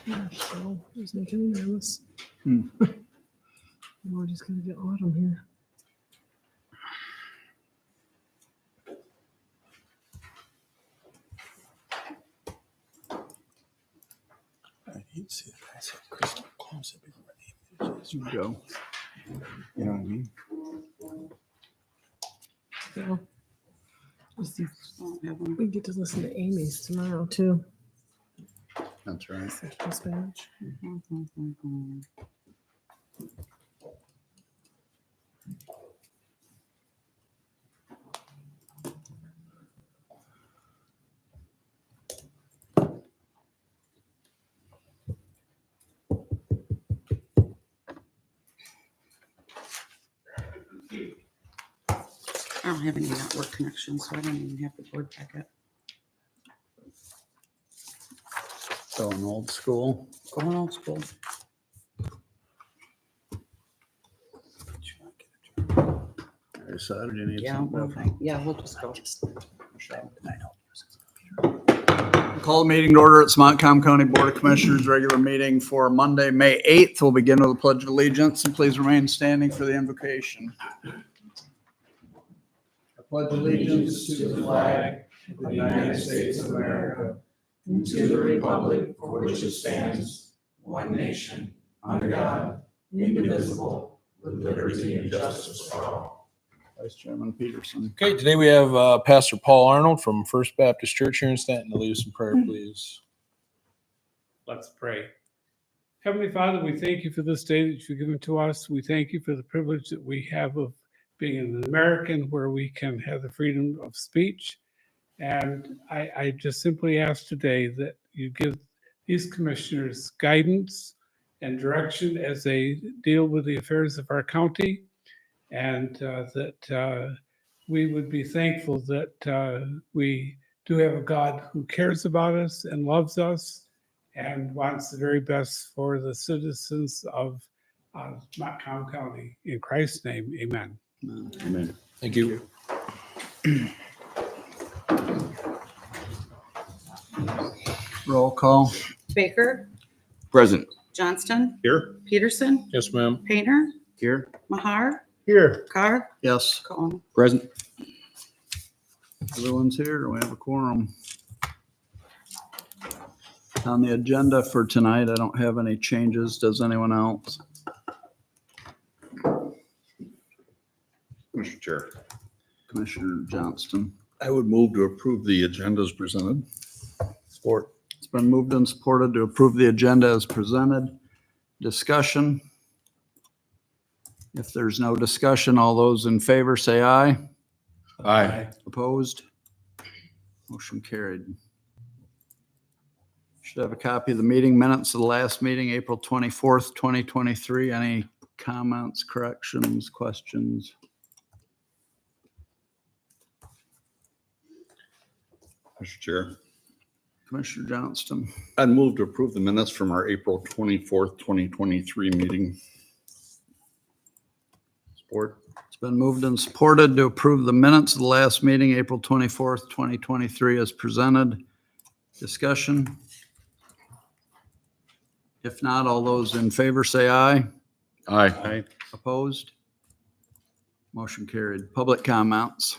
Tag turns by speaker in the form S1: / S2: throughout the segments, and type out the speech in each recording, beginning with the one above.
S1: So it's making me nervous.
S2: Hmm.
S1: We're just gonna get autumn here.
S2: I hate to see the guys have crystal close it before they go. You know what I mean?
S1: So just see if we get to listen to Amy's tomorrow too.
S2: That's right.
S1: Dispatch.
S3: I don't have any network connections, so I don't even have the board packet.
S2: Going old school.
S3: Going old school.
S2: I decided you need
S3: Yeah,
S2: something
S3: well,
S2: different.
S3: yeah, we'll just go.
S2: Call the meeting to order. It's Montcalm County Board of Commissioners regular meeting for Monday, May 8th. We'll begin with the Pledge of Allegiance and please remain standing for the invocation. I pledge allegiance to the flag of the United States of America and to the republic for which it stands, one nation, under God, indivisible, with liberty and justice for all. Vice Chairman Peterson.
S4: Okay, today we have Pastor Paul Arnold from First Baptist Church here in Stanton to lead us in prayer, please.
S5: Let's pray. Heavenly Father, we thank you for this day that you've given to us. We thank you for the privilege that we have of being an American where we can have the freedom of speech. And I just simply ask today that you give these commissioners guidance and direction as they deal with the affairs of our county, and that we would be thankful that we do have a God who cares about us and loves us and wants the very best for the citizens of Montcalm County. In Christ's name, amen.
S2: Amen.
S4: Thank you.
S2: Roll call.
S3: Baker,
S6: Present.
S3: Johnston,
S6: Here.
S3: Peterson,
S4: Yes, ma'am.
S3: Painter,
S6: Here.
S3: Mahar,
S5: Here.
S3: Carr,
S2: Yes.
S3: Cohen.
S6: Present.
S2: Everyone's here. We have a quorum. On the agenda for tonight, I don't have any changes. Does anyone else?
S6: Mr. Chair.
S2: Commissioner Johnston.
S6: I would move to approve the agenda as presented.
S4: Support.
S2: It's been moved and supported to approve the agenda as presented. Discussion. If there's no discussion, all those in favor say aye.
S6: Aye.
S2: Opposed? Motion carried. Should have a copy of the meeting minutes of the last meeting, April 24th, 2023. Any comments, corrections, questions?
S6: Mr. Chair.
S2: Commissioner Johnston.
S6: I'd move to approve the minutes from our April 24th, 2023 meeting. Support.
S2: It's been moved and supported to approve the minutes of the last meeting, April 24th, 2023 as presented. Discussion? If not, all those in favor say aye.
S6: Aye.
S2: Opposed? Motion carried. Public comments.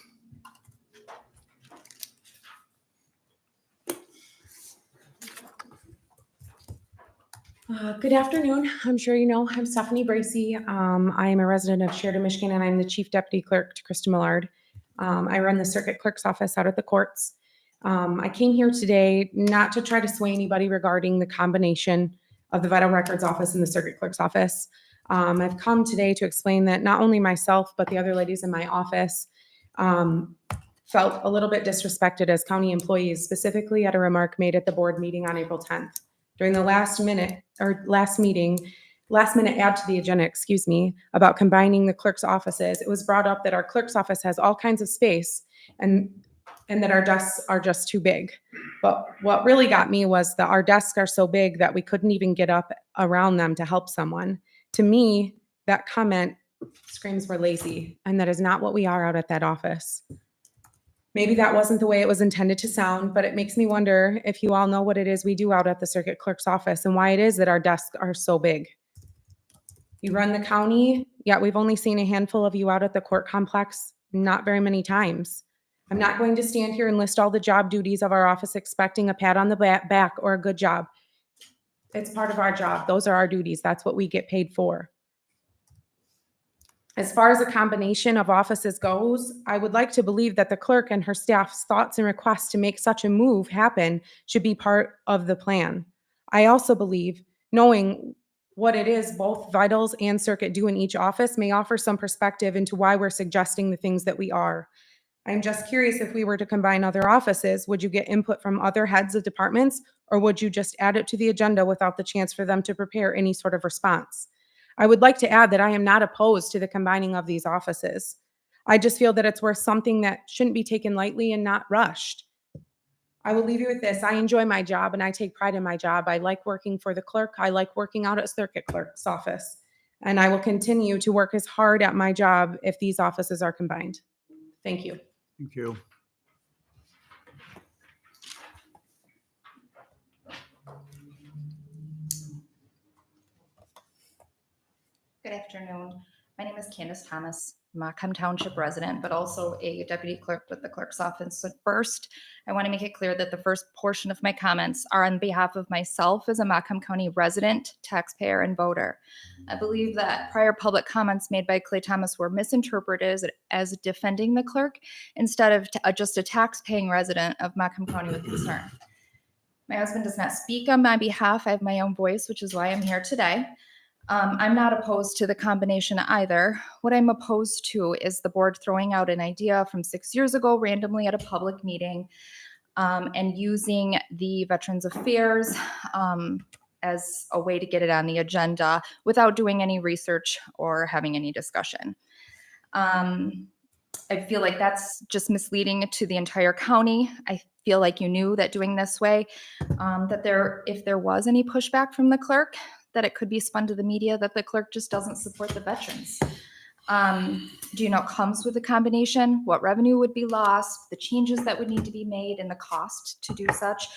S7: Good afternoon. I'm sure you know, I'm Stephanie Bracey. I am a resident of Sheridan, Michigan, and I'm the Chief Deputy Clerk to Krista Millard. I run the Circuit Clerk's office out at the courts. I came here today not to try to sway anybody regarding the combination of the Vital Records Office and the Circuit Clerk's office. I've come today to explain that not only myself, but the other ladies in my office felt a little bit disrespected as county employees, specifically at a remark made at the board meeting on April 10th. During the last minute add to the agenda, about combining the clerk's offices, it was brought up that our clerk's office has all kinds of space and that our desks are just too big. But what really got me was that our desks are so big that we couldn't even get up around them to help someone. To me, that comment screams we're lazy, and that is not what we are out at that office. Maybe that wasn't the way it was intended to sound, but it makes me wonder if you all know what it is we do out at the circuit clerk's office and why it is that our desks are so big. You run the county, yet we've only seen a handful of you out at the court complex, not very many times. I'm not going to stand here and list all the job duties of our office expecting a pat on the back or a good job. It's part of our job. Those are our duties. That's what we get paid for. As far as a combination of offices goes, I would like to believe that the clerk and her staff's thoughts and requests to make such a move happen should be part of the plan. I also believe knowing what it is both Vitals and Circuit do in each office may offer some perspective into why we're suggesting the things that we are. I'm just curious, if we were to combine other offices, would you get input from other heads of departments, or would you just add it to the agenda without the chance for them to prepare any sort of response? I would like to add that I am not opposed to the combining of these offices. I just feel that it's worth something that shouldn't be taken lightly and not rushed. I will leave you with this. I enjoy my job and I take pride in my job. I like working for the clerk. I like working out at circuit clerk's office. And I will continue to work as hard at my job if these offices are combined. Thank you.
S2: Thank you.
S8: Good afternoon. My name is Candace Thomas, Montcalm Township resident, but also a deputy clerk with the clerk's office. So first, I want to make it clear that the first portion of my comments are on behalf of myself as a Montcalm County resident, taxpayer, and voter. I believe that prior public comments made by Clay Thomas were misinterpreted as defending the clerk instead of just a tax-paying resident of Montcalm County with concern. My husband does not speak on my behalf. I have my own voice, which is why I'm here today. I'm not opposed to the combination either. What I'm opposed to is the board throwing out an idea from 6 years ago randomly at a public meeting and using the Veterans Affairs as a way to get it on the agenda without doing any research or having any discussion. I feel like that's just misleading to the entire county. I feel like you knew that doing this way, if there was any pushback from the clerk, that it could be spun to the media that the clerk just doesn't support the veterans. Do you know what comes with the combination? What revenue would be lost, the changes that would need to be made, and the cost to do such?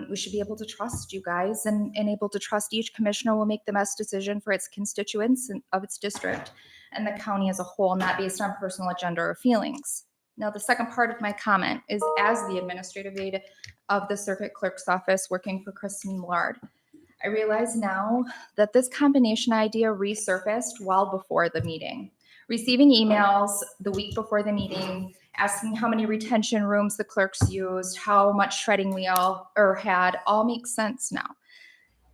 S8: We should be able to trust you guys and able to trust each commissioner will make the best decision for its constituents and of its district and the county as a whole, not based on personal agenda or feelings. Now, the second part of my comment is as the administrative aide of the circuit clerk's office working for Kristen Millard. I realize now that this combination idea resurfaced well before the meeting. Receiving emails the week before the meeting, asking how many retention rooms the clerks used, how much shredding we had, all makes sense now.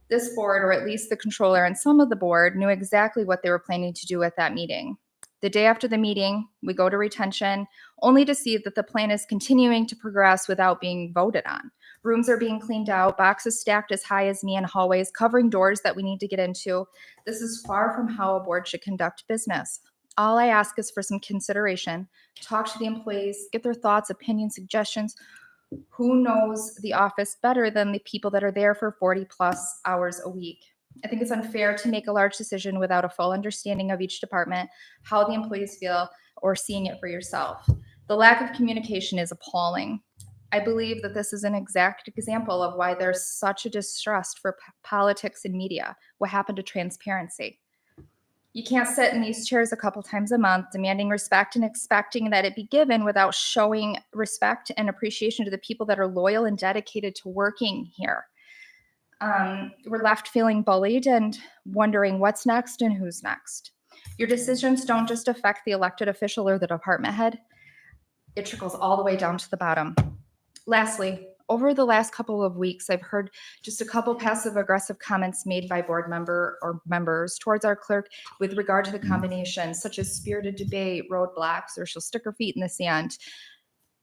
S8: This board, or at least the controller and some of the board, knew exactly what they were planning to do at that meeting. The day after the meeting, we go to retention, only to see that the plan is continuing to progress without being voted on. Rooms are being cleaned out, boxes stacked as high as me in hallways, covering doors that we need to get into. This is far from how a board should conduct business. All I ask is for some consideration. Talk to the employees, get their thoughts, opinions, suggestions. Who knows the office better than the people that are there for 40 plus hours a week? I think it's unfair to make a large decision without a full understanding of each department, how the employees feel, or seeing it for yourself. The lack of communication is appalling. I believe that this is an exact example of why there's such a distrust for politics and media. What happened to transparency? You can't sit in these chairs a couple times a month demanding respect and expecting that it be given without showing respect and appreciation to the people that are loyal and dedicated to working here. We're left feeling bullied and wondering what's next and who's next. Your decisions don't just affect the elected official or the department head. It trickles all the way down to the bottom. Lastly, over the last couple of weeks, I've heard just a couple passive-aggressive comments made by board member or members towards our clerk with regard to the combination, such as spirited debate, roadblocks, or she'll stick her feet in the sand.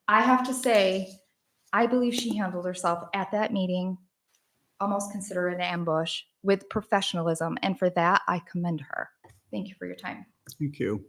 S8: I have to say, I believe she handled herself at that meeting, almost consider it an ambush, with professionalism, and for that, I commend her. Thank you for your time.
S2: Thank you.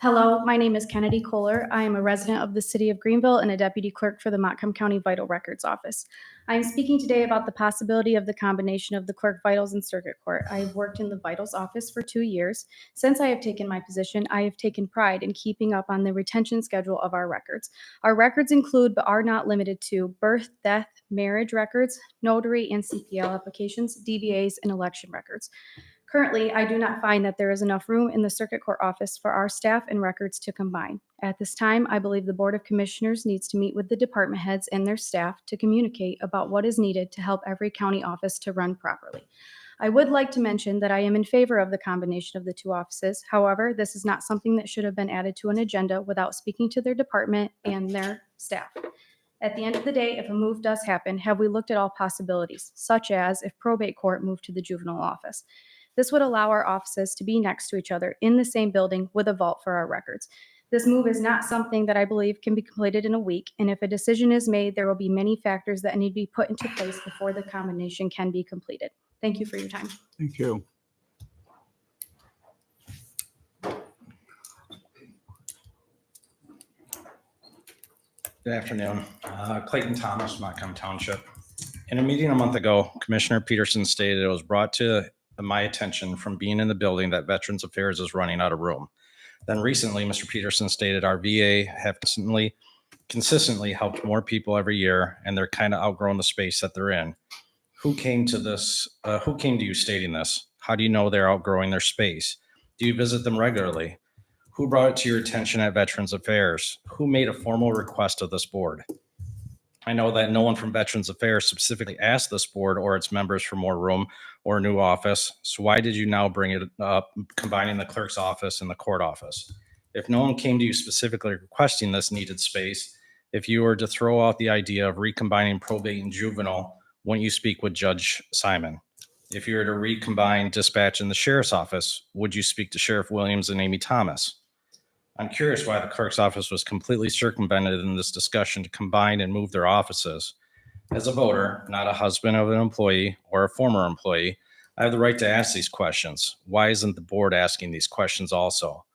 S9: Hello, my name is Kennedy Kohler. I am a resident of the city of Greenville and a deputy clerk for the Montcalm County Vital Records Office. I am speaking today about the possibility of the combination of the clerk vitals and circuit court. I have worked in the vitals office for 2 years. Since I have taken my position, I have taken pride in keeping up on the retention schedule of our records. Our records include, but are not limited to, birth, death, marriage records, notary and CPL applications, DBAs, and election records. Currently, I do not find that there is enough room in the circuit court office for our staff and records to combine. At this time, I believe the Board of Commissioners needs to meet with the department heads and their staff to communicate about what is needed to help every county office to run properly. I would like to mention that I am in favor of the combination of the two offices. However, this is not something that should have been added to an agenda without speaking to their department and their staff. At the end of the day, if a move does happen, have we looked at all possibilities, such as if probate court moved to the juvenile office? This would allow our offices to be next to each other in the same building with a vault for our records. This move is not something that I believe can be completed in a week, and if a decision is made, there will be many factors that need to be put into place before the combination can be completed. Thank you for your time.
S2: Thank you.
S10: Good afternoon. Clayton Thomas, Montcalm Township. In a meeting a month ago, Commissioner Peterson stated it was brought to my attention from being in the building that Veterans Affairs is running out of room. Then recently, Mr. Peterson stated our VA have consistently helped more people every year, and they're kind of outgrown the space that they're in. Who came to you stating this? How do you know they're outgrowing their space? Do you visit them regularly? Who brought it to your attention at Veterans Affairs? Who made a formal request of this board? I know that no one from Veterans Affairs specifically asked this board or its members for more room or a new office. So why did you now bring it up, combining the clerk's office and the court office? If no one came to you specifically requesting this needed space, if you were to throw out the idea of recombining probate and juvenile, wouldn't you speak with Judge Simon? If you were to recombine dispatch in the sheriff's office, would you speak to Sheriff Williams and Amy Thomas? I'm curious why the clerk's office was completely circumvented in this discussion to combine and move their offices. As a voter, not a husband of an employee or a former employee, I have the right to ask these questions. Why isn't the board asking these questions also?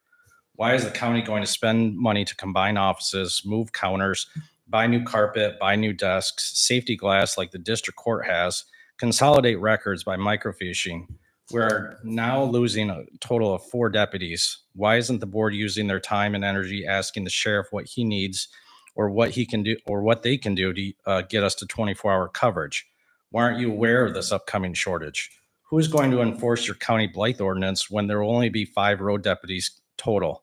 S10: Why is the county going to spend money to combine offices, move counters, buy new carpet, buy new desks, safety glass like the district court has, consolidate records by microfiching? We're now losing a total of 4 deputies. Why isn't the board using their time and energy asking the sheriff what he needs or what he can do or what they can do to get us to 24-hour coverage? Why aren't you aware of this upcoming shortage? Who's going to enforce your county blight ordinance when there will only be 5 road deputies total?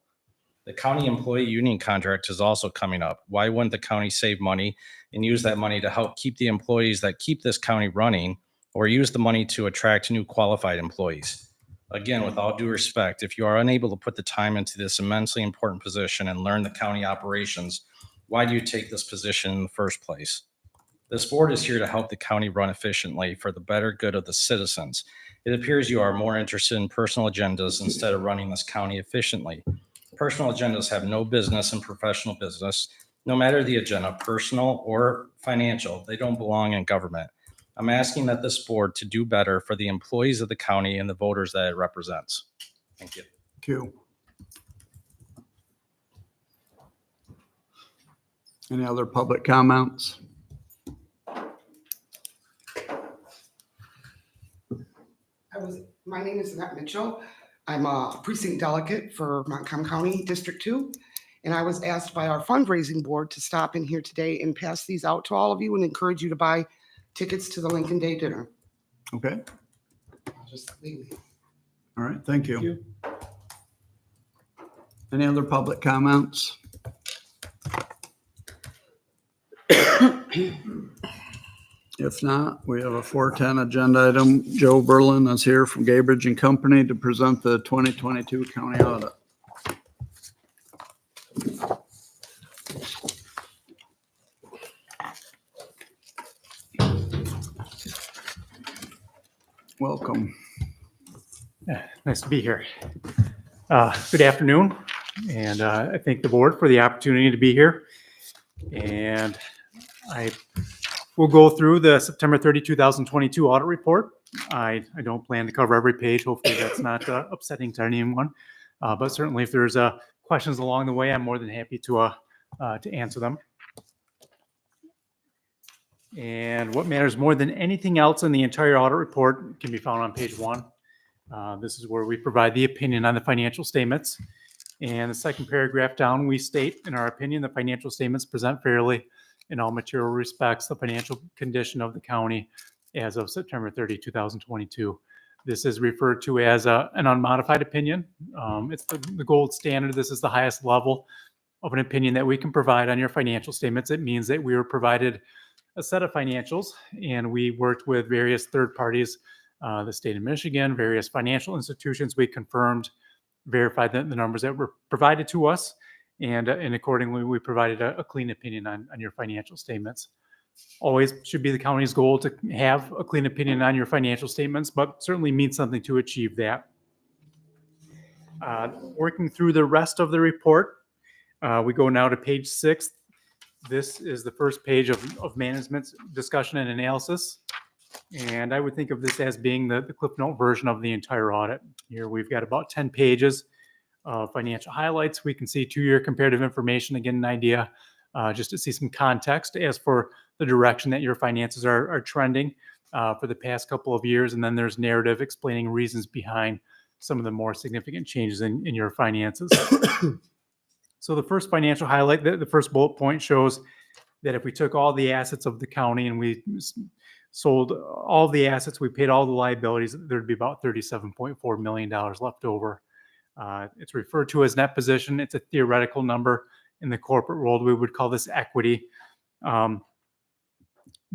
S10: The county employee union contract is also coming up. Why wouldn't the county save money and use that money to help keep the employees that keep this county running, or use the money to attract new qualified employees? Again, with all due respect, if you are unable to put the time into this immensely important position and learn the county operations, why do you take this position in the first place? This board is here to help the county run efficiently for the better good of the citizens. It appears you are more interested in personal agendas instead of running this county efficiently. Personal agendas have no business in professional business. No matter the agenda, personal or financial, they don't belong in government. I'm asking that this board to do better for the employees of the county and the voters that it represents. Thank you.
S2: Thank you. Any other public comments?
S11: My name is Annette Mitchell. I'm a precinct delegate for Montcalm County District 2. And I was asked by our fundraising board to stop in here today and pass these out to all of you and encourage you to buy tickets to the Lincoln Day dinner.
S2: Okay.
S11: I'll just leave it.
S2: All right. Thank you. Any other public comments? If not, we have a 410 agenda item. Joe Berlin is here from Gaybridge and Company to present the 2022 county audit. Welcome.
S12: Nice to be here. Good afternoon, and I thank the board for the opportunity to be here. And I will go through the September 30, 2022 audit report. I don't plan to cover every page. Hopefully that's not upsetting to anyone. But certainly if there's questions along the way, I'm more than happy to answer them. And what matters more than anything else in the entire audit report can be found on page 1. This is where we provide the opinion on the financial statements. And the second paragraph down, we state, in our opinion, the financial statements present fairly in all material respects the financial condition of the county as of September 30, 2022. This is referred to as an unmodified opinion. It's the gold standard. This is the highest level of an opinion that we can provide on your financial statements. It means that we were provided a set of financials, and we worked with various third parties, the state of Michigan, various financial institutions. We confirmed, verified the numbers that were provided to us, and accordingly, we provided a clean opinion on your financial statements. Always should be the county's goal to have a clean opinion on your financial statements, but certainly means something to achieve that. Working through the rest of the report, we go now to page 6. This is the first page of management's discussion and analysis. And I would think of this as being the Cliff Note version of the entire audit. Here we've got about 10 pages of financial highlights. We can see 2-year comparative information, again, an idea just to see some context as for the direction that your finances are trending for the past couple of years. And then there's narrative explaining reasons behind some of the more significant changes in your finances. So the first financial highlight, the first bullet point shows that if we took all the assets of the county and we sold all the assets, we paid all the liabilities, there'd be about $37.4 million left over. It's referred to as net position. It's a theoretical number. In the corporate world, we would call this equity.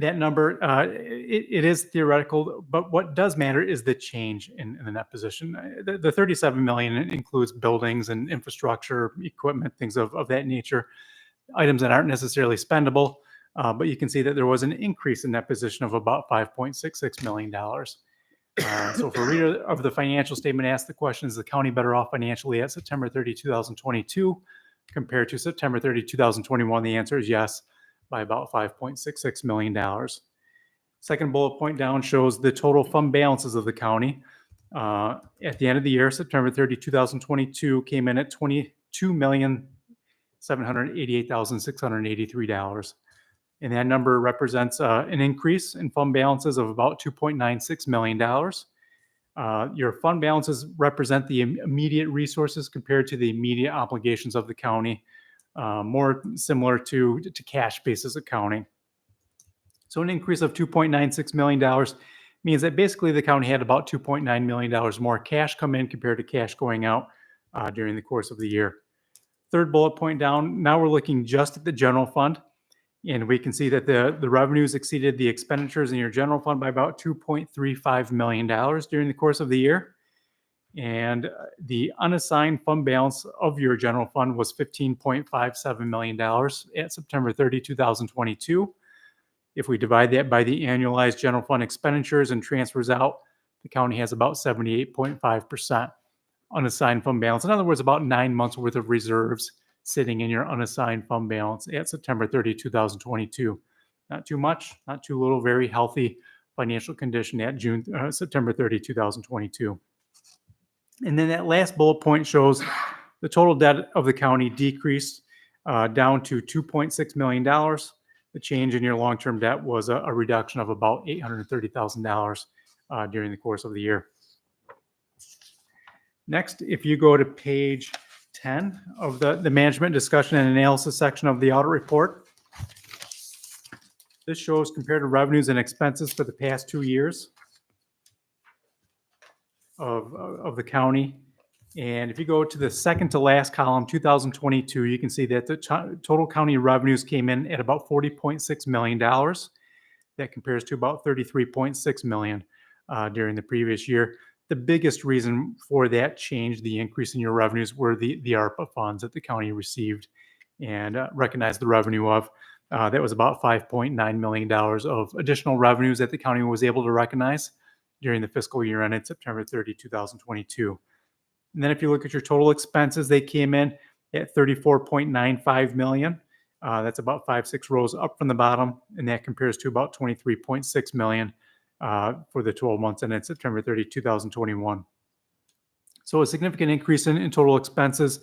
S12: That number, it is theoretical, but what does matter is the change in the net position. The $37 million includes buildings and infrastructure, equipment, things of that nature, items that aren't necessarily spendable. But you can see that there was an increase in that position of about $5.66 million. So if a reader of the financial statement asks the question, is the county better off financially at September 30, 2022 compared to September 30, 2021? The answer is yes, by about $5.66 million. Second bullet point down shows the total fund balances of the county. At the end of the year, September 30, 2022 came in at $22,788,683. And that number represents an increase in fund balances of about $2.96 million. Your fund balances represent the immediate resources compared to the immediate obligations of the county, more similar to cash basis accounting. So an increase of $2.96 million means that basically the county had about $2.9 million more cash come in compared to cash going out during the course of the year. Third bullet point down, now we're looking just at the general fund. And we can see that the revenues exceeded the expenditures in your general fund by about $2.35 million during the course of the year. And the unassigned fund balance of your general fund was $15.57 million at September 30, 2022. If we divide that by the annualized general fund expenditures and transfers out, the county has about 78.5% unassigned fund balance. In other words, about 9 months worth of reserves sitting in your unassigned fund balance at September 30, 2022. Not too much, not too little, very healthy financial condition at September 30, 2022. And then that last bullet point shows the total debt of the county decreased down to $2.6 million. The change in your long-term debt was a reduction of about $830,000 during the course of the year. Next, if you go to page 10 of the management discussion and analysis section of the audit report, this shows comparative revenues and expenses for the past 2 years of the county. And if you go to the second to last column, 2022, you can see that the total county revenues came in at about $40.6 million. That compares to about $33.6 million during the previous year. The biggest reason for that change, the increase in your revenues, were the ARPA funds that the county received and recognized the revenue of. That was about $5.9 million of additional revenues that the county was able to recognize during the fiscal year ended September 30, 2022. And then if you look at your total expenses, they came in at $34.95 million. That's about 5-6 rows up from the bottom, and that compares to about $23.6 million for the 12 months ended September 30, 2021. So a significant increase in total expenses.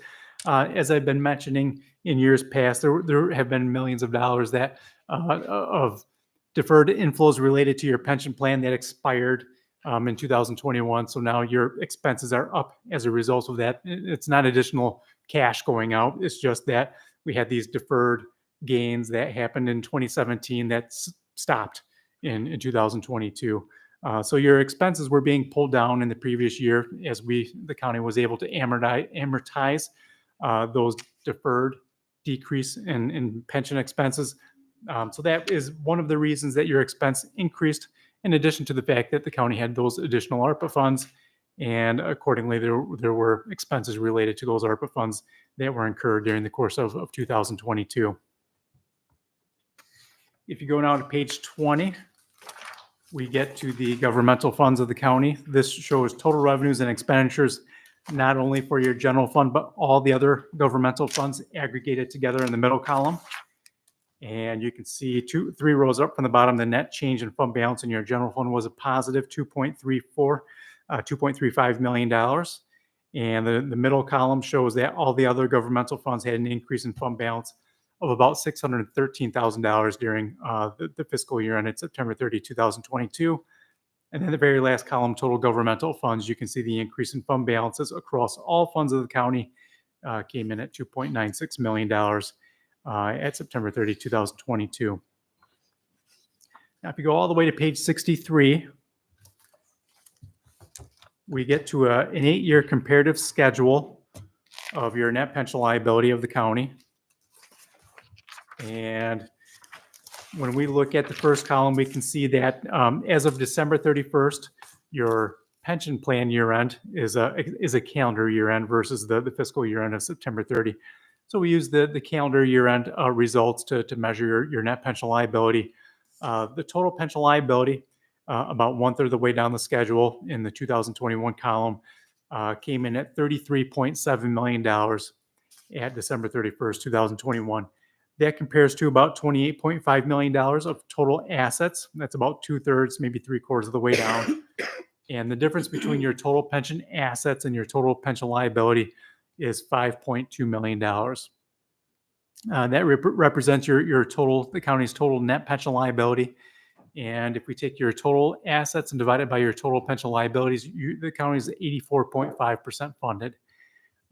S12: As I've been mentioning in years past, there have been millions of dollars that of deferred inflows related to your pension plan that expired in 2021. So now your expenses are up as a result of that. It's not additional cash going out. It's just that we had these deferred gains that happened in 2017 that stopped in 2022. So your expenses were being pulled down in the previous year as the county was able to amortize those deferred decrease in pension expenses. So that is one of the reasons that your expense increased, in addition to the fact that the county had those additional ARPA funds. And accordingly, there were expenses related to those ARPA funds that were incurred during the course of 2022. If you go now to page 20, we get to the governmental funds of the county. This shows total revenues and expenditures, not only for your general fund, but all the other governmental funds aggregated together in the middle column. And you can see 3 rows up from the bottom, the net change in fund balance in your general fund was a positive $2.35 million. And the middle column shows that all the other governmental funds had an increase in fund balance of about $613,000 during the fiscal year ended September 30, 2022. And then the very last column, total governmental funds, you can see the increase in fund balances across all funds of the county came in at $2.96 million at September 30, 2022. Now, if you go all the way to page 63, we get to an 8-year comparative schedule of your net pension liability of the county. And when we look at the first column, we can see that as of December 31st, your pension plan year end is a calendar year end versus the fiscal year end of September 30. So we use the calendar year end results to measure your net pension liability. The total pension liability, about 1/3 of the way down the schedule in the 2021 column, came in at $33.7 million at December 31st, 2021. That compares to about $28.5 million of total assets. That's about 2/3, maybe 3/4 of the way down. And the difference between your total pension assets and your total pension liability is $5.2 million. That represents your total, the county's total net pension liability. And if we take your total assets and divide it by your total pension liabilities, the county is 84.5% funded.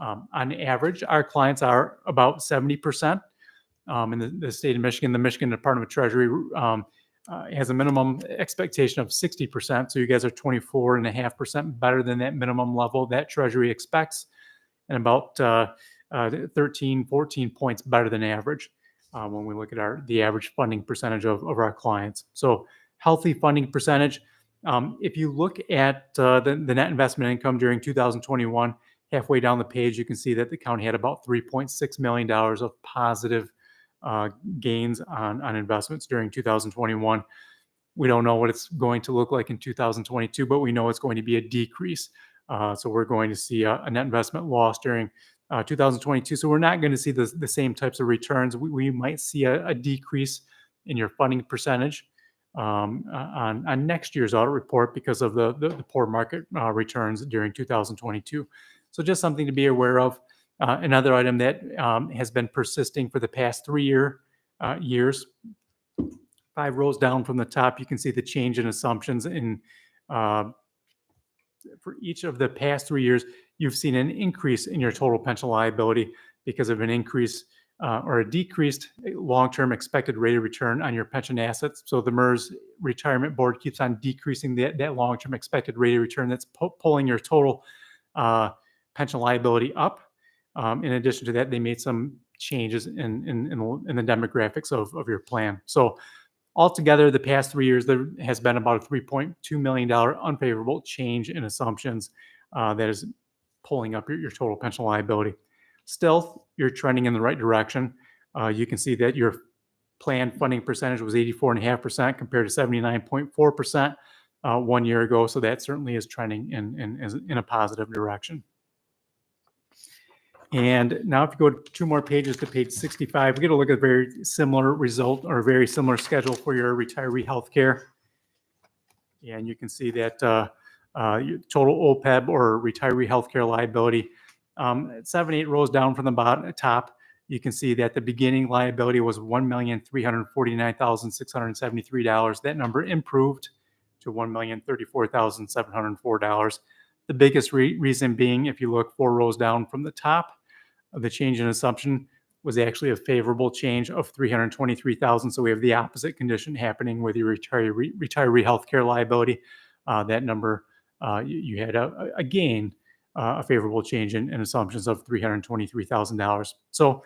S12: On average, our clients are about 70%. In the state of Michigan, the Michigan Department of Treasury has a minimum expectation of 60%. So you guys are 24.5% better than that minimum level that Treasury expects, and about 13, 14 points better than average when we look at the average funding percentage of our clients. So healthy funding percentage. If you look at the net investment income during 2021, halfway down the page, you can see that the county had about $3.6 million of positive gains on investments during 2021. We don't know what it's going to look like in 2022, but we know it's going to be a decrease. So we're going to see a net investment loss during 2022. So we're not going to see the same types of returns. We might see a decrease in your funding percentage on next year's audit report because of the poor market returns during 2022. So just something to be aware of. Another item that has been persisting for the past 3 years. 5 rows down from the top, you can see the change in assumptions for each of the past 3 years. You've seen an increase in your total pension liability because of an increase or a decreased long-term expected rate of return on your pension assets. So the MERS Retirement Board keeps on decreasing that long-term expected rate of return. That's pulling your total pension liability up. In addition to that, they made some changes in the demographics of your plan. So altogether, the past 3 years, there has been about a $3.2 million unfavorable change in assumptions that is pulling up your total pension liability. Still, you're trending in the right direction. You can see that your planned funding percentage was 84.5% compared to 79.4% 1 year ago. So that certainly is trending in a positive direction. And now if you go 2 more pages to page 65, we get a look at a very similar result or a very similar schedule for your retiree healthcare. And you can see that your total OPEB or retiree healthcare liability At 7-8 rows down from the bottom, top, you can see that the beginning liability was $1,349,673. That number improved to $1,034,704. The biggest reason being, if you look 4 rows down from the top, the change in assumption was actually a favorable change of $323,000. So we have the opposite condition happening with your retiree healthcare liability. That number, you had a gain, a favorable change in assumptions of $323,000. So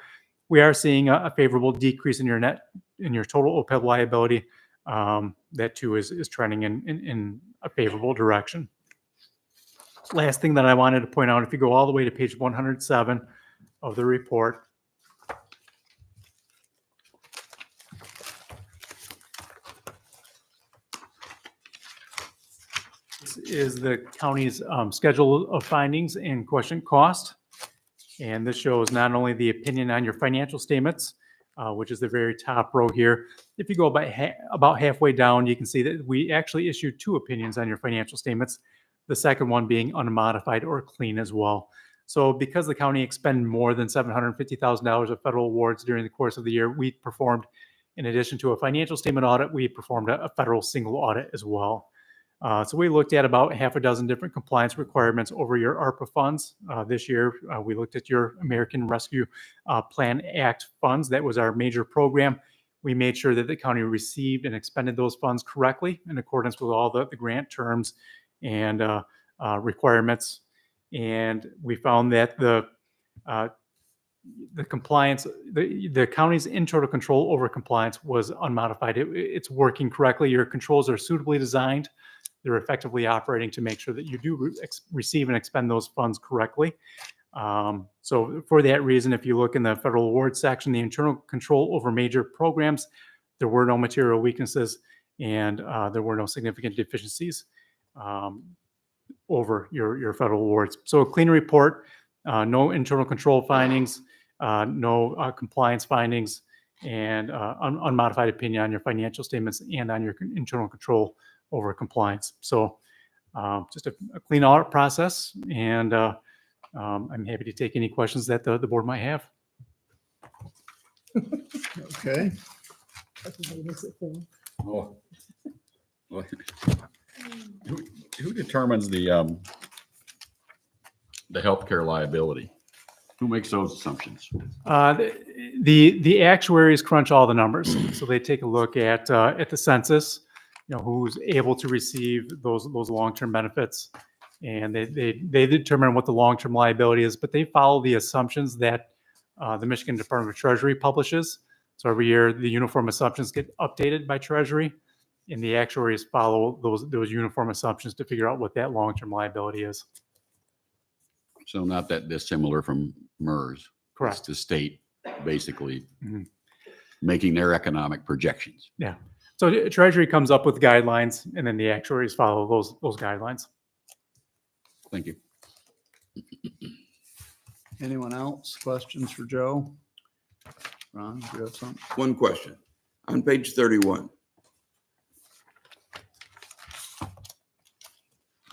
S12: we are seeing a favorable decrease in your total OPEB liability. That too is trending in a favorable direction. Last thing that I wanted to point out, if you go all the way to page 107 of the report, this is the county's schedule of findings and question cost. And this shows not only the opinion on your financial statements, which is the very top row here. If you go about halfway down, you can see that we actually issued 2 opinions on your financial statements, the second one being unmodified or clean as well. So because the county expended more than $750,000 of federal awards during the course of the year, we performed, in addition to a financial statement audit, we performed a federal single audit as well. So we looked at about half a dozen different compliance requirements over your ARPA funds. This year, we looked at your American Rescue Plan Act funds. That was our major program. We made sure that the county received and expended those funds correctly in accordance with all the grant terms and requirements. And we found that the compliance, the county's internal control over compliance was unmodified. It's working correctly. Your controls are suitably designed. They're effectively operating to make sure that you do receive and expend those funds correctly. So for that reason, if you look in the federal awards section, the internal control over major programs, there were no material weaknesses and there were no significant deficiencies over your federal awards. So a clean report, no internal control findings, no compliance findings, and unmodified opinion on your financial statements and on your internal control over compliance. So just a clean audit process, and I'm happy to take any questions that the board might have.
S6: Okay. Oh. Who determines the healthcare liability? Who makes those assumptions?
S12: The actuaries crunch all the numbers, so they take a look at the census, who's able to receive those long-term benefits, and they determine what the long-term liability is, but they follow the assumptions that the Michigan Department of Treasury publishes. So every year the uniform assumptions get updated by Treasury, and the actuaries follow those uniform assumptions to figure out what that long-term liability is.
S6: So not that dissimilar from MERS.
S12: Correct.
S6: It's the state basically making their economic projections.
S12: Yeah. So Treasury comes up with guidelines, and then the actuaries follow those guidelines.
S6: Thank you.
S2: Anyone else? Questions for Joe? Ron, do you have something?
S13: One question. On page 31,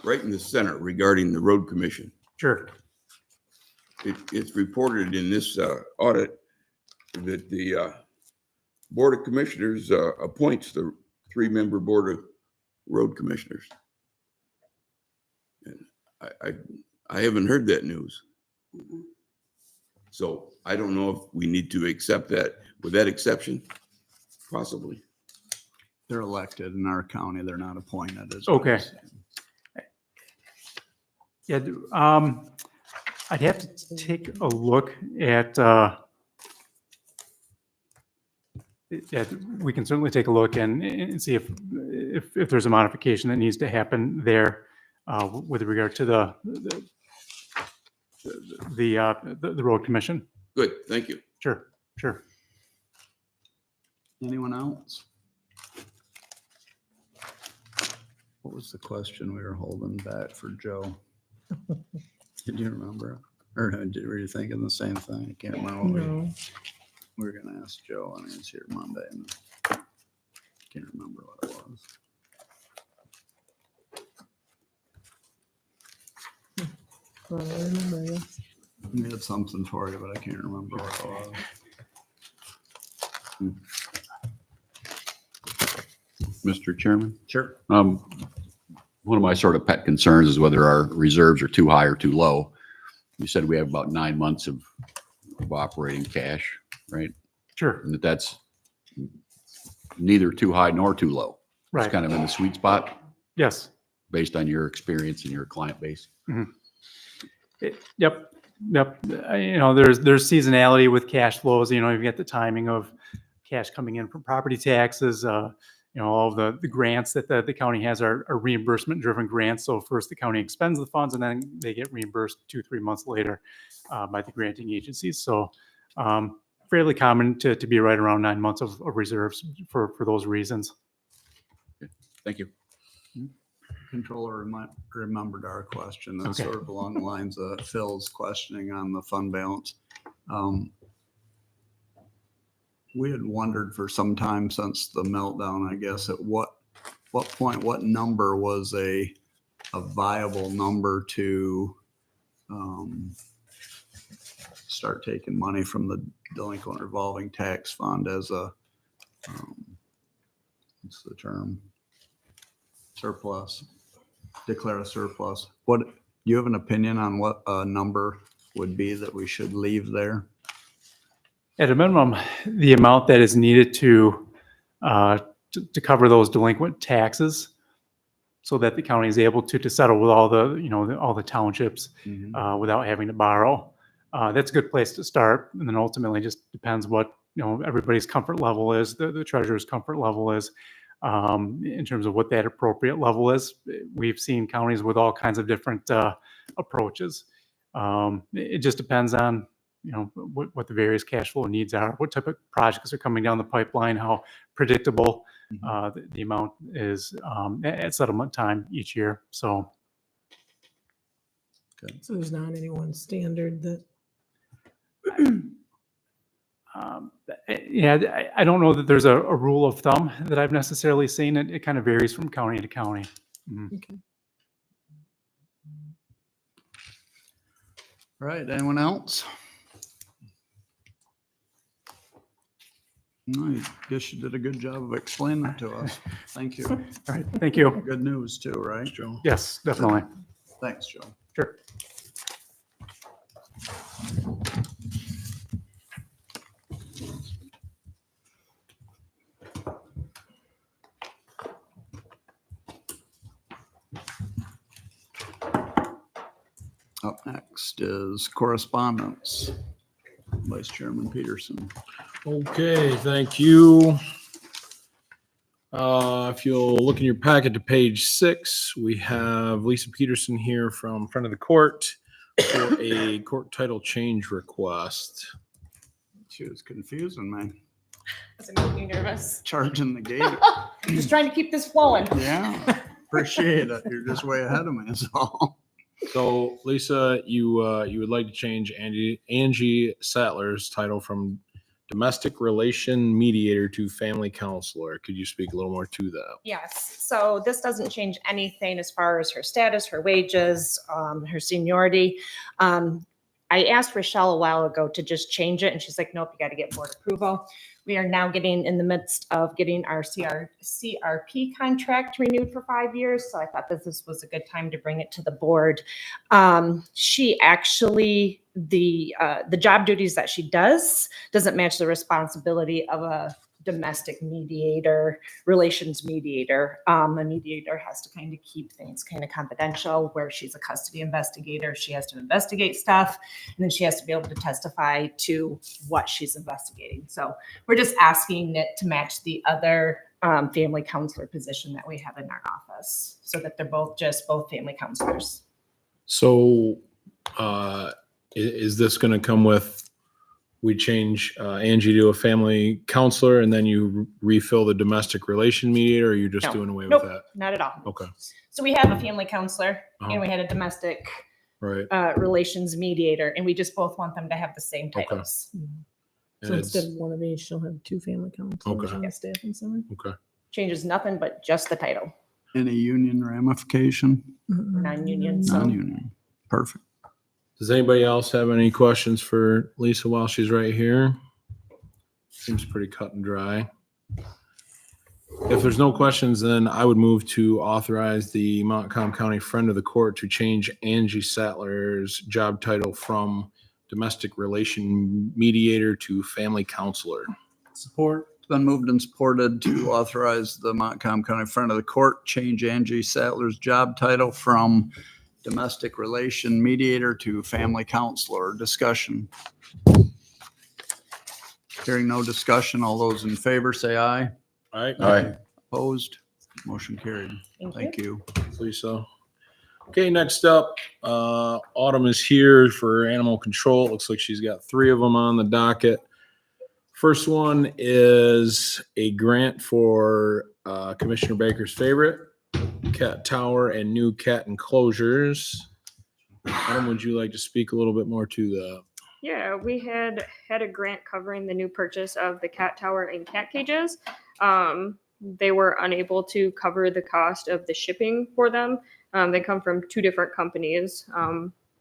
S13: right in the center regarding the road commission,
S12: Sure.
S13: it's reported in this audit that the Board of Commissioners appoints the 3-member Board of Road Commissioners. And I haven't heard that news. So I don't know if we need to accept that with that exception, possibly.
S2: They're elected in our county. They're not appointed.
S12: Okay. Yeah. I'd have to take a look at. We can certainly take a look and see if there's a modification that needs to happen there with regard to the road commission.
S13: Good, thank you.
S12: Sure.
S2: Anyone else? What was the question we were holding back for Joe? Did you remember? Or were you thinking the same thing? I can't remember.
S1: No.
S2: We were going to ask Joe, and he's here Monday, and can't remember what it was.
S1: Well, I remember this.
S2: We had something for you, but I can't remember what it was.
S14: Mr. Chairman,
S10: Sure.
S14: one of my sort of pet concerns is whether our reserves are too high or too low. You said we have about 9 months of operating cash, right?
S12: Sure.
S14: And that's neither too high nor too low.
S12: Right.
S14: It's kind of in the sweet spot
S12: Yes.
S14: based on your experience and your client base.
S12: Yep. There's seasonality with cash flows. You've got the timing of cash coming in from property taxes. All of the grants that the county has are reimbursement driven grants. So first the county expends the funds and then they get reimbursed 2-3 months later by the granting agencies. So fairly common to be right around 9 months of reserves for those reasons.
S14: Thank you.
S2: Controller remembered our question. That's
S12: Okay.
S2: sort of along the lines of Phil's questioning on the fund balance. We had wondered for some time since the meltdown, I guess, at what point, what number was a viable number to start taking money from the delinquent revolving tax fund as a, what's the term? Surplus, declare a surplus. Do you have an opinion on what a number would be that we should leave there?
S12: At a minimum, the amount that is needed to cover those delinquent taxes, so that the county is able to settle with all the townships without having to borrow. That's a good place to start, and then ultimately just depends what everybody's comfort level is, the treasurer's comfort level is, in terms of what that appropriate level is. We've seen counties with all kinds of different approaches. It just depends on what the various cash flow needs are, what type of projects are coming down the pipeline, how predictable the amount is at settlement time each year. So
S1: there's not any one standard that.
S12: I don't know that there's a rule of thumb that I've necessarily seen. It kind of varies from county to county.
S1: Okay.
S2: All right, anyone else? I guess you did a good job of explaining it to us. Thank you.
S12: All right, thank you.
S2: Good news too, right, Joe?
S12: Yes, definitely.
S2: Thanks, Joe.
S12: Sure.
S2: Up next is correspondence. Vice Chairman Peterson.
S4: Okay, thank you. If you'll look in your packet to page 6, we have Lisa Peterson here from front of the court for a court title change request.
S2: She was confusing me.
S15: Does it make you nervous?
S2: Charging the gate.
S15: Just trying to keep this flowing.
S2: Yeah, appreciate it. You're just way ahead of me, is all.
S4: So Lisa, you would like to change Angie Sattler's title from domestic relation mediator to family counselor. Could you speak a little more to that?
S15: Yes, so this doesn't change anything as far as her status, her wages, her seniority. I asked Rochelle a while ago to just change it, and she's like, nope, you got to get board approval. We are now getting in the midst of getting our CRP contract renewed for 5 years. So I thought that this was a good time to bring it to the board. She actually, the job duties that she doesn't match the responsibility of a domestic mediator, relations mediator. A mediator has to kind of keep things kind of confidential. Where she's a custody investigator, she has to investigate stuff, and then she has to be able to testify to what she's investigating. So we're just asking it to match the other family counselor position that we have in our office, so that they're both family counselors.
S4: So is this going to come with, we change Angie to a family counselor and then you refill the domestic relation mediator, or are you just doing away with that?
S15: Not at all.
S4: Okay.
S15: So we have a family counselor and we had a domestic relations mediator, and we just both want them to have the same titles.
S1: So instead of one of each, she'll have 2 family counselors on the staff and so on.
S4: Okay.
S15: Changes nothing but just the title.
S2: Any union ramification?
S15: Non-union. So
S2: Non-union. Perfect.
S4: Does anybody else have any questions for Lisa while she's right here? Seems pretty cut and dry. If there's no questions, then I would move to authorize the Montcalm County Friend of the Court to change Angie Sattler's job title from domestic relation mediator to family counselor.
S2: Support.
S16: It's been moved and supported to authorize the Montcalm County Friend of the Court change Angie Sattler's job title from domestic relation mediator to family counselor. Discussion. Hearing no discussion, all those in favor say aye.
S4: Aye.
S14: Aye.
S16: Opposed? Motion carried. Thank you.
S4: Lisa. Okay, next up, Autumn is here for animal control. It looks like she's got 3 of them on the docket. First one is a grant for Commissioner Baker's favorite, cat tower and new cat enclosures. Autumn, would you like to speak a little bit more to the?
S17: Yeah, we had a grant covering the new purchase of the cat tower and cat cages. They were unable to cover the cost of the shipping for them. They come from 2 different companies.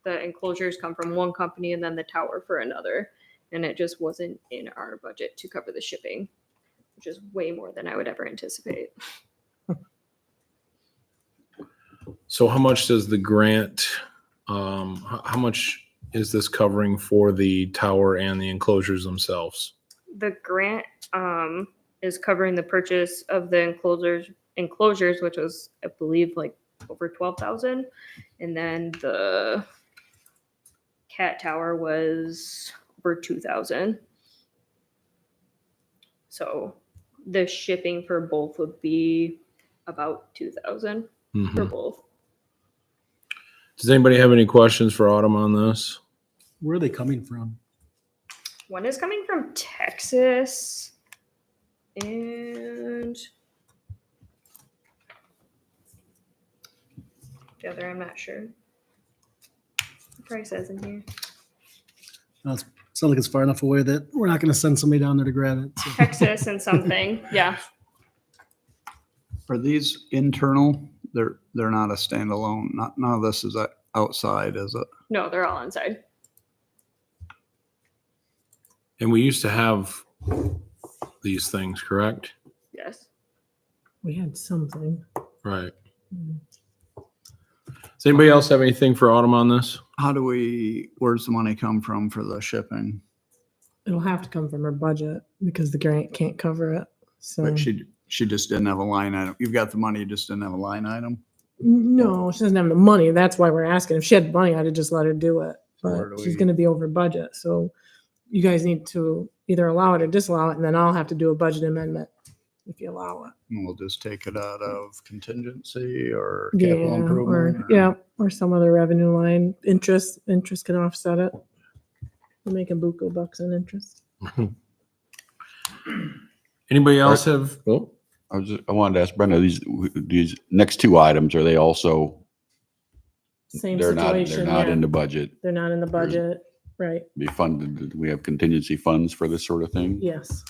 S17: The enclosures come from one company and then the tower for another. And it just wasn't in our budget to cover the shipping, which is way more than I would ever anticipate.
S4: So how much does the grant, how much is this covering for the tower and the enclosures themselves?
S17: The grant is covering the purchase of the enclosures, which was, I believe, like over $12,000. And then the cat tower was over $2,000. So the shipping for both would be about $2,000 for both.
S4: Does anybody have any questions for Autumn on this?
S2: Where are they coming from?
S17: One is coming from Texas, and the other I'm not sure. The price says in here.
S2: Well, it sounds like it's far enough away that we're not going to send somebody down there to grab it. So.
S17: Texas and something, yeah.
S16: Are these internal? They're not a standalone. None of this is outside, is it?
S17: No, they're all inside.
S4: And we used to have these things, correct?
S17: Yes.
S1: We had something.
S4: Right. Does anybody else have anything for Autumn on this?
S16: Where's the money come from for the shipping?
S1: It'll have to come from her budget because the grant can't cover it. So
S16: But she just didn't have a line item. You've got the money, you just didn't have a line item?
S1: no, she doesn't have the money. That's why we're asking. If she had money, I'd have just let her do it.
S16: Where
S1: But
S16: do
S1: she's
S16: we-
S1: going to be over budget. So you guys need to either allow it or disallow it, and then I'll have to do a budget amendment if you allow it.
S16: And we'll just take it out of contingency or
S1: Yeah,
S16: capital improvement?
S1: or yeah, or some other revenue line. Interest can offset it. We're making buku bucks in interest.
S4: Anybody else have? Oh,
S14: I wanted to ask Brenda, these next 2 items, are they also,
S1: Same
S14: they're
S1: situation.
S14: not
S1: yeah.
S14: in the budget?
S1: They're not in the budget, right?
S14: Be funded, do we have contingency funds for this sort of thing?
S1: Yes.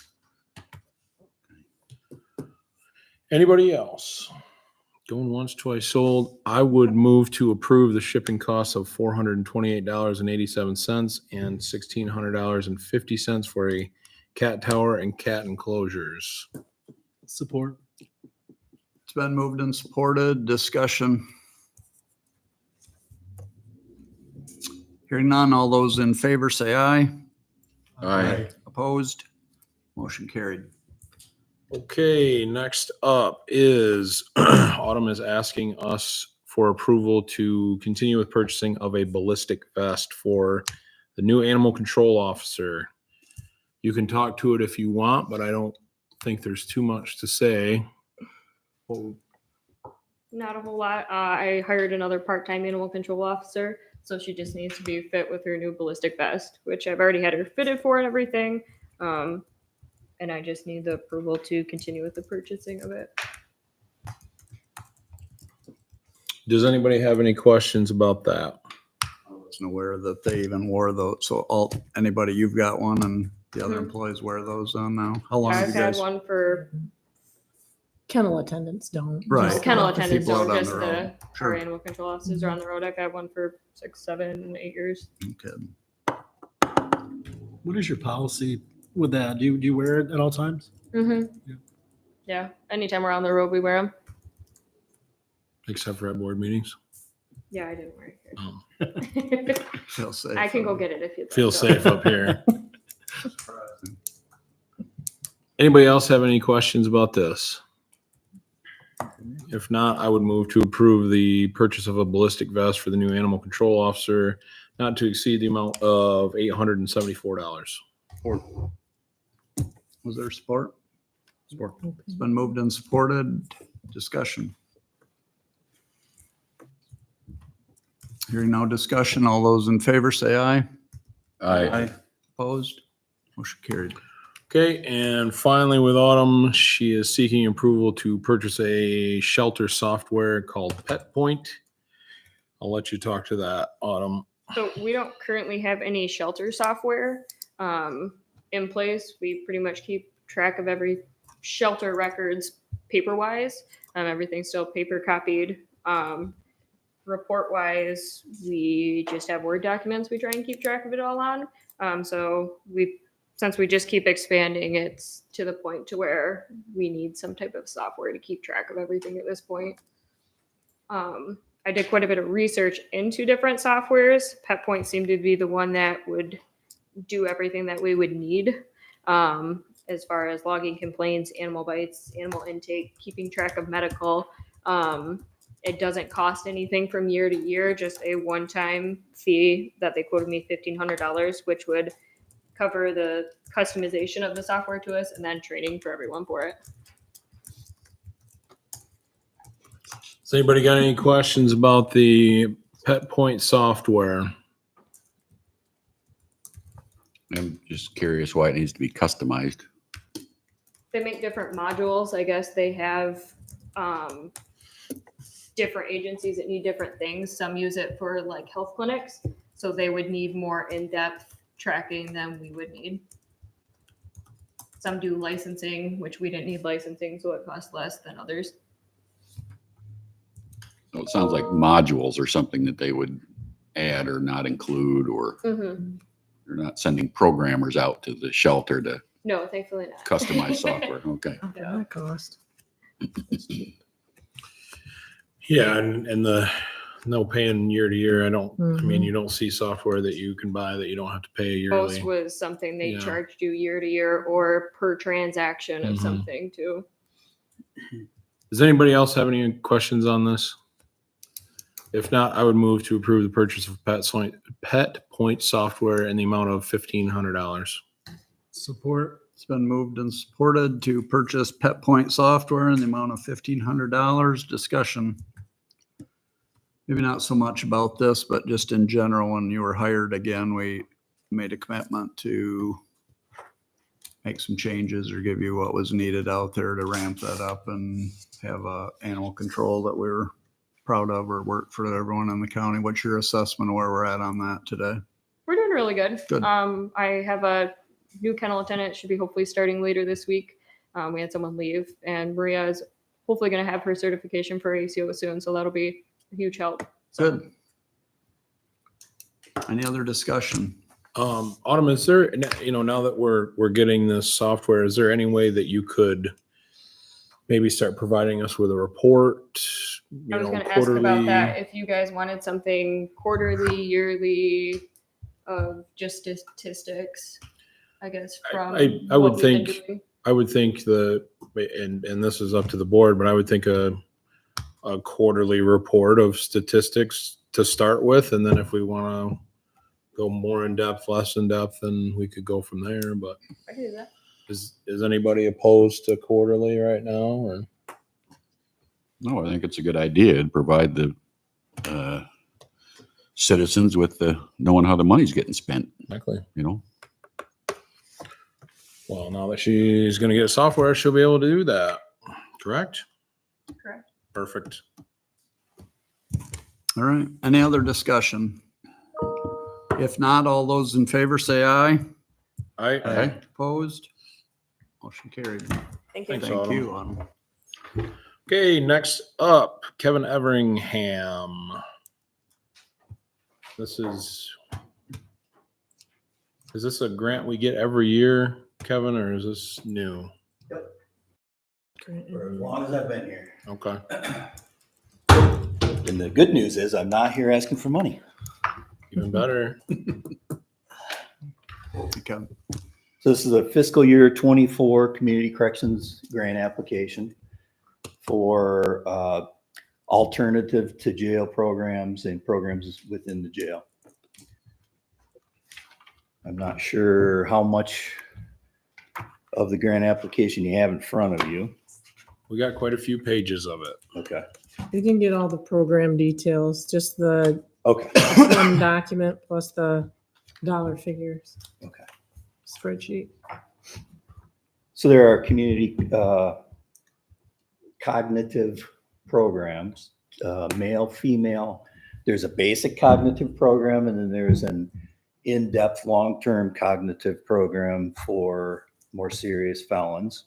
S4: Anybody else? Going once, twice sold. I would move to approve the shipping costs of $428.87 and $1,600.50 for a cat tower and cat enclosures.
S2: Support.
S16: It's been moved and supported. Discussion. Hearing none, all those in favor say aye.
S14: Aye.
S16: Opposed? Motion carried.
S4: Okay, next up is Autumn is asking us for approval to continue with purchasing of a ballistic vest for the new animal control officer. You can talk to it if you want, but I don't think there's too much to say. Well,
S17: Not a whole lot. I hired another part-time animal control officer, so she just needs to be fit with her new ballistic vest, which I've already had her fitted for and everything. And I just need the approval to continue with the purchasing of it.
S4: Does anybody have any questions about that?
S16: I wasn't aware that they even wore those. So anybody, you've got one and the other
S17: Mhm.
S16: employees wear those on now? How long have
S17: I've
S16: you
S17: had
S16: guys?
S17: one for
S1: Kennel attendants don't.
S16: Right.
S17: kennel
S16: If
S17: attendants,
S16: people out
S17: don't
S16: on
S17: just
S16: their own.
S17: the our animal control officers are on the road. I've had one for 6, 7, 8 years.
S16: Okay.
S18: What is your policy with that? Do you wear it at all times?
S17: Mm-hmm. Yeah. Anytime we're on the road, we wear them.
S4: Except for at board meetings.
S17: Yeah, I didn't wear it
S4: Oh.
S17: here.
S16: Feel safe.
S17: I can go get it if you'd like.
S4: Feel
S17: though.
S4: safe up here. Anybody else have any questions about this? If not, I would move to approve the purchase of a ballistic vest for the new animal control officer, not to exceed the amount of $874.
S16: Was there support?
S18: Support.
S16: It's been moved and supported. Discussion. Hearing no discussion, all those in favor say aye.
S14: Aye.
S16: Opposed? Motion carried.
S4: Okay, and finally with Autumn, she is seeking approval to purchase a shelter software called Pet Point. I'll let you talk to that, Autumn.
S17: So we don't currently have any shelter software in place. We pretty much keep track of every shelter records paper-wise. Everything's still paper copied. Report-wise, we just have Word documents we try and keep track of it all on. Since we just keep expanding, it's to the point to where we need some type of software to keep track of everything at this point. I did quite a bit of research into different softwares. PetPoint seemed to be the one that would do everything that we would need as far as logging complaints, animal bites, animal intake, keeping track of medical. It doesn't cost anything from year to year, just a one-time fee that they quoted me $1,500, which would cover the customization of the software to us and then training for everyone for it.
S4: Has anybody got any questions about the Pet Point software?
S14: I'm just curious why it needs to be customized.
S17: They make different modules. I guess they have different agencies that need different things. Some use it for like health clinics, so they would need more in-depth tracking than we would need. Some do licensing, which we didn't need licensing, so it costs less than others.
S14: So it sounds like modules or something that they would add or not include, or
S17: Mm-hmm.
S14: you're not sending programmers out to the shelter to
S17: No, thankfully not.
S14: customize software. Okay.
S1: Yeah, that cost.
S4: Yeah, and the no paying year to year. I mean, you don't see software that you can buy that you don't have to pay yearly.
S17: Most was something they
S4: Yeah.
S17: charged you year to year or per transaction of
S4: Mhm.
S17: something too.
S4: Does anybody else have any questions on this? If not, I would move to approve the purchase of Pet Point software in the amount of $1,500.
S18: Support.
S16: It's been moved and supported to purchase Pet Point software in the amount of $1,500. Discussion. Maybe not so much about this, but just in general, when you were hired again, we made a commitment to make some changes or give you what was needed out there to ramp that up and have animal control that we were proud of or work for everyone in the county. What's your assessment of where we're at on that today?
S17: We're doing really good.
S16: Good.
S17: I have a new kennel attendant, should be hopefully starting later this week. We had someone leave, and Maria is hopefully going to have her certification for ACO soon, so that'll be a huge help.
S16: Good. Any other discussion?
S4: Autumn, is there, now that we're getting this software, is there any way that you could maybe start providing us with a report?
S17: I was going to ask about that, if you guys wanted something quarterly, yearly, of just statistics, I guess, from
S4: I
S17: what
S4: would
S17: we've been
S4: think,
S17: doing.
S4: and this is up to the board, but I would think a quarterly report of statistics to start with, and then if we want to go more in depth, less in depth, then we could go from there. But
S17: I can do that.
S4: is anybody opposed to quarterly right now? Or
S14: No, I think it's a good idea to provide the citizens with knowing how the money's getting spent.
S4: Exactly.
S14: Well,
S4: now that she's going to get software, she'll be able to do that. Correct?
S17: Correct.
S4: Perfect.
S16: All right. Any other discussion? If not, all those in favor say aye.
S4: Aye.
S16: Opposed? Motion carried.
S17: Thank you.
S16: Thank you. Autumn.
S4: Okay, next up, Kevin Everingham. Is this a grant we get every year, Kevin, or is this new?
S19: For as long as I've been here.
S4: Okay.
S19: And the good news is I'm not here asking for money.
S4: Even better.
S19: So this is a fiscal year 24 community corrections grant application for alternative to jail programs and programs within the jail. I'm not sure how much of the grant application you have in front of you.
S4: We got quite a few pages of it.
S19: Okay.
S1: You can get all the program details, just the
S19: Okay.
S1: one document plus the dollar figures.
S19: Okay.
S1: Spreadsheet.
S19: So there are community cognitive programs, male, female. There's a basic cognitive program, and then there's an in-depth long-term cognitive program for more serious felons.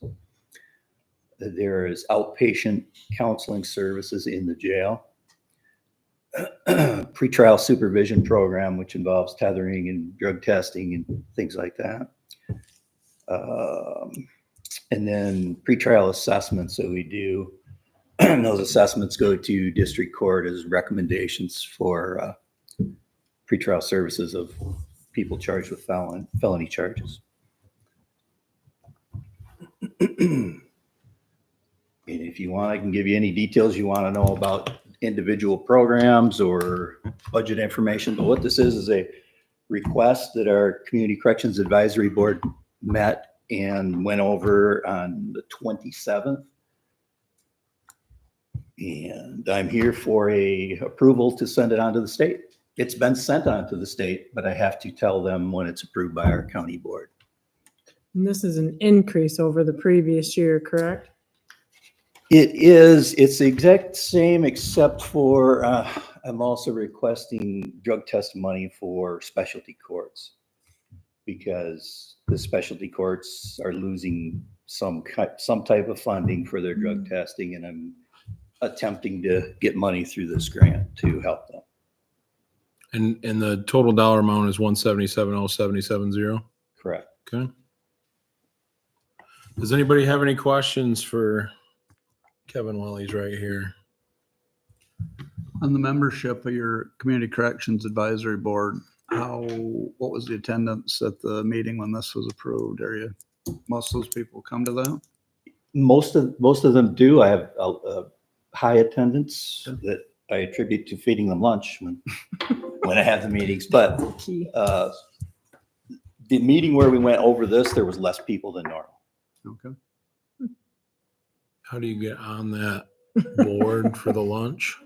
S19: There is outpatient counseling services in the jail. Pretrial supervision program, which involves tethering and drug testing and things like that. And then pretrial assessments that we do. Those assessments go to district court as recommendations for pretrial services of people charged with felony charges. And if you want, I can give you any details you want to know about individual programs or budget information. But what this is a request that our Community Corrections Advisory Board met and went over on the 27th. And I'm here for a approval to send it on to the state. It's been sent on to the state, but I have to tell them when it's approved by our county board.
S1: And this is an increase over the previous year, correct?
S19: It's the exact same, except for I'm also requesting drug test money for specialty courts because the specialty courts are losing some type of funding for their drug testing, and I'm attempting to get money through this grant to help them.
S4: And the total dollar amount is 177,0770.
S19: Correct.
S4: Okay. Does anybody have any questions for Kevin while he's right here?
S16: On the membership of your Community Corrections Advisory Board, what was the attendance at the meeting when this was approved? Most of those people come to that?
S19: Most of them do. I have a high attendance that I attribute to feeding them lunch when I have the meetings. But the meeting where we went over this, there was less people than normal.
S16: Okay.
S4: How do you get on that board for the lunch?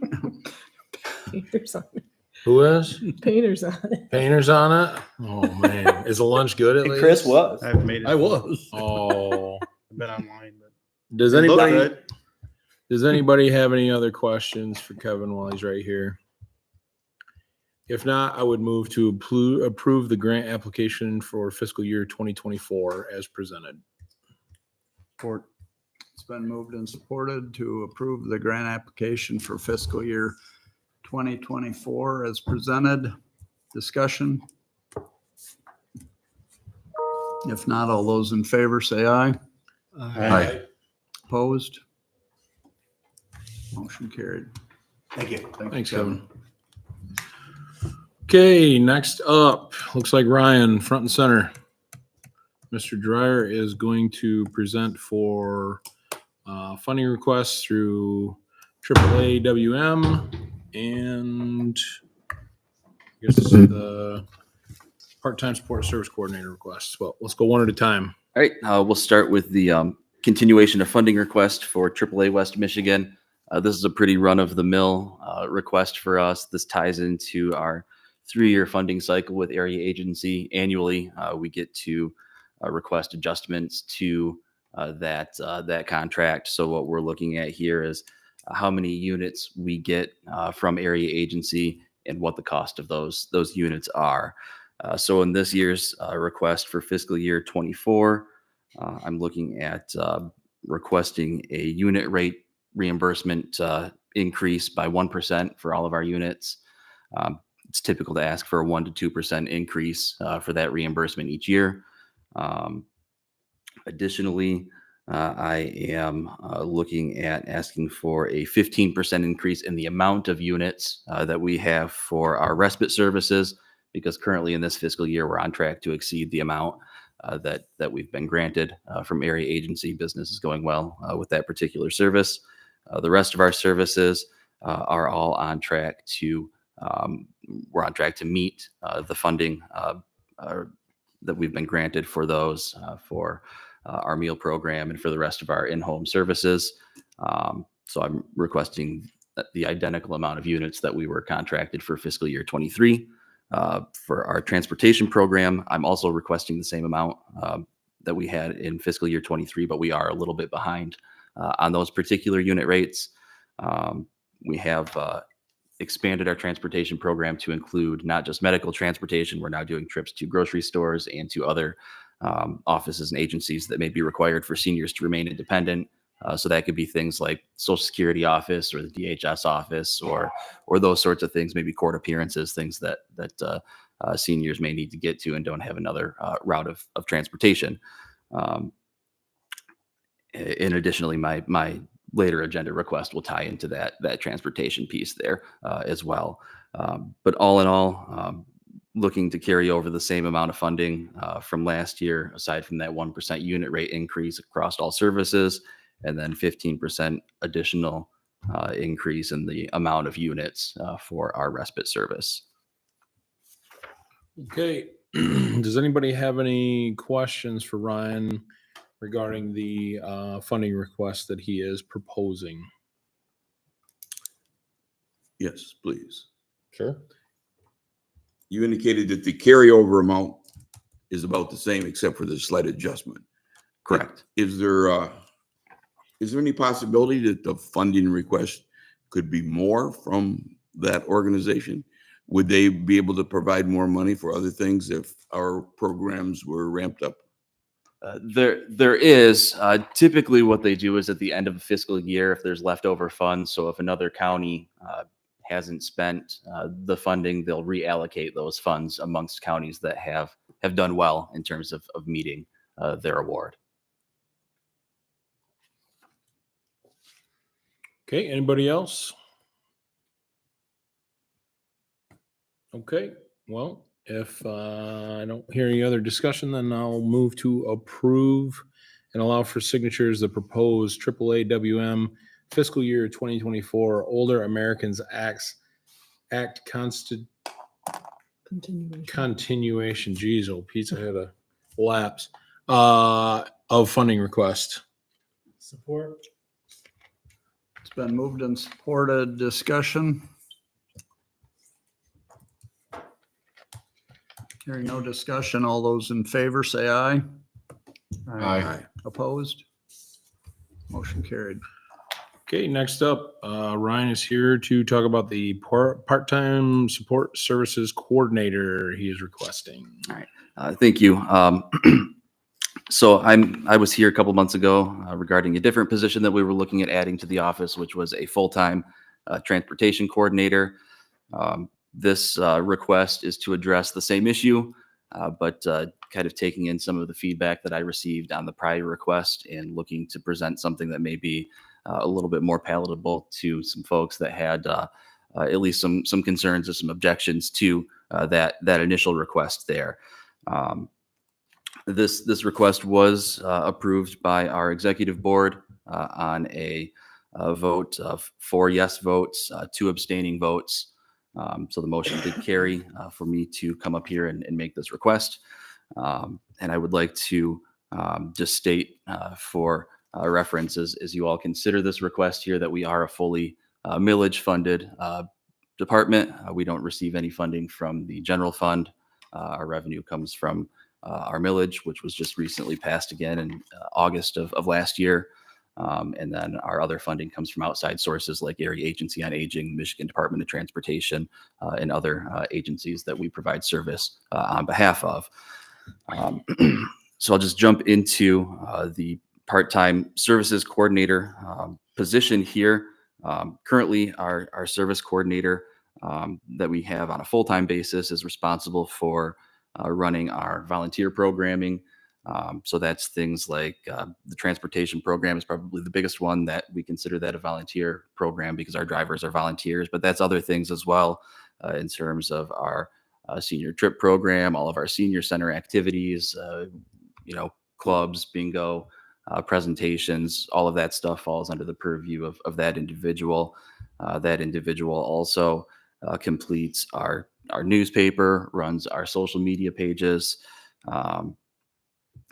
S1: Painter's on it.
S4: Who is?
S1: Painter's on it.
S4: Painter's on it? Oh, man. Is the lunch good at least?
S19: Chris was.
S18: I've made it.
S4: I was. Oh.
S18: I've been online, but
S4: Does
S18: it looked
S4: anybody
S18: good.
S4: Does anybody have any other questions for Kevin while he's right here? If not, I would move to approve the grant application for fiscal year 2024 as presented.
S16: Support. It's been moved and supported to approve the grant application for fiscal year 2024 as presented. Discussion? If not, all those in favor say aye.
S14: Aye.
S16: Opposed? Motion carried.
S19: Thank you.
S4: Thanks, Kevin. Okay, next up, looks like Ryan, front and center. Mr. Dreyer is going to present for funding requests through AAA WM and I guess the part-time support service coordinator requests. Well, let's go one at a time.
S20: All right, we'll start with the continuation of funding request for AAA West Michigan. This is a pretty run-of-the-mill request for us. This ties into our 3-year funding cycle with area agency. Annually, we get to request adjustments to that contract. So what we're looking at here is how many units we get from area agency and what the cost of those units are. So in this year's request for fiscal year 24, I'm looking at requesting a unit rate reimbursement increase by 1% for all of our units. It's typical to ask for a 1 to 2% increase for that reimbursement each year. Additionally, I am looking at asking for a 15% increase in the amount of units that we have for our respite services, because currently in this fiscal year, we're on track to exceed the amount that we've been granted from area agency. Business is going well with that particular service. The rest of our services are all on track to, we're on track to meet the funding that we've been granted for those for our meal program and for the rest of our in-home services. So I'm requesting the identical amount of units that we were contracted for fiscal year 23. For our transportation program, I'm also requesting the same amount that we had in fiscal year 23, but we are a little bit behind on those particular unit rates. We have expanded our transportation program to include not just medical transportation. We're now doing trips to grocery stores and to other offices and agencies that may be required for seniors to remain independent. So that could be things like Social Security office or the DHS office or those sorts of things, maybe court appearances, things that seniors may need to get to and don't have another route of transportation. And additionally, my later agenda request will tie into that transportation piece there as well. But all in all, looking to carry over the same amount of funding from last year, aside from that 1% unit rate increase across all services, and then 15% additional increase in the amount of units for our respite service.
S4: Okay. Does anybody have any questions for Ryan regarding the funding request that he is proposing?
S13: Yes, please.
S4: Sure.
S13: You indicated that the carryover amount is about the same except for the slight adjustment.
S20: Correct.
S13: Is there any possibility that the funding request could be more from that organization? Would they be able to provide more money for other things if our programs were ramped up?
S20: There is typically what they do is at the end of a fiscal year, if there's leftover funds. So if another county hasn't spent the funding, they'll reallocate those funds amongst counties that have done well in terms of meeting their award.
S4: Okay, anybody else? Okay, well, if I don't hear any other discussion, then I'll move to approve and allow for signatures the proposed AAA WM fiscal year 2024 Older Americans Act continuation. Geez, old Pete, I had a lapse of funding request.
S16: Support. It's been moved and supported. Discussion. Hearing no discussion, all those in favor say aye.
S4: Aye.
S16: Opposed? Motion carried.
S4: Okay, next up, Ryan is here to talk about the part-time support services coordinator he is requesting.
S20: All right, thank you. So I was here a couple months ago regarding a different position that we were looking at adding to the office, which was a full-time transportation coordinator. This request is to address the same issue, but kind of taking in some of the feedback that I received on the prior request and looking to present something that may be a little bit more palatable to some folks that had at least some concerns or some objections to that initial request there. This request was approved by our executive board on a vote of 4 yes votes, 2 abstaining votes. So the motion did carry for me to come up here and make this request. And I would like to just state for reference as you all consider this request here that we are a fully millage funded department. We don't receive any funding from the general fund. Our revenue comes from our millage, which was just recently passed again in August of last year. And then our other funding comes from outside sources like Area Agency on Aging, Michigan Department of Transportation, and other agencies that we provide service on behalf of. So I'll just jump into the part-time services coordinator position here. Currently, our service coordinator that we have on a full-time basis is responsible for running our volunteer programming. So that's things like the transportation program is probably the biggest one that we consider that a volunteer program because our drivers are volunteers, but that's other things as well in terms of our senior trip program, all of our senior center activities, clubs, bingo, presentations, all of that stuff falls under the purview of that individual. That individual also completes our newspaper, runs our social media pages,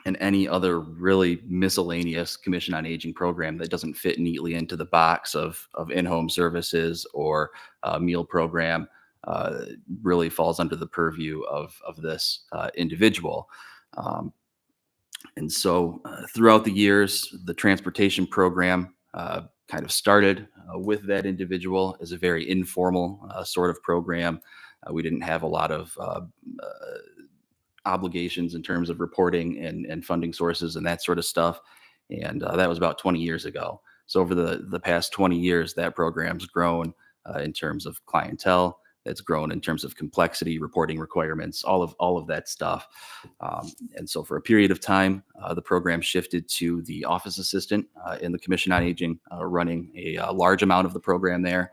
S20: and any other really miscellaneous Commission on Aging program that doesn't fit neatly into the box of in-home services or meal program really falls under the purview of this individual. And so throughout the years, the transportation program kind of started with that individual as a very informal sort of program. We didn't have a lot of obligations in terms of reporting and funding sources and that sort of stuff. And that was about 20 years ago. So over the past 20 years, that program's grown in terms of clientele. It's grown in terms of complexity, reporting requirements, all of that stuff. And so for a period of time, the program shifted to the office assistant in the Commission on Aging, running a large amount of the program there.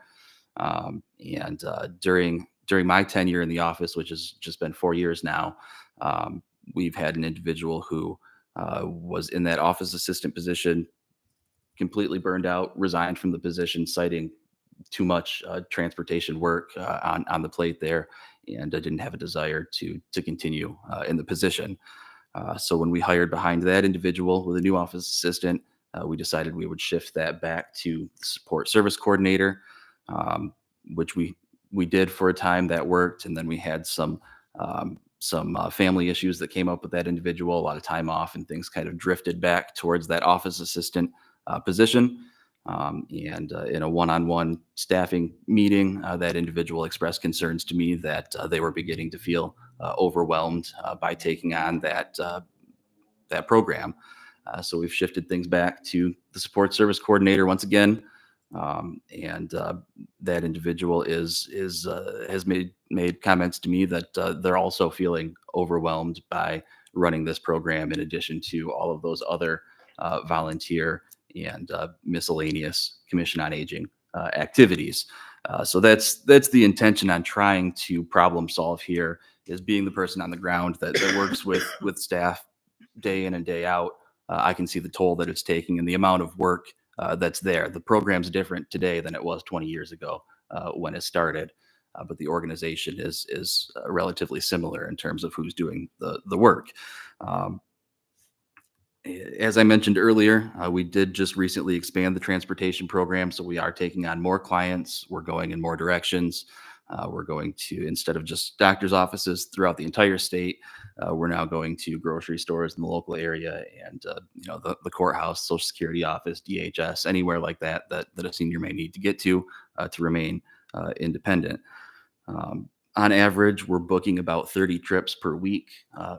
S20: And during my tenure in the office, which has just been 4 years now, we've had an individual who was in that office assistant position, completely burned out, resigned from the position, citing too much transportation work on the plate there, and didn't have a desire to continue in the position. So when we hired behind that individual with a new office assistant, we decided we would shift that back to support service coordinator, which we did for a time. That worked, and then we had some family issues that came up with that individual, a lot of time off, and things kind of drifted back towards that office assistant position. And in a one-on-one staffing meeting, that individual expressed concerns to me that they were beginning to feel overwhelmed by taking on that program. So we've shifted things back to the support service coordinator once again. And that individual has made comments to me that they're also feeling overwhelmed by running this program in addition to all of those other volunteer and miscellaneous Commission on Aging activities. So that's the intention on trying to problem solve here, is being the person on the ground that works with staff day in and day out. I can see the toll that it's taking and the amount of work that's there. The program's different today than it was 20 years ago when it started, but the organization is relatively similar in terms of who's doing the work. As I mentioned earlier, we did just recently expand the transportation program, so we are taking on more clients. We're going in more directions. We're going to, instead of just doctor's offices throughout the entire state, we're now going to grocery stores in the local area and the courthouse, Social Security office, DHS, anywhere like that a senior may need to get to remain independent. On average, we're booking about 30 trips per week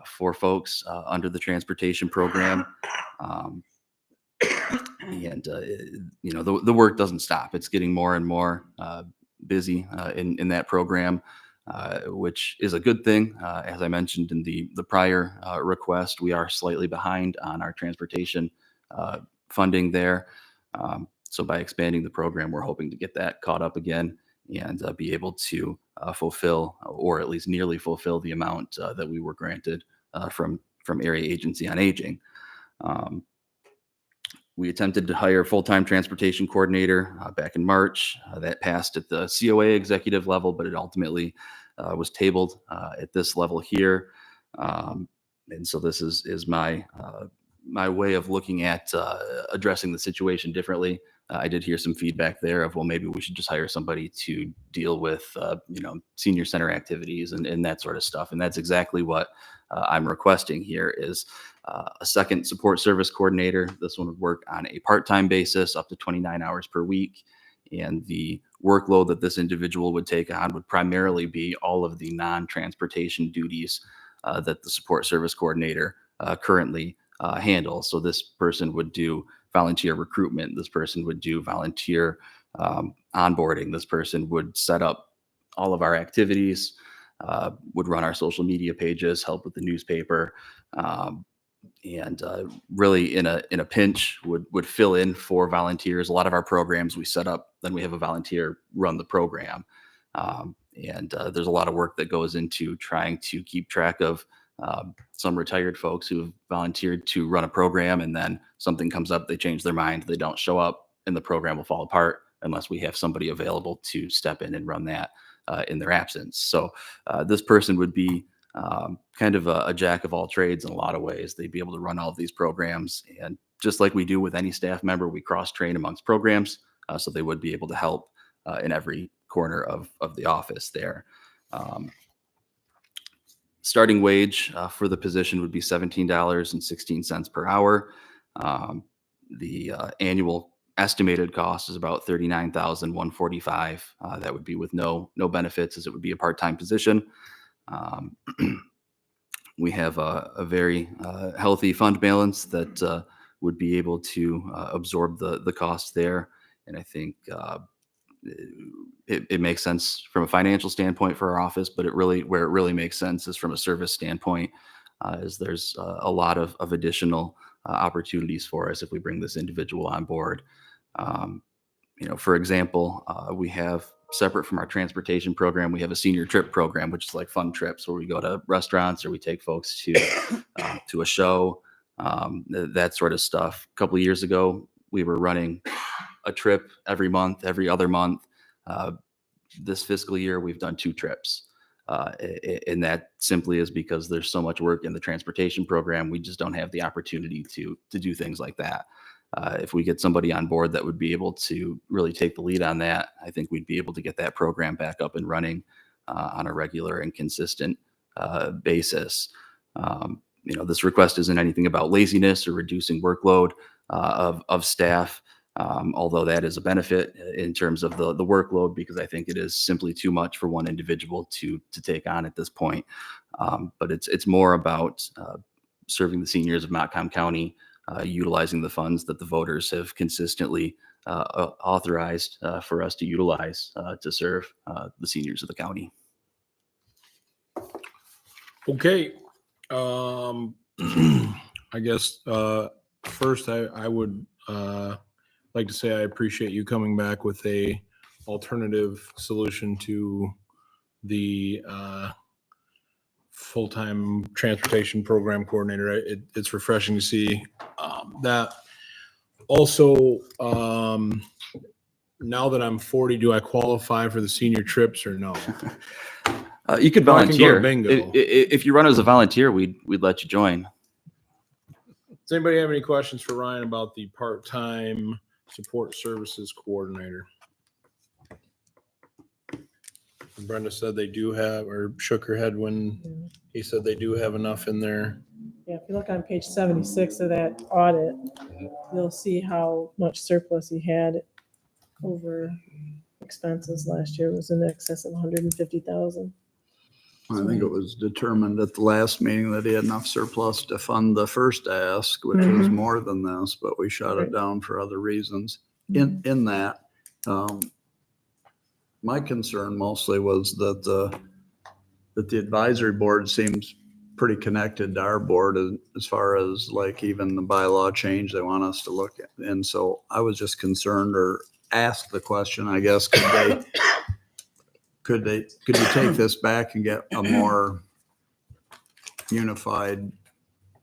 S20: for folks under the transportation program. And the work doesn't stop. It's getting more and more busy in that program, which is a good thing. As I mentioned in the prior request, we are slightly behind on our transportation funding there. So by expanding the program, we're hoping to get that caught up again and be able to fulfill, or at least nearly fulfill, the amount that we were granted from Area Agency on Aging. We attempted to hire a full-time transportation coordinator back in March. That passed at the COA executive level, but it ultimately was tabled at this level here. And so this is my way of looking at addressing the situation differently. I did hear some feedback there of, well, maybe we should just hire somebody to deal with, senior center activities and that sort of stuff. And that's exactly what I'm requesting here, is a second support service coordinator. This one would work on a part-time basis, up to 29 hours per week. And the workload that this individual would take on would primarily be all of the non-transportation duties that the support service coordinator currently handle. So this person would do volunteer recruitment. This person would do volunteer onboarding. This person would set up all of our activities, would run our social media pages, help with the newspaper, and really in a pinch would fill in for volunteers. A lot of our programs we set up, then we have a volunteer run the program. And there's a lot of work that goes into trying to keep track of some retired folks who have volunteered to run a program, and then something comes up, they change their mind, they don't show up, and the program will fall apart unless we have somebody available to step in and run that in their absence. So this person would be kind of a jack of all trades in a lot of ways. They'd be able to run all of these programs, and just like we do with any staff member, we cross-train amongst programs, so they would be able to help in every corner of the office there. Starting wage for the position would be $17.16 per hour. The annual estimated cost is about $39,145. That would be with no benefits, as it would be a part-time position. We have a very healthy fund balance that would be able to absorb the cost there. And I think it makes sense from a financial standpoint for our office, but where it really makes sense is from a service standpoint, is there's a lot of additional opportunities for us if we bring this individual on board. For example, we have, separate from our transportation program, we have a senior trip program, which is like fun trips where we go to restaurants or we take folks to a show, that sort of stuff. A couple of years ago, we were running a trip every month, every other month. This fiscal year, we've done 2 trips. And that simply is because there's so much work in the transportation program. We just don't have the opportunity to do things like that. If we get somebody on board that would be able to really take the lead on that, I think we'd be able to get that program back up and running on a regular and consistent basis. This request isn't anything about laziness or reducing workload of staff, although that is a benefit in terms of the workload, because I think it is simply too much for one individual to take on at this point. But it's more about serving the seniors of Montcalm County, utilizing the funds that the voters have consistently authorized for us to utilize to serve the seniors of the county.
S4: Okay. I guess first I would like to say I appreciate you coming back with a alternative solution to the full-time transportation program coordinator. It's refreshing to see that. Also, now that I'm 40, do I qualify for the senior trips or no?
S20: You could
S4: Or I can go to
S20: volunteer.
S4: bingo.
S20: If you run as a volunteer, we'd let you join.
S4: Does anybody have any questions for Ryan about the part-time support services coordinator? Brenda said they do have, or shook her head when he said they do have enough in there.
S1: Yeah, if you look on page 76 of that audit, you'll see how much surplus he had over expenses last year. It was in excess of 150,000.
S16: I think it was determined at the last meeting that he had enough surplus to fund the first ask, which was more than this, but we shot it down for other reasons. In that, my concern mostly was that the advisory board seems pretty connected to our board as far as like even the bylaw change they want us to look at. And so I was just concerned, or asked the question, I guess, could you take this back and get a more unified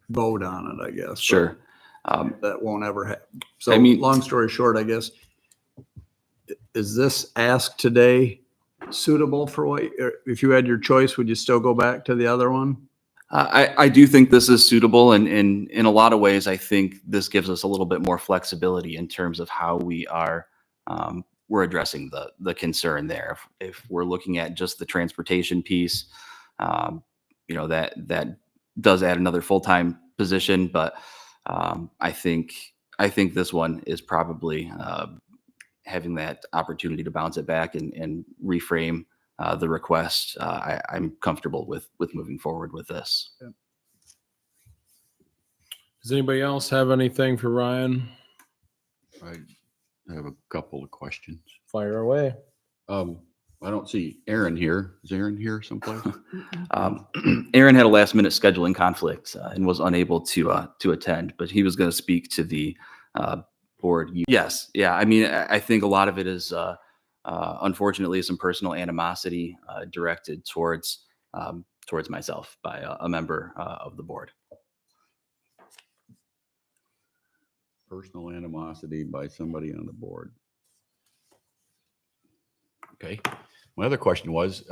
S16: vote on it, I guess?
S20: Sure.
S16: That won't ever happen. So
S20: I mean,
S16: long story short, I guess, is this ask today suitable for what, if you had your choice, would you still go back to the other one?
S20: I do think this is suitable, and in a lot of ways, I think this gives us a little bit more flexibility in terms of how we're addressing the concern there. If we're looking at just the transportation piece, that does add another full-time position, but I think this one is probably having that opportunity to bounce it back and reframe the request. I'm comfortable with moving forward with this.
S4: Does Does anybody else have anything for Ryan?
S14: I have a couple of questions.
S4: Fire away.
S14: I don't see Aaron here. Is Aaron here someplace?
S20: Aaron had a last minute scheduling conflict and was unable to attend, but he was going to speak to the board. Yes. Yeah. I mean, I think a lot of it is unfortunately some personal animosity directed towards myself by a member of the board.
S14: Personal animosity by somebody on the board. Okay. My other question was,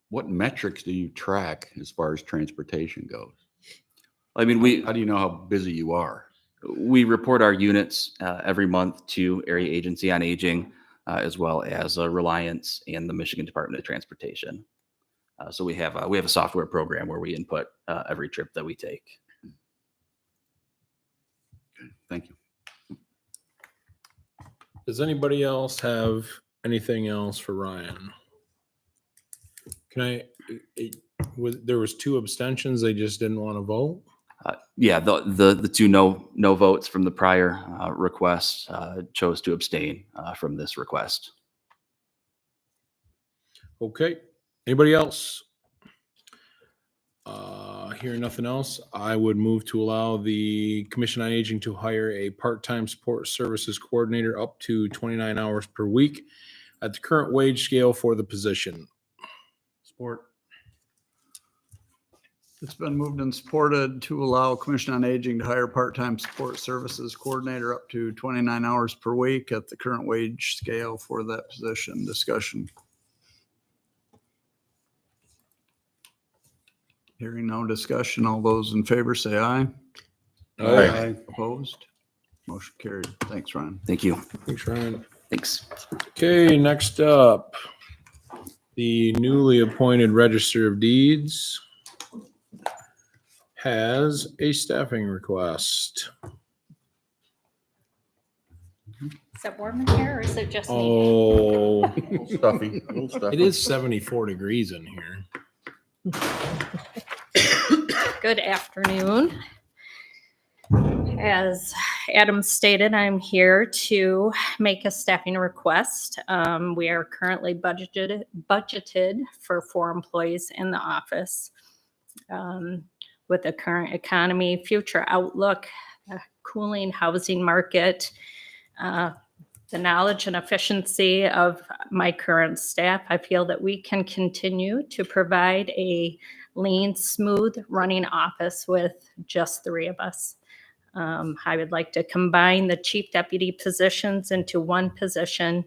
S14: what metrics do you track as far as transportation goes?
S20: I mean,
S14: how do you know how busy you are?
S20: We report our units every month to Area Agency on Aging, as well as Reliance and the Michigan Department of Transportation. So we have a software program where we input every trip that we take.
S14: Okay, thank you.
S4: Does anybody else have anything else for Ryan? There was 2 abstentions. They just didn't want to vote.
S20: Yeah, the 2 no votes from the prior request chose to abstain from this request.
S4: Okay. Anybody else? Hearing nothing else, I would move to allow the Commission on Aging to hire a part-time support services coordinator up to 29 hours per week at the current wage scale for the position.
S12: Support.
S16: It's been moved and supported to allow Commission on Aging to hire part-time support services coordinator up to 29 hours per week at the current wage scale for that position. Discussion. Hearing no discussion, all those in favor say aye.
S4: Aye.
S16: Opposed? Motion carried. Thanks, Ryan.
S20: Thank you.
S4: Thanks, Ryan.
S20: Thanks.
S4: Okay, next up, the newly appointed Register of Deeds has a staffing request.
S21: Is that warm in here or is it just me?
S4: Oh,
S14: Stuffy. Little stuffy.
S4: it is 74 degrees in here.
S21: Good afternoon. As Adam stated, I'm here to make a staffing request. We are currently budgeted for 4 employees in the office. With the current economy, future outlook, cooling housing market, the knowledge and efficiency of my current staff, I feel that we can continue to provide a lean, smooth running office with just 3 of us. I would like to combine the chief deputy positions into one position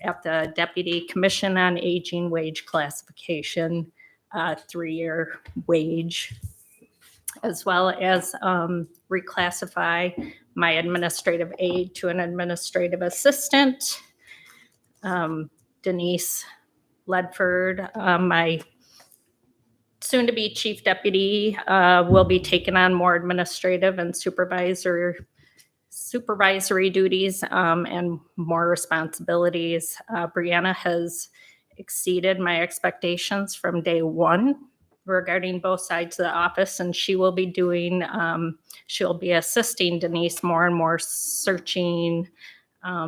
S21: at the Deputy Commission on Aging wage classification, 3-year wage, as well as reclassify my administrative aide to an administrative assistant. Denise Ledford, my soon-to-be chief deputy, will be taking on more administrative and supervisory duties and more responsibilities. Brianna has exceeded my expectations from day one regarding both sides of the office, and she will be doing, she'll be assisting Denise more and more searching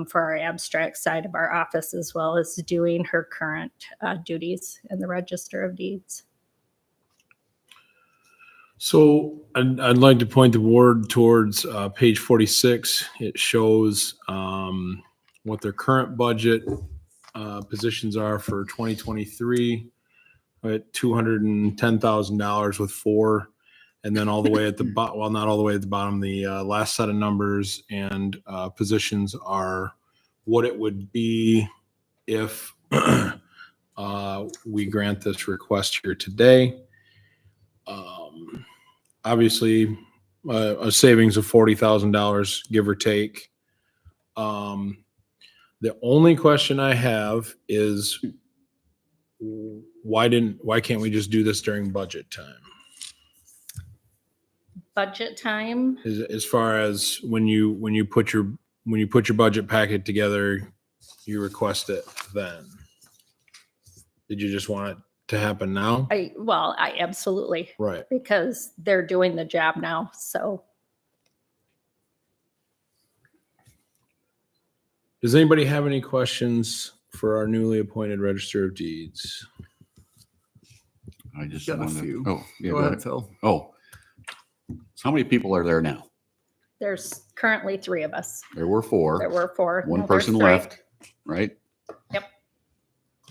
S21: for our abstract side of our office, as well as doing her current duties in the Register of Deeds.
S4: So I'd like to point the board towards page 46. It shows what their current budget positions are for 2023 at $210,000 with 4, and then all the way at the bottom, well, not all the way at the bottom, the last set of numbers and positions are what it would be if we grant this request here today. Obviously, a savings of $40,000, give or take. The only question I have is why can't we just do this during budget time?
S21: Budget time?
S4: As far as when you put your budget packet together, you request it then. Did you just want it to happen now?
S21: I absolutely.
S4: Right.
S21: Because they're doing the job now, so.
S4: Does anybody have any questions for our newly appointed Register of Deeds?
S14: I just
S16: Got a
S14: wanted-
S16: few.
S14: Oh, yeah,
S16: Go ahead, Phil.
S14: Oh, so how many people are there now?
S21: There's currently 3 of us.
S14: There were 4.
S21: There were 4.
S14: One
S21: Now there's
S14: person
S21: 3.
S14: left, right?
S21: Yep.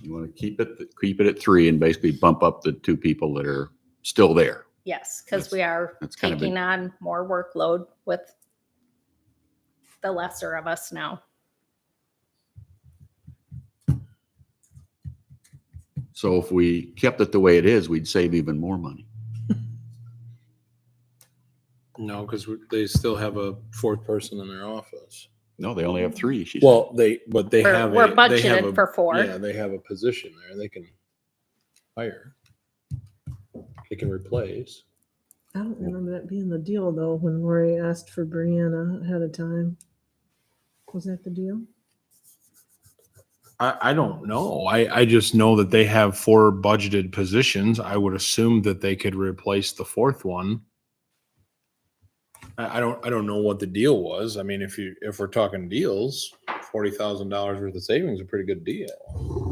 S14: You want to keep it at 3 and basically bump up the 2 people that are still there.
S21: Yes, because we are
S14: that's kind of
S21: taking
S14: big.
S21: on more workload with the lesser of us now.
S14: So if we kept it the way it is, we'd save even more money.
S4: No, because they still have a 4th person in their office.
S14: No, they only have 3. She said.
S4: Well, they
S21: We're
S4: they have
S21: budgeted
S4: a-
S21: for 4.
S4: Yeah, they have a position there. They can hire. They can replace.
S1: I don't remember that being the deal though, when Rory asked for Brianna ahead of time. Was that the deal?
S4: I don't know. I just know that they have 4 budgeted positions. I would assume that they could replace the 4th one. I don't know what the deal was. I mean, if we're talking deals, $40,000 worth of savings is a pretty good deal.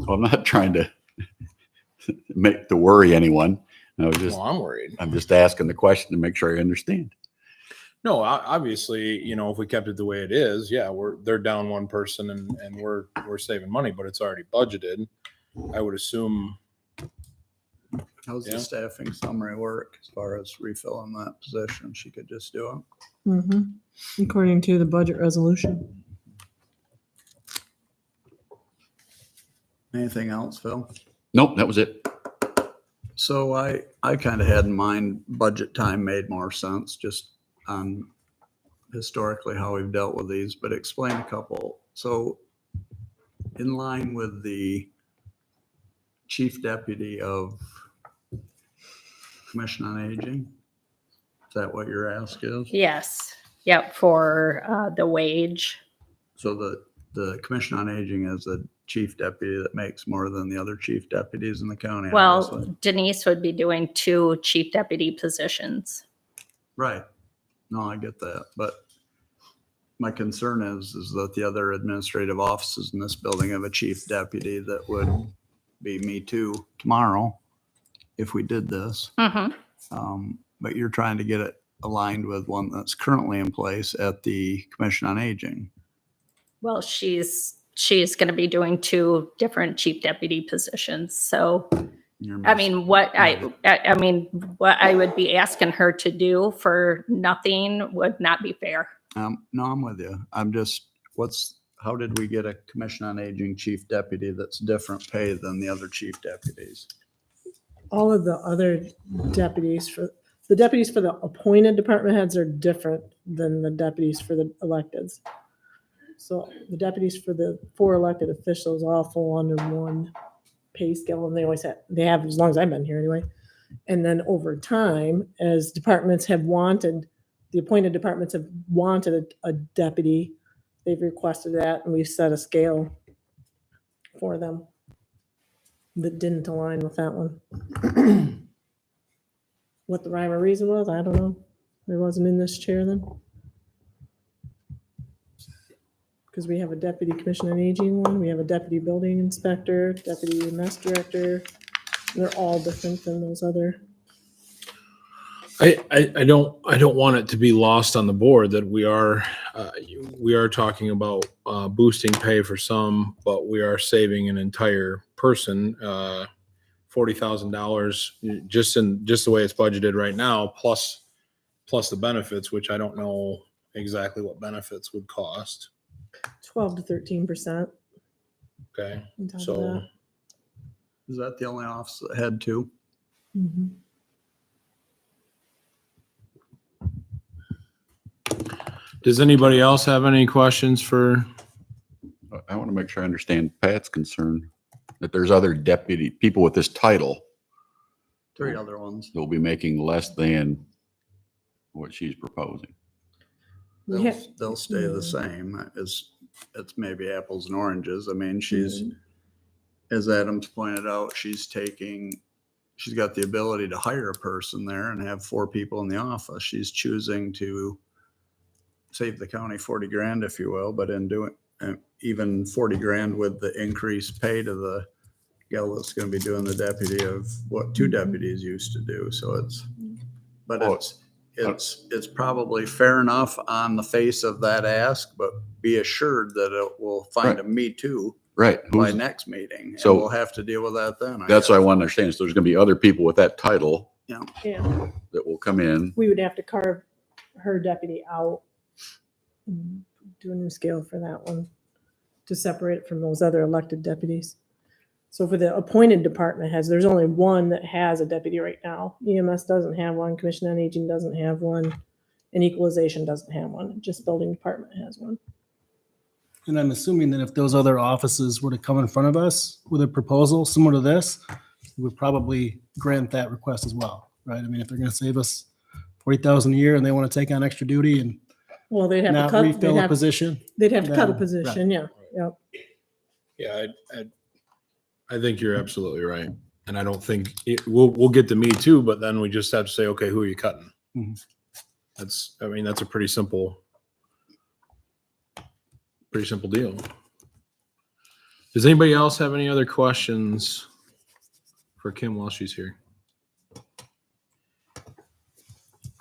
S14: So I'm not trying to worry anyone. I was just,
S4: Well, I'm worried.
S14: I'm just asking the question to make sure I understand.
S4: No, obviously, if we kept it the way it is, yeah, they're down 1 person and we're saving money, but it's already budgeted. I would assume.
S16: How's
S4: Yeah.
S16: the staffing summary work as far as refilling that position? She could just do it.
S1: Mm-hmm. According to the budget resolution.
S16: Anything else, Phil?
S14: Nope, that was it.
S16: So I kind of had in mind budget time made more sense just on historically how we've dealt with these, but explain a couple. So in line with the chief deputy of Commission on Aging, is that what your ask is?
S21: Yes. Yep. For the wage.
S16: So the Commission on Aging is a chief deputy that makes more than the other chief deputies in the county.
S21: Well,
S16: obviously.
S21: Denise would be doing 2 chief deputy positions.
S16: Right. No, I get that. But my concern is that the other administrative offices in this building have a chief deputy that would be me too tomorrow if we did this. But you're trying to get it aligned with one that's currently in place at the Commission on Aging.
S21: Well, she's going to be doing 2 different chief deputy positions. So, I mean, what I would be asking her to do for nothing would not be fair.
S16: No, I'm with you. I'm just, how did we get a Commission on Aging chief deputy that's different pay than the other chief deputies?
S1: All of the other deputies for the appointed department heads are different than the deputies for the electeds. So the deputies for the 4 elected officials all fall under one pay scale, and they have as long as I've been here anyway. And then over time, as departments have wanted, the appointed departments have wanted a deputy, they've requested that, and we've set a scale for them that didn't align with that one. What the rhyme or reason was, I don't know. I wasn't in this chair then. Because we have a deputy commission on aging one, we have a deputy building inspector, deputy mess director. They're all different than those other.
S4: I don't want it to be lost on the board that we are talking about boosting pay for some, but we are saving an entire person $40,000 just the way it's budgeted right now, plus the benefits, which I don't know exactly what benefits would cost.
S1: 12 to 13%.
S4: Okay,
S1: on top of
S4: so
S1: that.
S16: Is that the only office that had 2?
S1: Mhm.
S4: does anybody else have any questions for?
S14: I want to make sure I understand Pat's concern that there's other deputy people with this title
S16: 3 other ones.
S14: that will be making less than what she's proposing.
S16: They'll stay the same. It's maybe apples and oranges. I mean, as Adams pointed out, she's taking she's got the ability to hire a person there and have 4 people in the office. She's choosing to save the county 40 grand, if you will, but in doing even 40 grand with the increased pay to the gal that's going to be doing the deputy of what 2 deputies used to do. So it's probably fair enough on the face of that ask, but be assured that it will find a me too.
S14: Right.
S16: By next meeting.
S14: So
S16: And we'll have to deal with that then.
S14: That's what I want to understand. So there's going to be other people with that title
S16: Yeah.
S1: Yeah,
S14: that will come in.
S1: we would have to carve her deputy out. and Do a new scale for that one to separate it from those other elected deputies. So for the appointed department heads, there's only one that has a deputy right now. EMS doesn't have one, Commission on Aging doesn't have one, and Equalization doesn't have one, just Building Department has one.
S18: And I'm assuming that if those other offices were to come in front of us with a proposal similar to this, we would probably grant that request as well, right? I mean, if they're going to save us 40,000 a year and they want to take on extra duty and
S1: Well, they'd have to
S18: not
S1: cut,
S18: refill a position.
S1: they'd have to cut a
S18: then-
S1: position, yeah, yep.
S4: Yeah, I think you're absolutely right. And I don't think we'll get to me too, but then we just have to say, okay, who are you cutting?
S18: Mhm.
S4: That's a pretty simple deal. Does anybody else have any other questions for Kim while she's here?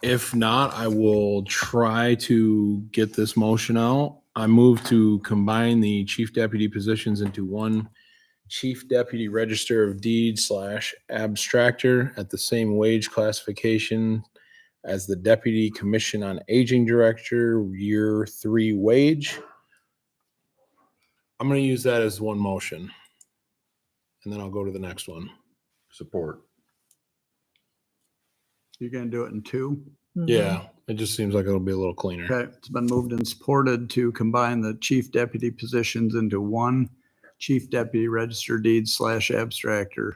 S4: If not, I will try to get this motion out. I move to combine the chief deputy positions into one chief deputy register of deeds / abstractor at the same wage classification as the deputy commission on aging director, year 3 wage. I'm going to use that as one motion. And then I'll go to the next one.
S14: Support.
S16: You're going to do it in 2?
S4: Yeah, it just seems like it'll be a little cleaner.
S16: Okay, it's been moved and supported to combine the chief deputy positions into one chief deputy register deeds / abstractor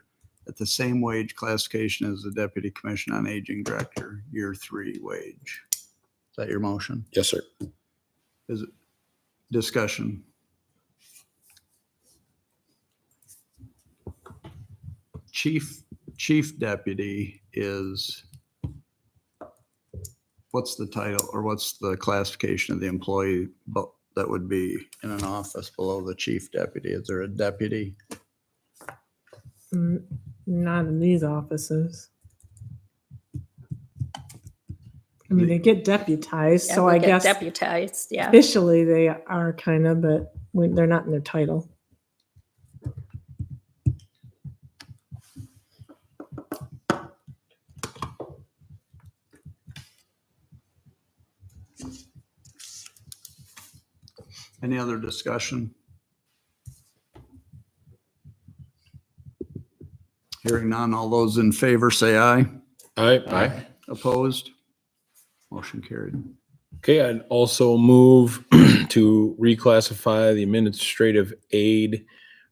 S16: at the same wage classification as the deputy commission on aging director, year 3 wage. Is that your motion?
S4: Yes, sir.
S16: Is it discussion? Chief deputy is, what's the title or what's the classification of the employee that would be in an office below the chief deputy? Is there a deputy?
S1: Not in these offices. I mean, they get deputized,
S21: Yeah,
S1: so
S21: we
S1: I
S21: get
S1: guess
S21: deputized, yeah.
S1: officially they are kind of, but they're not in their title.
S16: Any other discussion? Hearing none, all those in favor say aye.
S4: Aye.
S16: Opposed? Motion carried.
S4: Okay, I'd also move to reclassify the administrative aide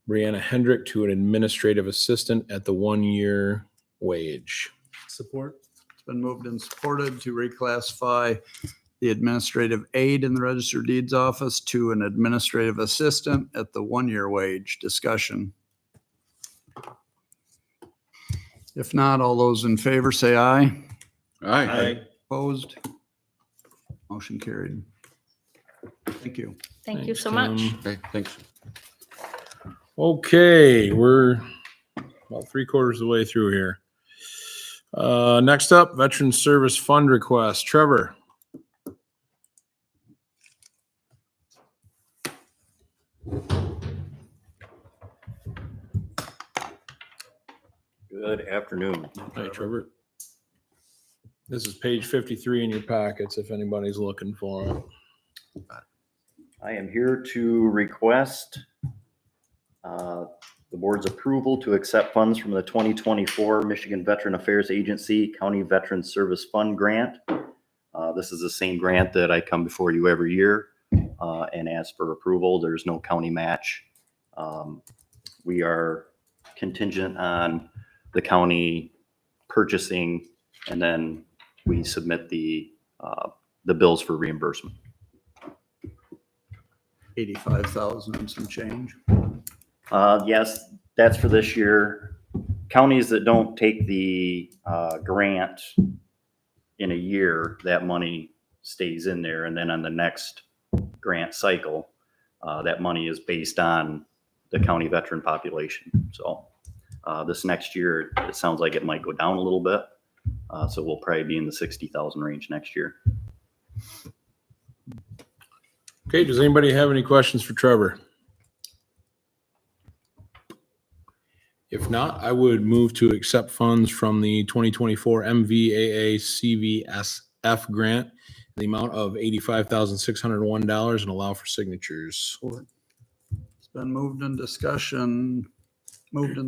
S4: Brianna Hendrick to an administrative assistant at the 1-year wage.
S18: Support.
S16: It's been moved and supported to reclassify the administrative aide in the register of deeds office to an administrative assistant at the 1-year wage. Discussion. If not, all those in favor say aye.
S14: Aye.
S16: Opposed? Motion carried. Thank you.
S21: Thank you
S4: Thanks,
S21: so much.
S4: Tim.
S14: Okay, thanks.
S4: Okay, we're about 3/4 of the way through here. Next up, Veteran Service Fund request. Trevor.
S5: Good afternoon.
S4: Hi, Trevor. This is page 53 in your packets if anybody's looking for it.
S5: I am here to request the board's approval to accept funds from the 2024 Michigan Veteran Affairs Agency County Veteran Service Fund Grant. This is the same grant that I come before you every year and ask for approval. There's no county match. We are contingent on the county purchasing, and then we submit the bills for reimbursement.
S16: 85,000 and some change.
S5: Yes, that's for this year. counties that don't take the grant in a year, that money stays in there. And then on the next grant cycle, that money is based on the county veteran population. So this next year, it sounds like it might go down a little bit. So we'll probably be in the 60,000 range next year.
S4: Okay, does anybody have any questions for Trevor? If not, I would move to accept funds from the 2024 MVAA CVSF grant in the amount of $85,601 and allow for signatures.
S16: It's been moved and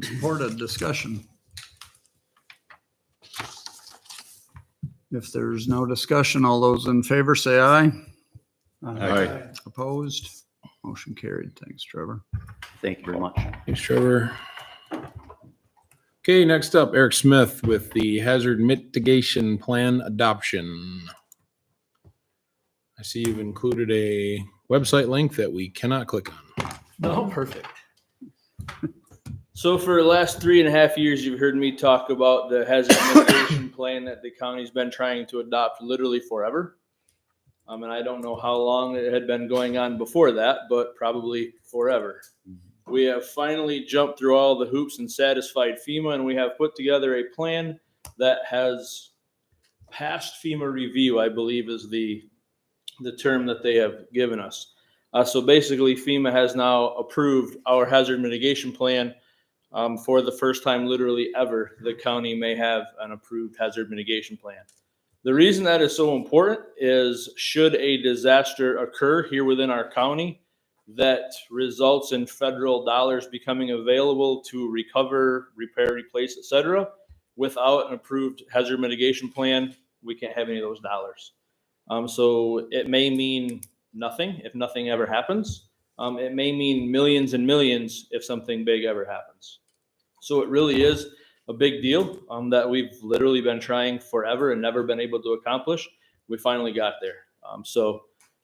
S16: supported discussion. If there's no discussion, all those in favor say aye.
S4: Aye.
S16: Opposed? Motion carried. Thanks, Trevor.
S5: Thank you very much.
S4: Thanks, Trevor. Okay, next up, Eric Smith with the Hazard Mitigation Plan Adoption. I see you've included a website link that we cannot click on.
S3: No, perfect. So for the last 3.5 years, you've heard me talk about the hazard mitigation plan that the county's been trying to adopt literally forever. And I don't know how long it had been going on before that, but probably forever. We have finally jumped through all the hoops and satisfied FEMA, and we have put together a plan that has passed FEMA review, I believe is the term that they have given us. So basically, FEMA has now approved our hazard mitigation plan. For the first time literally ever, the county may have an approved hazard mitigation plan. The reason that is so important is should a disaster occur here within our county that results in federal dollars becoming available to recover, repair, replace, etc., without an approved hazard mitigation plan, we can't have any of those dollars. So it may mean nothing if nothing ever happens. It may mean millions and millions if something big ever happens. So it really is a big deal that we've literally been trying forever and never been able to accomplish. We finally got there. So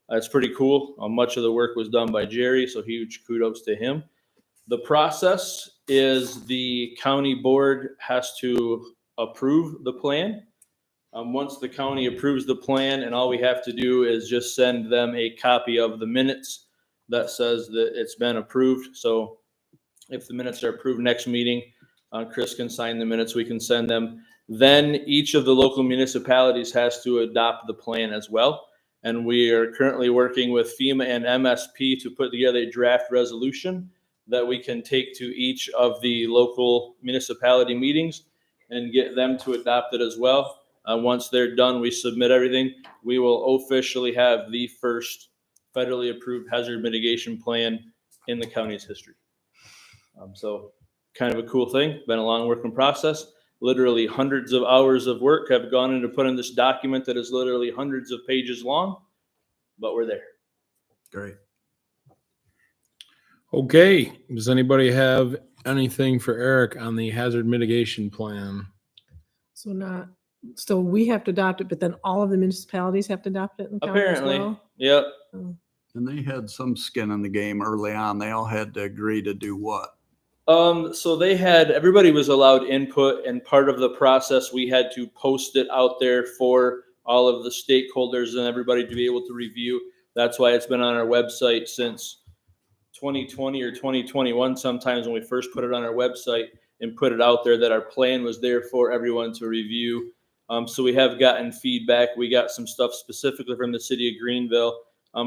S3: it's pretty cool. Much of the work was done by Jerry, so huge kudos to him. The process is the county board has to approve the plan. Once the county approves the plan, and all we have to do is just send them a copy of the minutes that says that it's been approved. So if the minutes are approved next meeting, Chris can sign the minutes, we can send them. Then each of the local municipalities has to adopt the plan as well. And we are currently working with FEMA and MSP to put together a draft resolution that we can take to each of the local municipality meetings and get them to adopt it as well. Once they're done, we submit everything. We will officially have the first federally approved hazard mitigation plan in the county's history. So kind of a cool thing, been a long working process. Literally hundreds of hours of work have gone into putting this document that is literally hundreds of pages long, but we're there.
S16: Great.
S4: Okay, does anybody have anything for Eric on the hazard mitigation plan?
S1: So we have to adopt it, but then all of the municipalities have to adopt it in the county as
S3: Apparently,
S1: well?
S3: yep.
S16: And they had some skin in the game early on. They all had to agree to do what?
S3: So everybody was allowed input, and part of the process, we had to post it out there for all of the stakeholders and everybody to be able to review. That's why it's been on our website since 2020 or 2021, sometimes when we first put it on our website and put it out there that our plan was there for everyone to review. So we have gotten feedback. We got some stuff specifically from the city of Greenville.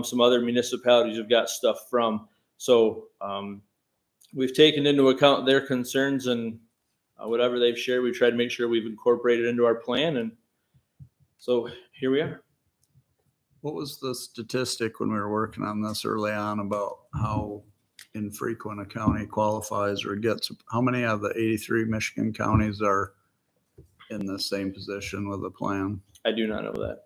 S3: Some other municipalities have got stuff from. So we've taken into account their concerns, and whatever they've shared, we tried to make sure we've incorporated into our plan. And so here we are.
S16: What was the statistic when we were working on this early on about how infrequent a county qualifies or gets? How many of the 83 Michigan counties are in the same position with a plan?
S3: I do not know that.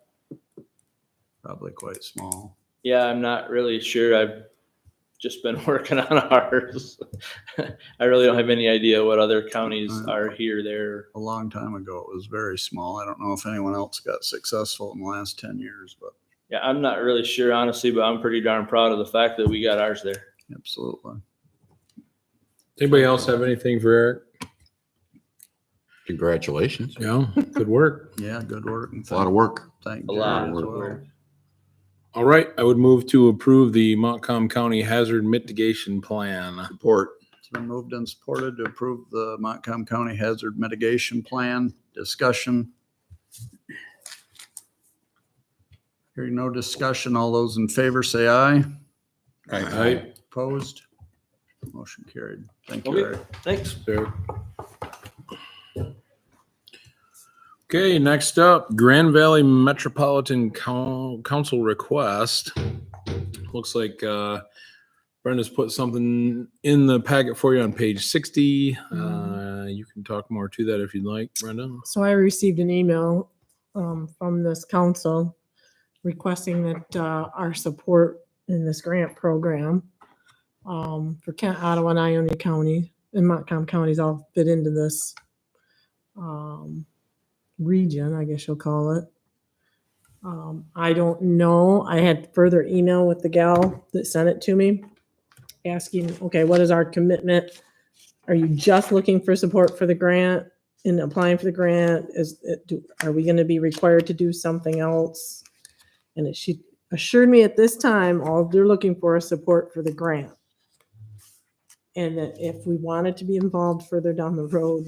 S16: Probably quite small.
S3: Yeah, I'm not really sure. I've just been working on ours. I really don't have any idea what other counties are here, there.
S16: A long time ago, it was very small. I don't know if anyone else got successful in the last 10 years, but.
S3: Yeah, I'm not really sure, honestly, but I'm pretty darn proud of the fact that we got ours there.
S16: Absolutely.
S4: Anybody else have anything for Eric?
S14: Congratulations.
S4: Yeah, good work.
S16: Yeah, good work.
S14: It's a lot of work.
S16: Thank
S3: A
S16: Jerry
S3: lot
S16: as
S3: of
S16: well.
S3: work.
S4: All right, I would move to approve the Montcalm County Hazard Mitigation Plan.
S13: Support.
S16: It's been moved and supported to approve the Montcalm County Hazard Mitigation Plan. Discussion. Hearing no discussion, all those in favor say aye.
S4: Aye.
S16: Opposed? Motion carried. Thank you,
S3: Okay,
S16: Eric.
S3: thanks.
S4: There. Okay, next up, Grand Valley Metropolitan Council request. Looks like Brenda's put something in the packet for you on page 60. You can talk more to that if you'd like, Brenda.
S1: So I received an email from this council requesting that our support in this grant program for Kent, Ottawa, and Ionia County, and Montcalm counties all fit into this region, I guess you'll call it. I don't know. I had further email with the gal that sent it to me asking, okay, what is our commitment? Are you just looking for support for the grant and applying for the grant? Are we going to be required to do something else? And she assured me at this time, all they're looking for is support for the grant. And that if we wanted to be involved further down the road,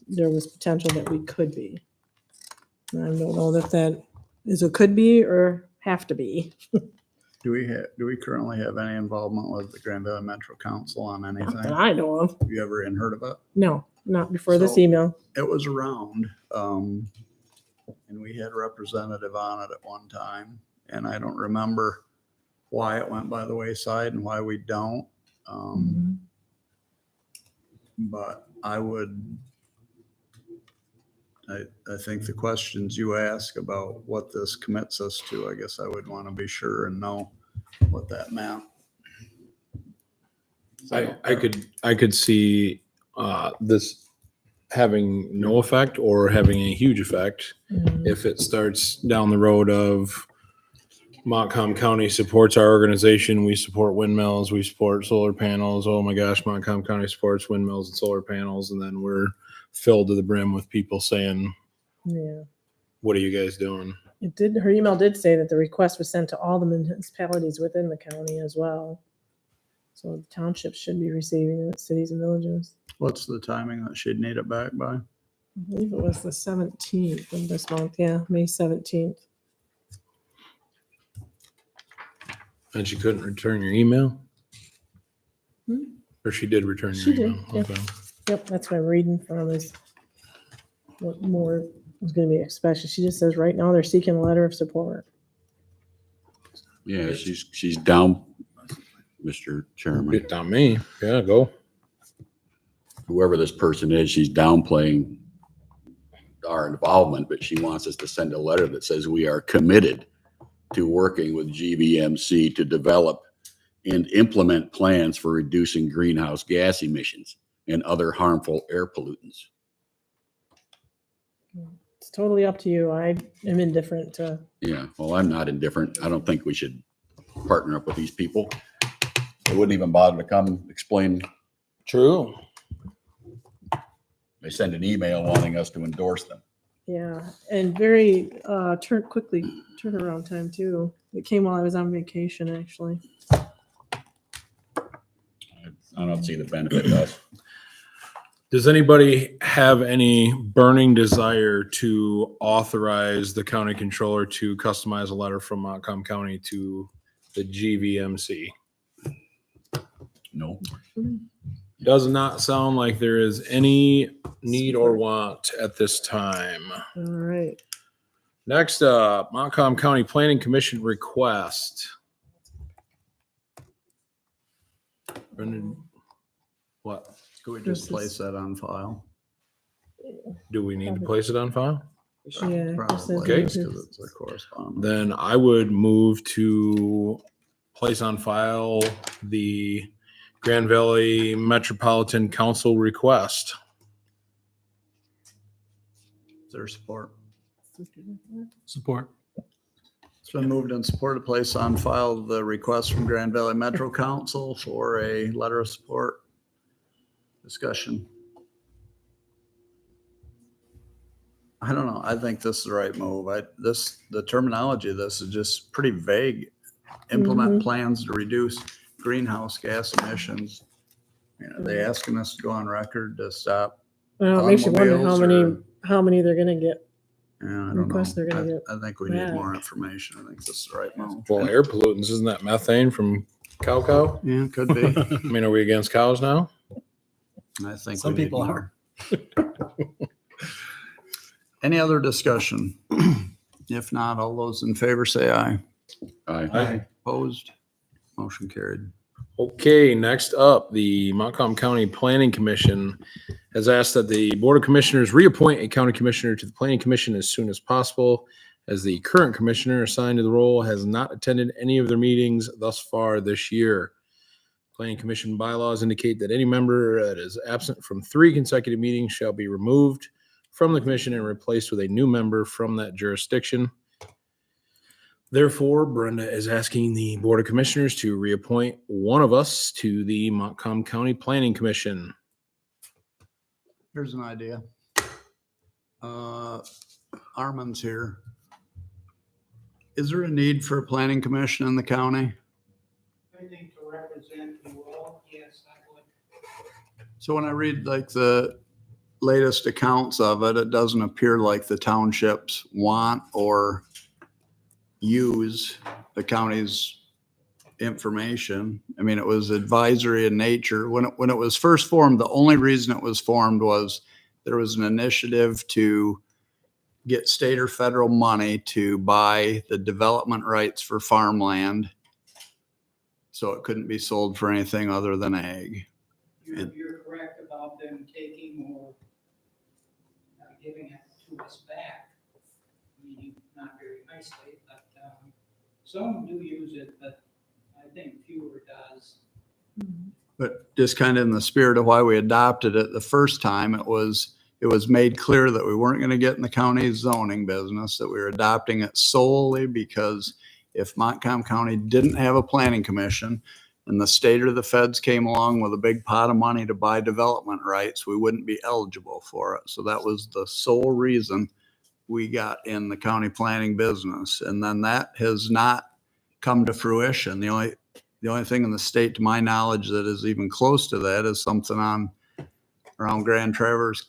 S1: there was potential that we could be. And I don't know if that is a could be or have to be.
S16: Do we currently have any involvement with the Grand Valley Metro Council on anything?
S1: Not that I know of.
S16: Have you ever even heard of it?
S1: No, not before this
S16: So,
S1: email.
S16: It was around, and we had a representative on it at one time, and I don't remember why it went by the wayside and why we don't. But I think the questions you ask about what this commits us to, I guess I would want to be sure and know what that meant.
S4: I could see this having no effect or having a huge effect if it starts down the road of Montcalm County supports our organization. We support windmills. We support solar panels. Oh my gosh, Montcalm County supports windmills and solar panels. And then we're filled to the brim with people saying,
S1: Yeah.
S4: what are you guys doing?
S1: Her email did say that the request was sent to all the municipalities within the county as well. So the townships should be receiving it, cities and villages.
S16: What's the timing that she'd need it back by?
S1: I believe it was the 17th of this month. Yeah, May 17th.
S4: And she couldn't return your email? Or she did return your
S1: She did.
S4: email?
S1: Yep.
S4: Okay.
S1: Yep, that's what I'm reading from is what more is going to be expected. She just says right now they're seeking a letter of support.
S14: Yeah, she's down, Mr. Chairman.
S4: Get down me. Yeah, go.
S14: Whoever this person is, she's downplaying our involvement, but she wants us to send a letter that says we are committed to working with GVMC to develop and implement plans for reducing greenhouse gas emissions and other harmful air pollutants.
S1: It's totally up to you. I am indifferent to.
S14: Yeah, well, I'm not indifferent. I don't think we should partner up with these people. They wouldn't even bother to come explain.
S4: True.
S14: They send an email wanting us to endorse them.
S1: Yeah, and very turnaround time too. It came while I was on vacation, actually.
S14: I don't see the benefit to us.
S4: Does anybody have any burning desire to authorize the county controller to customize a letter from Montcalm County to the GVMC?
S14: No.
S4: Does not sound like there is any need or want at this time.
S1: All right.
S4: Next up, Montcalm County Planning Commission request. Brendan, what?
S16: Could we just place that on file?
S4: Do we need to place it on file?
S1: Yeah.
S16: Probably,
S4: Okay.
S16: just 'cause it's a correspondence.
S4: Then I would move to place on file the Grand Valley Metropolitan Council request.
S16: Is there support?
S18: Support.
S16: It's been moved and supported to place on file the request from Grand Valley Metro Council for a letter of support. Discussion. I don't know. I think this is the right move. The terminology of this is just pretty vague. Implement
S1: Mhm.
S16: plans to reduce greenhouse gas emissions. You know, they asking us to go on record to stop
S1: Well, it makes you wonder how
S16: automobiles
S1: many they're gonna get.
S16: Yeah, I don't
S1: requests
S16: know.
S1: they're gonna get
S16: I think we need more
S1: back.
S16: information. I think this is the right move.
S4: Well, air pollutants, isn't that methane from cow?
S16: Yeah, could be.
S4: I mean, are we against cows now?
S16: I think
S18: Some
S16: we need
S18: people
S16: more. Any other discussion? If not, all those in favor say aye.
S14: Aye.
S16: Opposed? Motion carried.
S4: Okay, next up, the Montcalm County Planning Commission has asked that the Board of Commissioners reappoint a county commissioner to the Planning Commission as soon as possible, as the current commissioner assigned to the role has not attended any of their meetings thus far this year. Planning Commission bylaws indicate that any member that is absent from 3 consecutive meetings shall be removed from the commission and replaced with a new member from that jurisdiction. Therefore, Brenda is asking the Board of Commissioners to reappoint one of us to the Montcalm County Planning Commission.
S16: Here's an idea. Armin's here. Is there a need for a planning commission in the county?
S2: I think to represent you all, yes, I would.
S16: So when I read like the latest accounts of it, it doesn't appear like the townships want or use the county's information. I mean, it was advisory in nature. When it was first formed, the only reason it was formed was there was an initiative to get state or federal money to buy the development rights for farmland, so it couldn't be sold for anything other than ag.
S2: You're correct about them taking or giving it to us back, meaning not very nicely, but some do use it, but I think fewer does.
S16: But just kind of in the spirit of why we adopted it the first time, it was made clear that we weren't going to get in the county zoning business, that we were adopting it solely because if Montcalm County didn't have a planning commission and the state or the feds came along with a big pot of money to buy development rights, we wouldn't be eligible for it. So that was the sole reason we got in the county planning business. And then that has not come to fruition. The only thing in the state, to my knowledge, that is even close to that is something around Grand Traverse,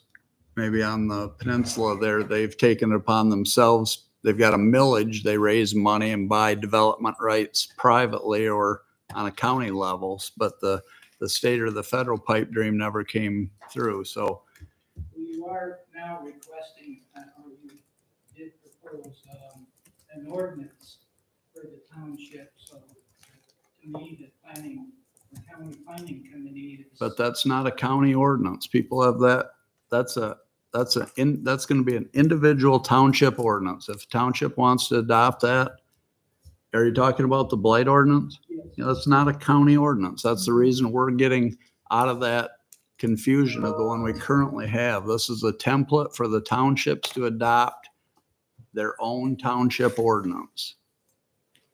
S16: maybe on the peninsula there. They've taken it upon themselves. They've got a millage. They raise money and buy development rights privately or on a county level, but the state or the federal pipe dream never came through. So
S2: You are now requesting, or you did propose an ordinance for the township, so to me, the county planning committee is.
S16: but that's not a county ordinance. People have that. That's going to be an individual township ordinance. If township wants to adopt that, are you talking about the blight ordinance?
S2: Yes.
S16: You know, that's not a county ordinance. That's the reason we're getting out of that confusion of the one we currently have. This is a template for the townships to adopt their own township ordinance.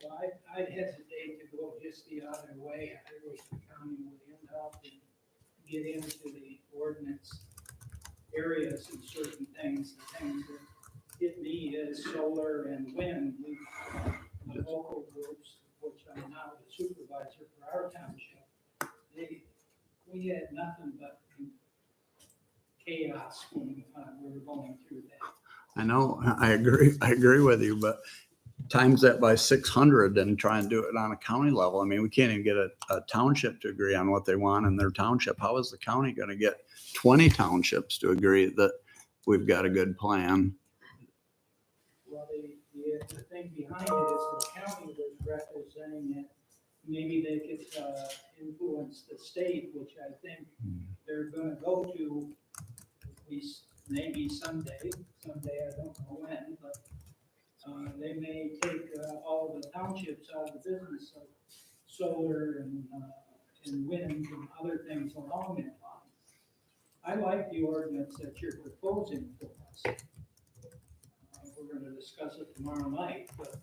S2: Well, I'd hesitate to go just the other way. I wish the county would help and get into the ordinance areas and certain things. The things that hit me is solar and wind. The local groups, which I'm now the supervisor for our township, we had nothing but chaos when we were going through that.
S16: I know, I agree with you, but times that by 600 and try and do it on a county level. I mean, we can't even get a township to agree on what they want in their township. How is the county going to get 20 townships to agree that we've got a good plan?
S2: Well, the thing behind it is the county was representing it. Maybe they could influence the state, which I think they're gonna go to, at least maybe someday, I don't know when, but they may take all the townships out of the business of solar and wind and other things along that line. I like the ordinance that you're proposing for us. We're gonna discuss it tomorrow night, but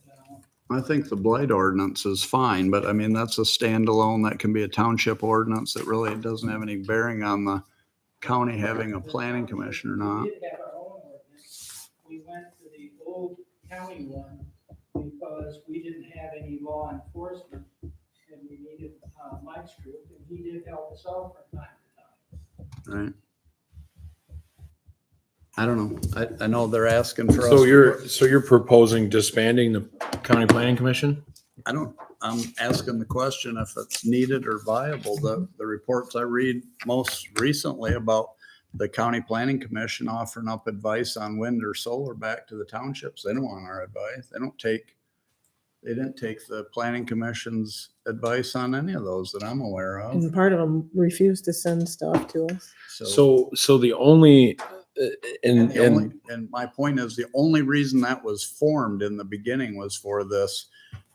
S16: I think the blight ordinance is fine, but I mean, that's a standalone, that can be a township ordinance that really doesn't have any bearing on the county having a planning commission or not.
S2: we did have our own ordinance.
S7: we went to the old county one because we didn't have any law enforcement and we needed Mike's group, and he did help us out from time to time.
S16: Right. I don't know. I know they're asking for us.
S4: So you're proposing disbanding the county planning commission?
S16: I'm asking the question if it's needed or viable. The reports I read most recently about the county planning commission offering up advice on wind or solar back to the townships. They don't want our advice. They didn't take the planning commission's advice on any of those that I'm aware of.
S1: And part of them refused to send stuff to us.
S4: So the only,
S16: And my point is, the only reason that was formed in the beginning was for this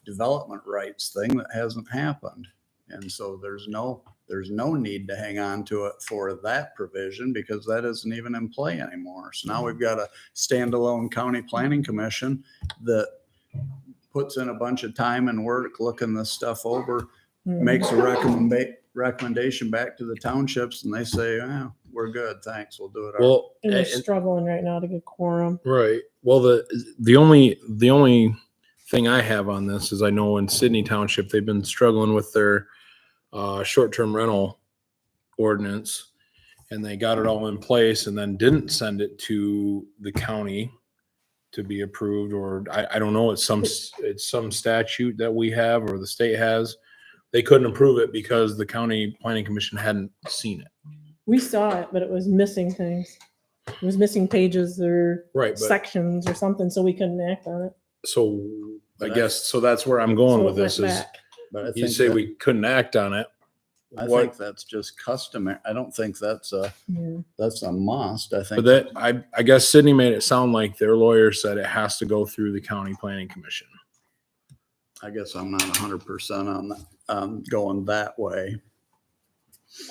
S16: development rights thing that hasn't happened. And so there's no need to hang on to it for that provision because that isn't even in play anymore. So now we've got a standalone county planning commission that puts in a bunch of time and work looking this stuff over, makes a recommendation back to the townships, and they say, we're good, thanks, we'll do it.
S4: Well,
S1: And they're struggling right now to get quorum.
S4: right. Well, the only thing I have on this is I know in Sydney Township, they've been struggling with their short-term rental ordinance, and they got it all in place and then didn't send it to the county to be approved, or I don't know, it's some statute that we have or the state has. They couldn't approve it because the county planning commission hadn't seen it.
S1: We saw it, but it was missing things. It was missing pages or sections or something, so we couldn't act on it.
S4: So I guess, so that's where I'm going with this is,
S16: But
S4: you say we couldn't act on it.
S16: I think that's just customary. I don't think that's a must. I think.
S4: But that, I guess Sydney made it sound like their lawyer said it has to go through the county planning commission.
S16: I guess I'm not 100% on that, going that way.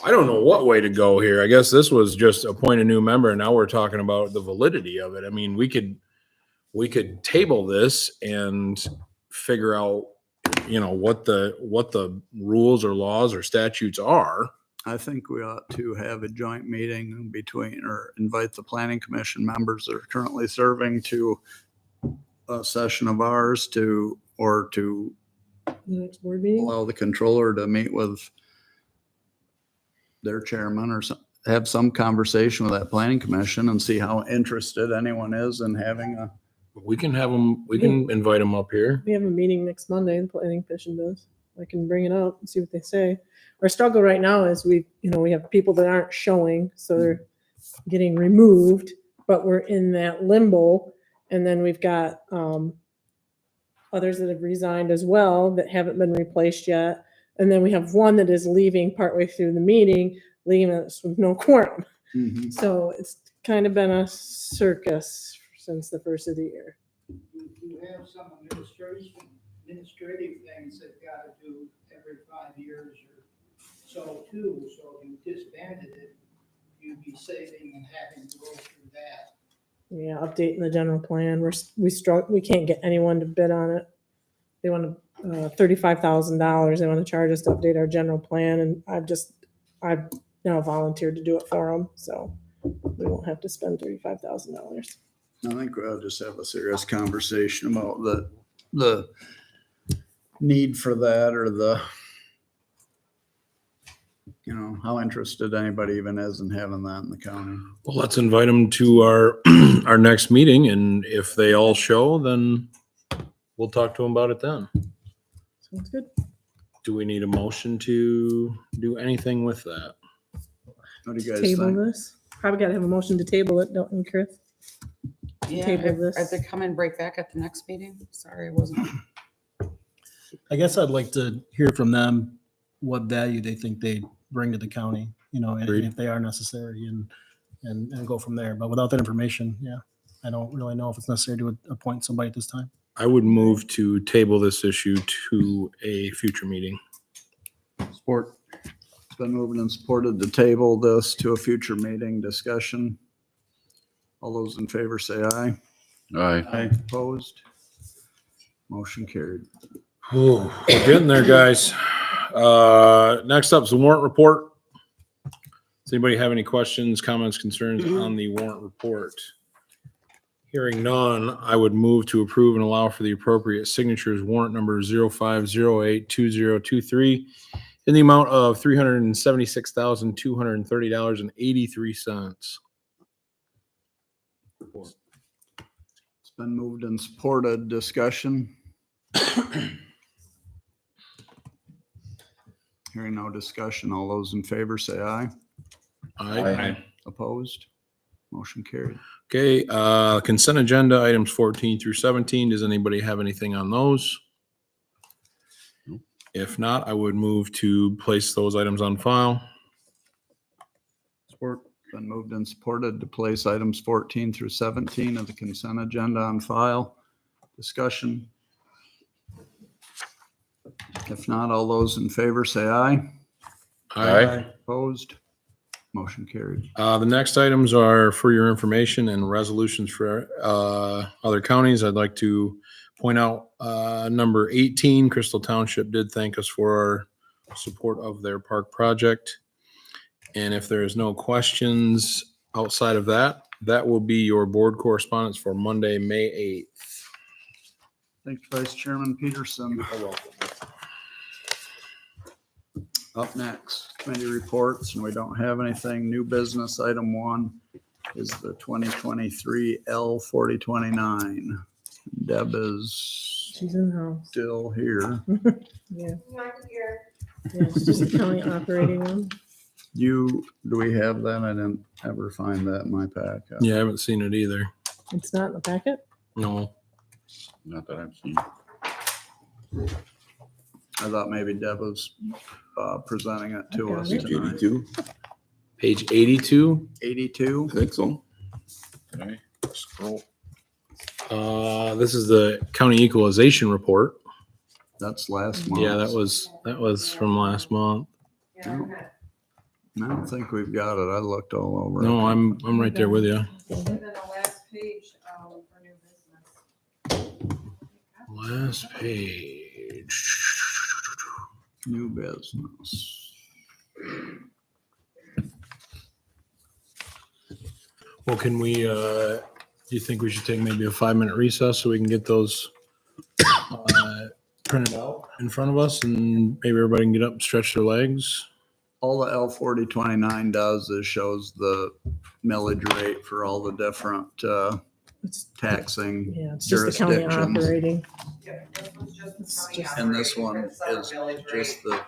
S4: I don't know what way to go here. I guess this was just appoint a new member, and now we're talking about the validity of it. I mean, we could table this and figure out, what the rules or laws or statutes are.
S16: I think we ought to have a joint meeting or invite the planning commission members that are currently serving to a session of ours
S1: The next board meeting?
S16: allow the controller to meet with their chairman or have some conversation with that planning commission and see how interested anyone is in having a.
S4: We can have them, we can invite them up here.
S1: We have a meeting next Monday, the planning commission does. I can bring it up and see what they say. Our struggle right now is we have people that aren't showing, so they're getting removed, but we're in that limbo. And then we've got others that have resigned as well that haven't been replaced yet. And then we have one that is leaving partway through the meeting, leaving us with no quorum.
S16: Mm-hmm.
S1: So it's kind of been a circus since the first of the year.
S7: You have some administrative things they've got to do every 5 years or so too. So if you disbanded it, you'd be saving and having to go through that.
S1: Yeah, updating the general plan. We can't get anyone to bid on it. They want $35,000. They want to charge us to update our general plan, and I've now volunteered to do it for them, so we won't have to spend $35,000.
S16: I think we'll just have a serious conversation about the need for that, or how interested anybody even is in having that in the county.
S4: Well, let's invite them to our next meeting, and if they all show, then we'll talk to them about it then.
S1: Sounds good.
S4: Do we need a motion to do anything with that?
S16: What do you guys
S1: Table
S16: think?
S1: this. Probably got to have a motion to table it, don't you, Chris?
S22: Yeah,
S1: Table this.
S22: are they coming break back at the next meeting? Sorry, I wasn't.
S18: I guess I'd like to hear from them what value they think they bring to the county, and
S4: Agreed.
S18: if they are necessary and go from there. But without that information, I don't really know if it's necessary to appoint somebody at this time.
S4: I would move to table this issue to a future meeting.
S16: Support. It's been moved and supported to table this to a future meeting discussion. All those in favor say aye.
S14: Aye.
S16: Opposed? Motion carried.
S4: We're getting there, guys. Next up is the warrant report. Does anybody have any questions, comments, concerns on the warrant report? Hearing none, I would move to approve and allow for the appropriate signatures warrant number 05082023 in the amount of $376,230.83.
S16: It's been moved and supported. Discussion. Hearing no discussion, all those in favor say aye.
S4: Aye.
S16: Opposed? Motion carried.
S4: Okay, consent agenda items 14 through 17. Does anybody have anything on those? If not, I would move to place those items on file.
S16: Support. Been moved and supported to place items 14 through 17 of the consent agenda on file. Discussion. If not, all those in favor say aye.
S4: Aye.
S16: Opposed? Motion carried.
S4: The next items are for your information and resolutions for other counties. I'd like to point out number 18, Crystal Township did thank us for our support of their park project. And if there is no questions outside of that, that will be your board correspondence for Monday, May 8th.
S16: Thank you, Vice Chairman Peterson. Up next, committee reports, and we don't have anything. New business, item 1 is the 2023 L4029. Deb is
S1: She's in the house.
S16: still here.
S1: Yeah. Yeah, it's just a county operating one.
S16: Do we have that? I didn't ever find that in my packet.
S4: Yeah, I haven't seen it either.
S1: It's not in the packet?
S4: No.
S14: Not that I've seen.
S16: I thought maybe Deb was presenting it to us
S1: Okay.
S16: tonight.
S13: 82,
S4: Page 82.
S16: 82.
S13: I think so.
S14: Okay.
S4: Scroll. This is the county equalization report.
S16: That's last month.
S4: Yeah, that was from last month.
S16: I don't think we've got it. I looked all over.
S4: No, I'm right there with you.
S22: And then the last page for new business.
S4: Last page.
S16: New business.
S4: Well, can we, do you think we should take maybe a 5-minute recess so we can get those printed out in front of us and maybe everybody can get up and stretch their legs?
S16: All the L4029 does is shows the millage rate for all the different taxing
S1: Yeah, it's just the county
S16: jurisdictions.
S1: operating.
S22: It's
S16: And this one is just the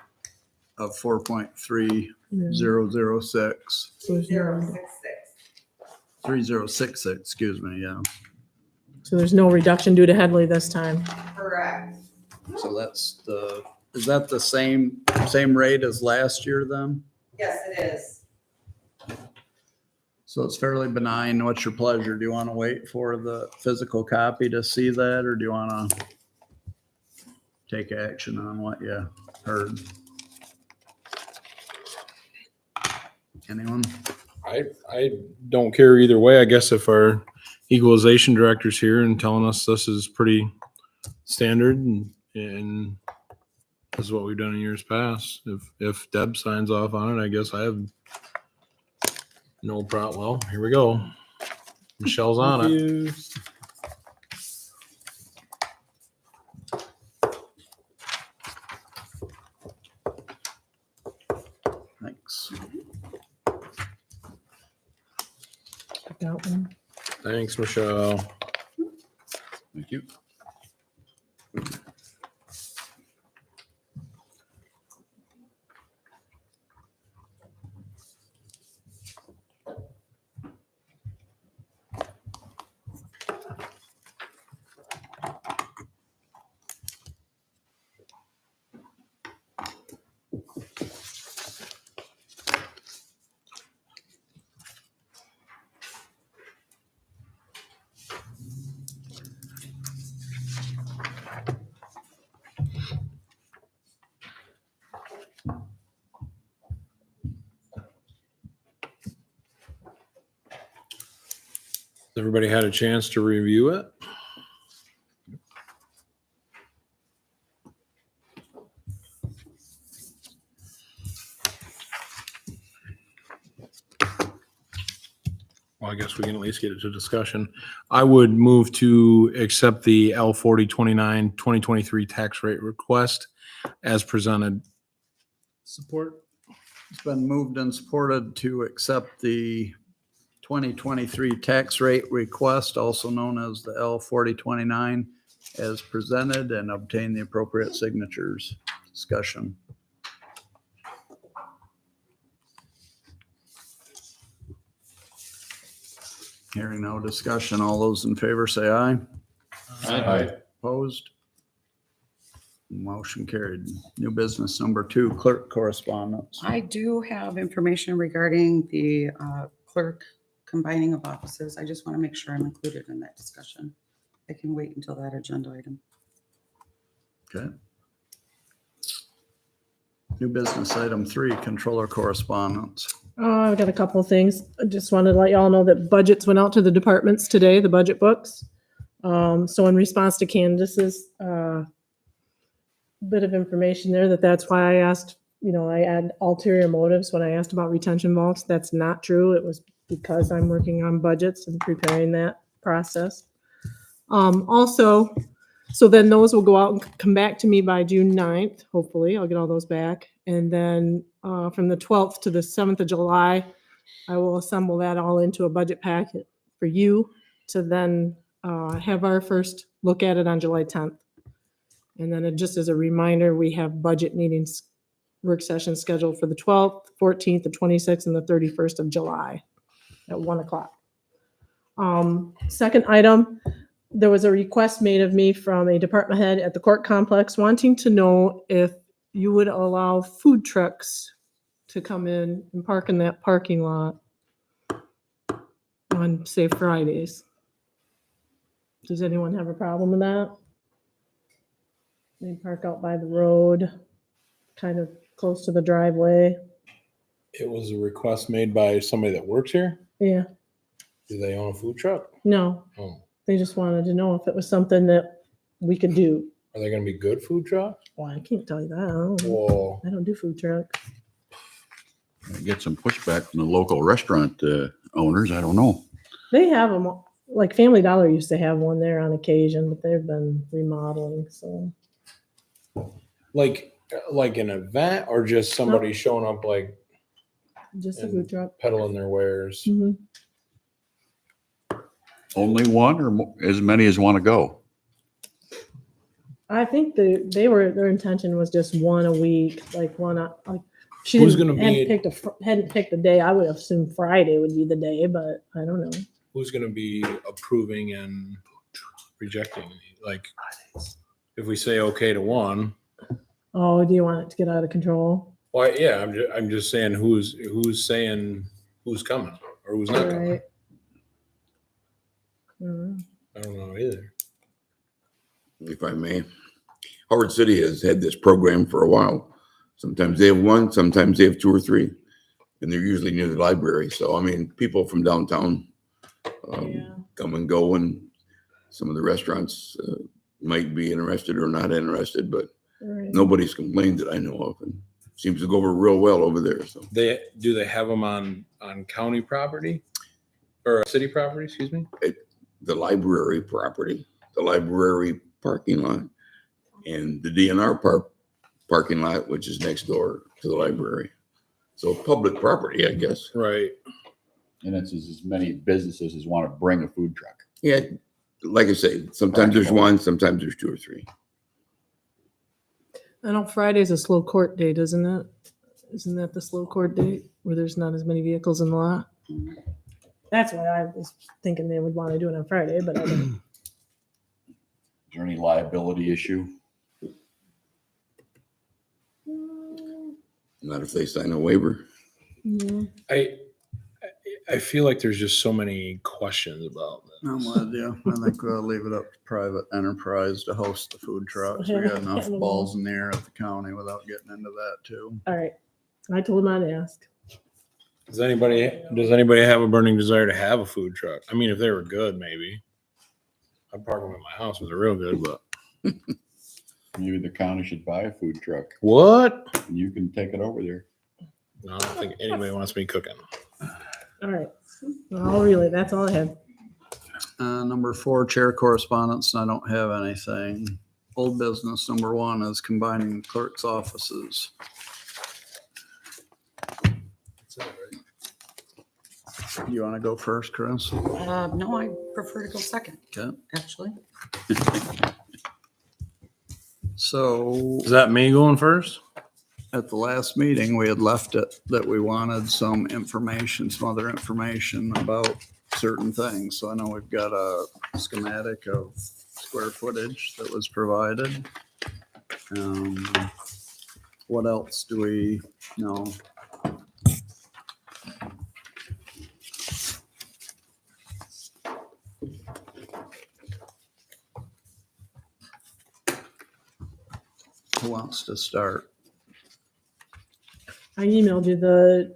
S16: of 4.3006.
S1: So there's no,
S16: 3066, excuse me, yeah.
S1: so there's no reduction due to Headley this time.
S22: Correct.
S16: So that's is that the same rate as last year then?
S22: Yes, it is.
S16: So it's fairly benign. What's your pleasure? Do you want to wait for the physical copy to see that, or do you want to take action on what you heard? Anyone?
S4: I don't care either way. I guess if our equalization director's here and telling us this is pretty standard and this is what we've done in years past. If Deb signs off on it, I guess I have no problem. Well, here we go. Michelle's on it.
S1: Confused.
S16: Thanks.
S1: Got one.
S4: Thanks, Michelle.
S14: Thank you.
S4: Everybody had a chance to review it? Well, I guess we can at least get it to discussion. I would move to accept the L 4029 2023 tax rate request as presented.
S18: Support.
S16: It's been moved and supported to accept the 2023 tax rate request, also known as the L 4029, as presented, and obtain the appropriate signatures. Discussion. Hearing no discussion, all those in favor say aye.
S4: Aye.
S16: Opposed? Motion carried. New business number 2, clerk correspondence.
S8: I do have information regarding the clerk combining of offices. I just want to make sure I'm included in that discussion. I can wait until that agenda item.
S16: Okay. New business item 3, controller correspondence.
S1: I've got a couple of things. I just wanted to let y'all know that budgets went out to the departments today, the budget books. So in response to Candace's bit of information there, that's why I asked, I had ulterior motives when I asked about retention vaults. That's not true. It was because I'm working on budgets and preparing that process. Also, so then those will go out and come back to me by June 9th. Hopefully I'll get all those back. And then from the 12th to the 7th of July, I will assemble that all into a budget packet for you to then have our first look at it on July 10th. And then just as a reminder, we have budget meetings, work sessions scheduled for the 12th, 14th, the 26th, and the 31st of July at 1 o'clock. Second item, there was a request made of me from a department head at the court complex wanting to know if you would allow food trucks to come in and park in that parking lot on, say, Fridays. Does anyone have a problem with that? They park out by the road, kind of close to the driveway.
S4: It was a request made by somebody that works here.
S1: Yeah,
S4: Do they own a food truck?
S1: no,
S4: Oh,
S1: they just wanted to know if it was something that we could do.
S4: are they going to be good food trucks?
S1: Well, I can't tell you that. I don't know.
S4: Whoa.
S1: I don't do food trucks.
S14: Get some pushback from the local restaurant owners. I don't know.
S1: They have them, like Family Dollar used to have one there on occasion, but they've been remodeling, so.
S4: Like an event or just somebody showing up like
S1: Just a
S4: and
S1: food truck.
S4: peddling their wares?
S1: Mhm.
S14: Only one or as many as want to go?
S1: I think their intention was just one a week, like one, like she
S4: Who's
S1: didn't,
S4: gonna be-
S1: hadn't picked a day. I would assume Friday would be the day, but I don't know.
S4: Who's going to be approving and rejecting? Like, if we say okay to one,
S1: Oh, do you want it to get out of control?
S4: why? Yeah, I'm just saying who's saying who's coming or who's not coming.
S1: Right. Mhm.
S4: I don't know either.
S13: If I may, Howard City has had this program for a while. Sometimes they have one, sometimes they have 2 or 3, and they're usually near the library. So, I mean, people from downtown come and go, and some of the restaurants might be interested or not interested, but
S1: Right.
S13: nobody's complained that I know of, and seems to go over real well over there. So
S4: Do they have them on county property or city property? Excuse me.
S13: the library property, the library parking lot, and the DNR parking lot, which is next door to the library. So public property, I guess.
S4: Right.
S14: And it's as many businesses as want to bring a food truck.
S13: Yeah, like I say, sometimes there's one, sometimes there's 2 or 3.
S1: I know Friday's a slow court date, isn't it? Isn't that the slow court date where there's not as many vehicles in the lot? That's why I was thinking they would want to do it on Friday, but I don't.
S14: Is there any liability issue?
S13: Not if they sign a waiver.
S4: I feel like there's just so many questions about this.
S16: I'm with you. I think we'll leave it up to private enterprise to host the food trucks. We got enough balls in the air at the county without getting into that too.
S1: All right. I told him I'd ask.
S4: Does anybody have a burning desire to have a food truck? I mean, if they were good, maybe. I'd park them at my house if they're real good, but
S14: Maybe the county should buy a food truck.
S4: what?
S14: And you can take it over there.
S4: No, I don't think anybody wants me cooking.
S1: All right. Oh, really? That's all I had.
S16: Number 4, chair correspondence, and I don't have anything. Old business, number 1 is combining clerk's offices. You want to go first, Chris?
S8: No, I prefer to go second,
S16: Okay.
S8: actually.
S16: So
S4: Is that me going first?
S16: at the last meeting, we had left it that we wanted some information, some other information about certain things. So I know we've got a schematic of square footage that was provided. What else do we know? Who wants to start?
S1: I emailed you the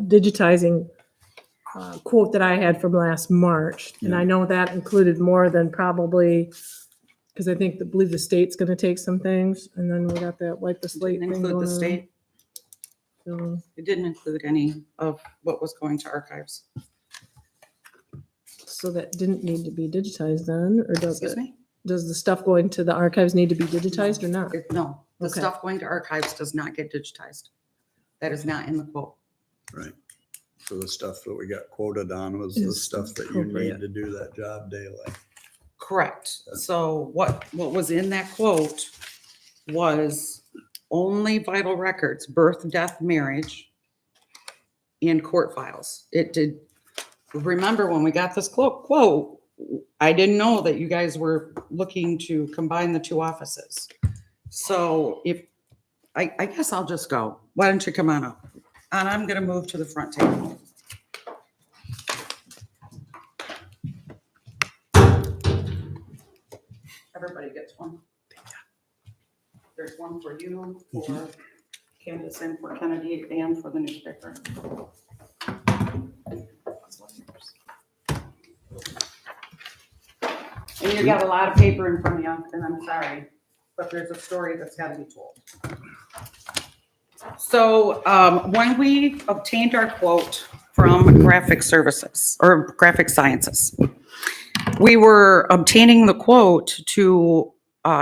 S1: digitizing quote that I had from last March. And I know that included more than probably, because I believe the state's going to take some things. And then we got that wipe the slate thing
S8: Include
S1: going
S8: the
S1: on.
S8: state.
S1: So,
S8: It didn't include any of what was going to archives.
S1: so that didn't need to be digitized then, or does
S8: Excuse
S1: it?
S8: me?
S1: Does the stuff going to the archives need to be digitized or not?
S8: No, the
S1: Okay.
S8: stuff going to archives does not get digitized. That is not in the quote.
S16: Right. So the stuff that we got quoted on was the
S1: Is
S16: stuff that you
S1: appropriate.
S16: need to do that job daily.
S8: Correct. So what was in that quote was only vital records, birth, death, marriage, and court files. It did, remember when we got this quote, I didn't know that you guys were looking to combine the 2 offices. So I guess I'll just go. Why don't you come on up? And I'm gonna move to the front table. Everybody gets one. There's one for you, for Candace, and for Kennedy, and for the newspaper. And you got a lot of paper in front of you, and I'm sorry, but there's a story that's gotta be told. So when we obtained our quote from Graphic Services or Graphic Sciences, we were obtaining the quote to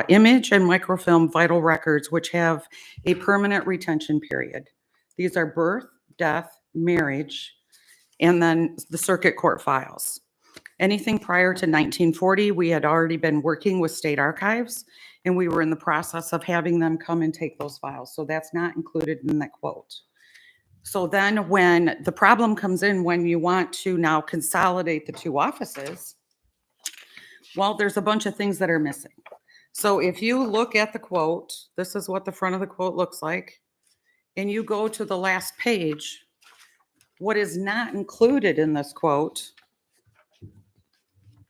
S8: image and microfilm vital records, which have a permanent retention period. These are birth, death, marriage, and then the circuit court files. Anything prior to 1940, we had already been working with state archives, and we were in the process of having them come and take those files. So that's not included in that quote. So then when the problem comes in, when you want to now consolidate the 2 offices, well, there's a bunch of things that are missing. So if you look at the quote, this is what the front of the quote looks like, and you go to the last page, what is not included in this quote,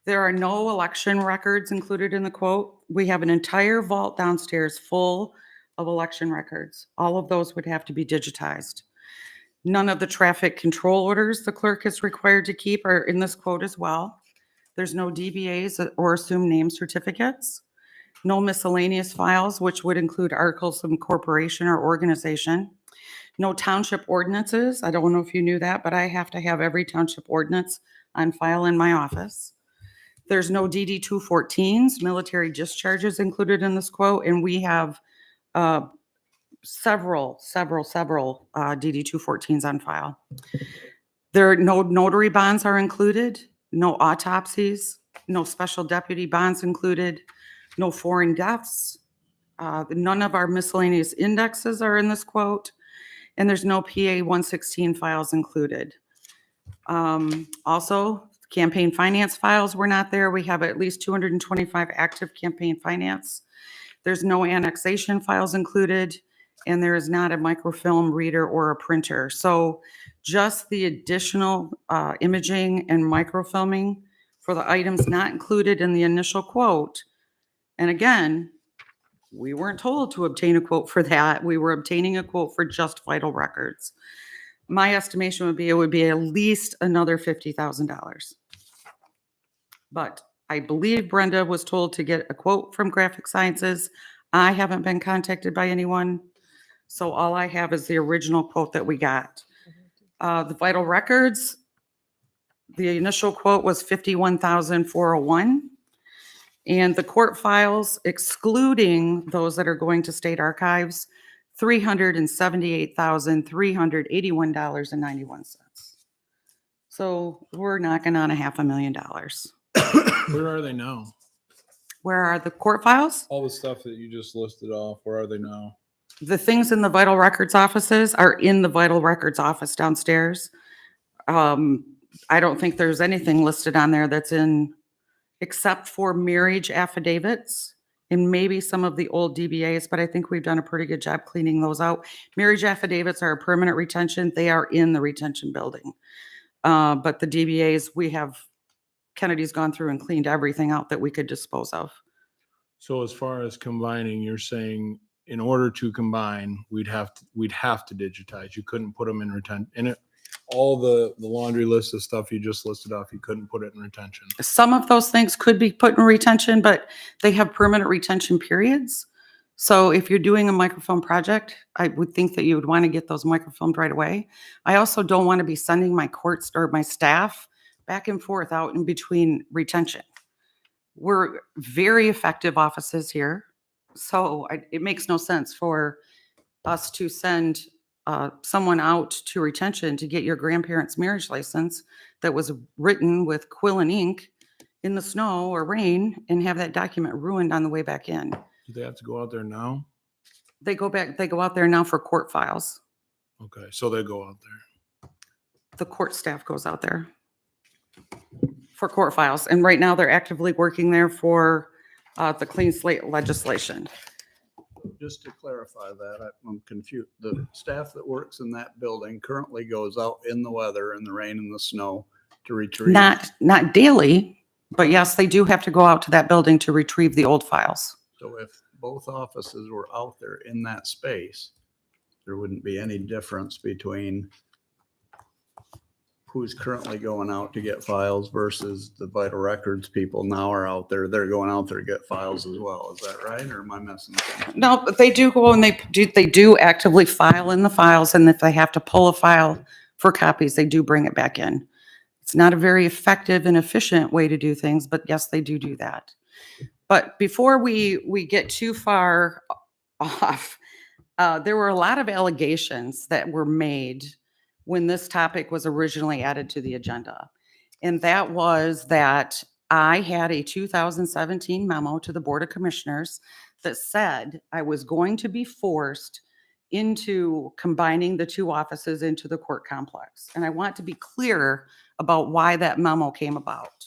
S8: there are no election records included in the quote. We have an entire vault downstairs full of election records. All of those would have to be digitized. None of the traffic control orders the clerk is required to keep are in this quote as well. There's no DBAs or assumed name certificates. No miscellaneous files, which would include articles of incorporation or organization. No township ordinances. I don't know if you knew that, but I have to have every township ordinance on file in my office. There's no DD 214s, military discharges included in this quote, and we have several DD 214s on file. There are no notary bonds are included, no autopsies, no special deputy bonds included, no foreign deaths. None of our miscellaneous indexes are in this quote, and there's no PA 116 files included. Also, campaign finance files were not there. We have at least 225 active campaign finance. There's no annexation files included, and there is not a microfilm reader or a printer. So just the additional imaging and microfilming for the items not included in the initial quote. And again, we weren't told to obtain a quote for that. We were obtaining a quote for just vital records. My estimation would be it would be at least another $50,000. But I believe Brenda was told to get a quote from Graphic Sciences. I haven't been contacted by anyone. So all I have is the original quote that we got. The vital records, The initial quote was $51,401. And the court files, excluding those that are going to state archives, $378,381.91. So we're knocking on $500,000.
S4: Where are they now?
S8: Where are the court files?
S4: All the stuff that you just listed off, where are they now?
S8: The things in the vital records offices are in the vital records office downstairs. I don't think there's anything listed on there that's in, except for marriage affidavits and maybe some of the old DBAs, but I think we've done a pretty good job cleaning those out. Marriage affidavits are a permanent retention. They are in the retention building. But the DBAs, Kennedy's gone through and cleaned everything out that we could dispose of.
S4: So as far as combining, you're saying in order to combine, we'd have to digitize. You couldn't put them in retention. All the laundry list of stuff you just listed off, you couldn't put it in retention.
S8: Some of those things could be put in retention, but they have permanent retention periods. So if you're doing a microfilm project, I would think that you would want to get those microfilmed right away. I also don't want to be sending my courts or my staff back and forth out in between retention. We're very effective offices here. So it makes no sense for us to send someone out to retention to get your grandparents' marriage license that was written with quill and ink in the snow or rain and have that document ruined on the way back in.
S4: Do they have to go out there now?
S8: They go out there now for court files.
S4: Okay, so they go out there.
S8: The court staff goes out there for court files. And right now they're actively working there for the clean slate legislation.
S16: Just to clarify that, I'm confused. The staff that works in that building currently goes out in the weather, in the rain and the snow to retrieve.
S8: Not daily, but yes, they do have to go out to that building to retrieve the old files.
S16: So if both offices were out there in that space, there wouldn't be any difference between who's currently going out to get files versus the vital records people now are out there. They're going out there to get files as well. Is that right? Or am I missing something?
S8: No, but they do go and they do actively file in the files. And if they have to pull a file for copies, they do bring it back in. It's not a very effective and efficient way to do things, but yes, they do that. But before we get too far off, there were a lot of allegations that were made when this topic was originally added to the agenda. And that was that I had a 2017 memo to the Board of Commissioners that said I was going to be forced into combining the two offices into the court complex. And I want to be clear about why that memo came about.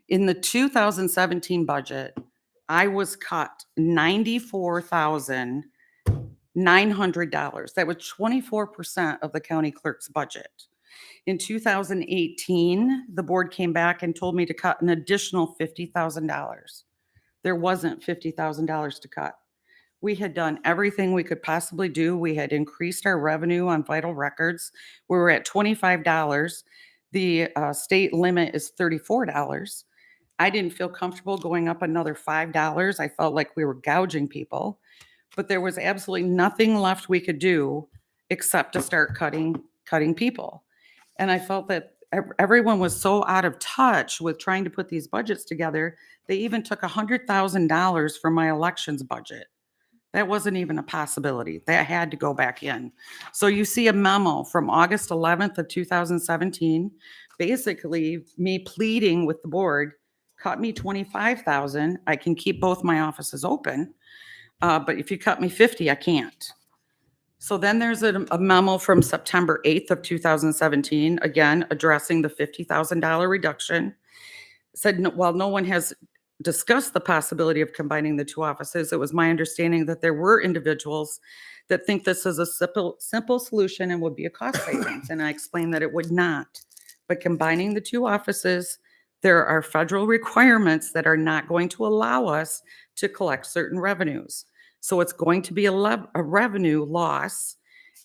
S8: In the 2017 budget, I was cut $94,900. That was 24% of the county clerk's budget. In 2018, the board came back and told me to cut an additional $50,000. There wasn't $50,000 to cut. We had done everything we could possibly do. We had increased our revenue on vital records. We were at $25. The state limit is $34. I didn't feel comfortable going up another $5. I felt like we were gouging people. But there was absolutely nothing left we could do except to start cutting people. And I felt that everyone was so out of touch with trying to put these budgets together. They even took $100,000 from my elections budget. That wasn't even a possibility. That had to go back in. So you see a memo from August 11th of 2017, basically me pleading with the board, cut me $25,000. I can keep both my offices open. But if you cut me 50, I can't. So then there's a memo from September 8th of 2017, again, addressing the $50,000 reduction. Said, while no one has discussed the possibility of combining the two offices, it was my understanding that there were individuals that think this is a simple solution and would be a cost savings. And I explained that it would not. But combining the two offices, there are federal requirements that are not going to allow us to collect certain revenues. So it's going to be a revenue loss,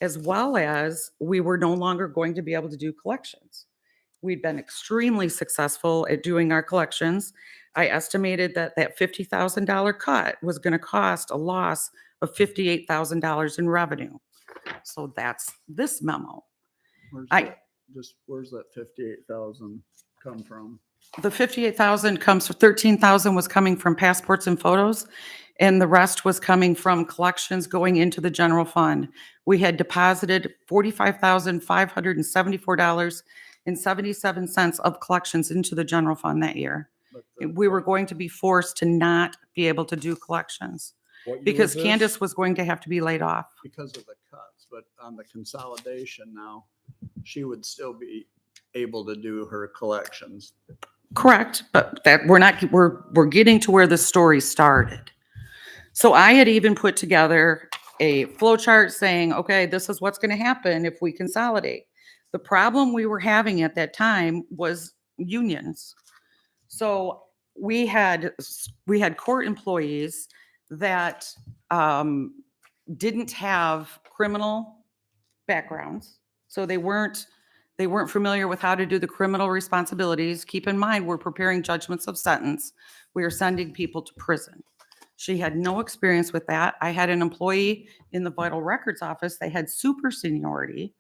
S8: as well as we were no longer going to be able to do collections. We'd been extremely successful at doing our collections. I estimated that that $50,000 cut was going to cost a loss of $58,000 in revenue. So that's this memo.
S16: Where's that 58,000 come from?
S8: The 58,000 comes, 13,000 was coming from passports and photos, and the rest was coming from collections going into the general fund. We had deposited $45,574.77 of collections into the general fund that year. We were going to be forced to not be able to do collections
S16: What year
S8: because
S16: was this?
S8: Candace was going to have to be laid off.
S16: Because of the cuts, but on the consolidation now, she would still be able to do her collections.
S8: Correct, but that we're getting to where the story started. So I had even put together a flow chart saying, okay, this is what's going to happen if we consolidate. The problem we were having at that time was unions. So we had court employees that didn't have criminal backgrounds. So they weren't familiar with how to do the criminal responsibilities. Keep in mind, we're preparing judgments of sentence. We are sending people to prison. She had no experience with that. I had an employee in the vital records office. They had super seniority,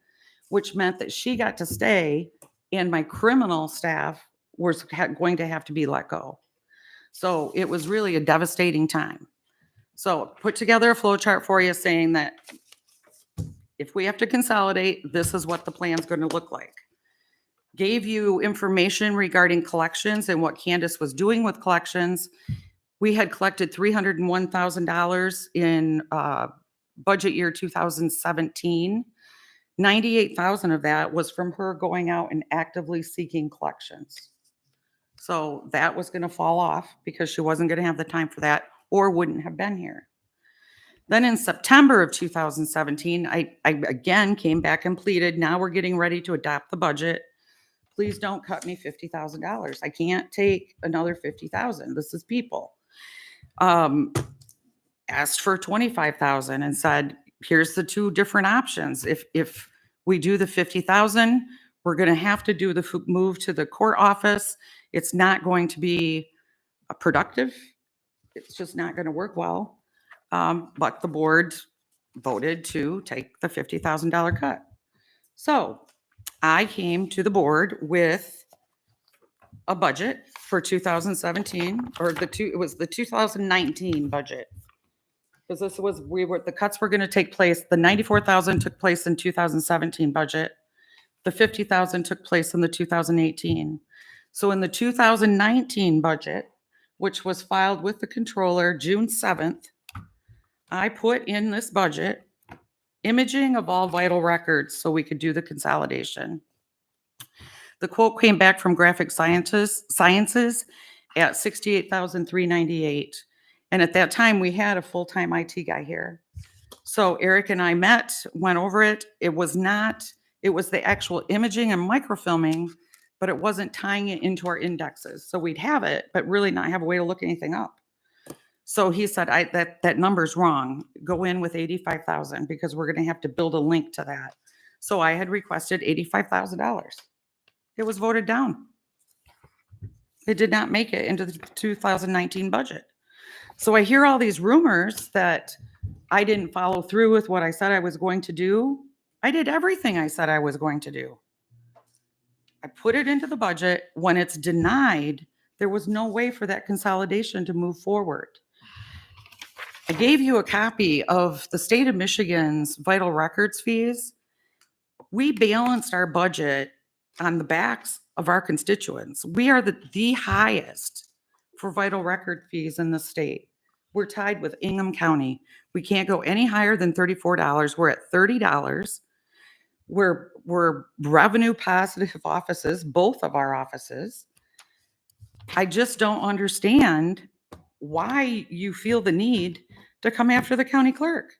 S8: which meant that she got to stay and my criminal staff was going to have to be let go. So it was really a devastating time. So put together a flow chart for you saying that if we have to consolidate, this is what the plan's going to look like. Gave you information regarding collections and what Candace was doing with collections. We had collected $301,000 in budget year 2017. 98,000 of that was from her going out and actively seeking collections. So that was going to fall off because she wasn't going to have the time for that or wouldn't have been here. Then in September of 2017, I again came back and pleaded, now we're getting ready to adopt the budget. Please don't cut me $50,000. I can't take another $50,000. This is people. Asked for $25,000 and said, here's the two different options. If we do the $50,000, we're going to have to do the move to the court office. It's not going to be productive. It's just not going to work well. But the board voted to take the $50,000 cut. So I came to the board with a budget for 2017, or it was the 2019 budget. Because the cuts were going to take place, the 94,000 took place in 2017 budget. The 50,000 took place in the 2018. So in the 2019 budget, which was filed with the controller June 7th, I put in this budget imaging of all vital records so we could do the consolidation. The quote came back from Graphic Sciences at $68,398. And at that time, we had a full-time IT guy here. So Eric and I met, went over it. It was the actual imaging and microfilming, but it wasn't tying it into our indexes. So we'd have it, but really not have a way to look anything up. So he said, that number's wrong. Go in with 85,000 because we're going to have to build a link to that. So I had requested $85,000. It was voted down. It did not make it into the 2019 budget. So I hear all these rumors that I didn't follow through with what I said I was going to do. I did everything I said I was going to do. I put it into the budget. When it's denied, there was no way for that consolidation to move forward. I gave you a copy of the state of Michigan's vital records fees. We balanced our budget on the backs of our constituents. We are the highest for vital record fees in the state. We're tied with Ingham County. We can't go any higher than $34. We're at $30. We're revenue positive offices, both of our offices. I just don't understand why you feel the need to come after the county clerk.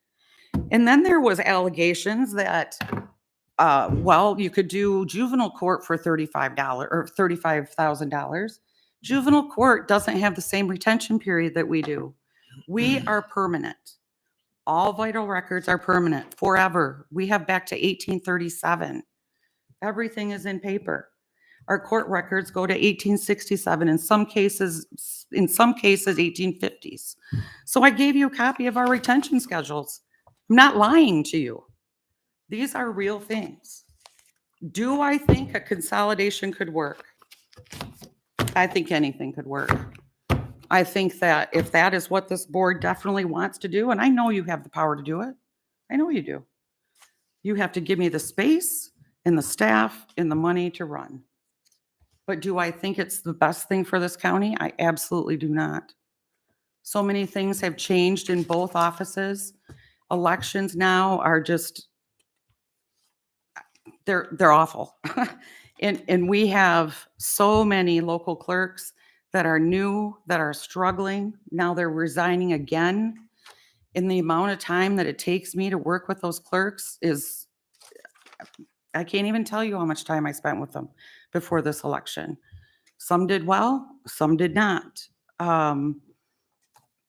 S8: And then there was allegations that, you could do juvenile court for $35 or $35,000. Juvenile court doesn't have the same retention period that we do. We are permanent. All vital records are permanent forever. We have back to 1837. Everything is in paper. Our court records go to 1867, in some cases 1850s. So I gave you a copy of our retention schedules. I'm not lying to you. These are real things. Do I think a consolidation could work? I think anything could work. I think that if that is what this board definitely wants to do, and I know you have the power to do it, I know you do. You have to give me the space and the staff and the money to run. But do I think it's the best thing for this county? I absolutely do not. So many things have changed in both offices. Elections now are just, they're awful. And we have so many local clerks that are new, that are struggling. Now they're resigning again. And the amount of time that it takes me to work with those clerks is, I can't even tell you how much time I spent with them before this election. Some did well, some did not.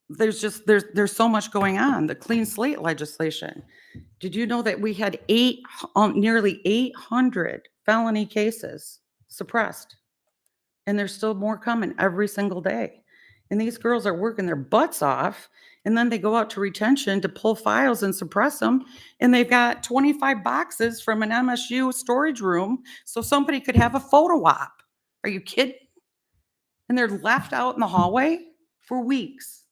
S8: There's so much going on. The clean slate legislation. Did you know that we had nearly 800 felony cases suppressed? And there's still more coming every single day. And these girls are working their butts off, and then they go out to retention to pull files and suppress them. And they've got 25 boxes from an MSU storage room so somebody could have a photo op. Are you kidding? And they're left out in the hallway for weeks.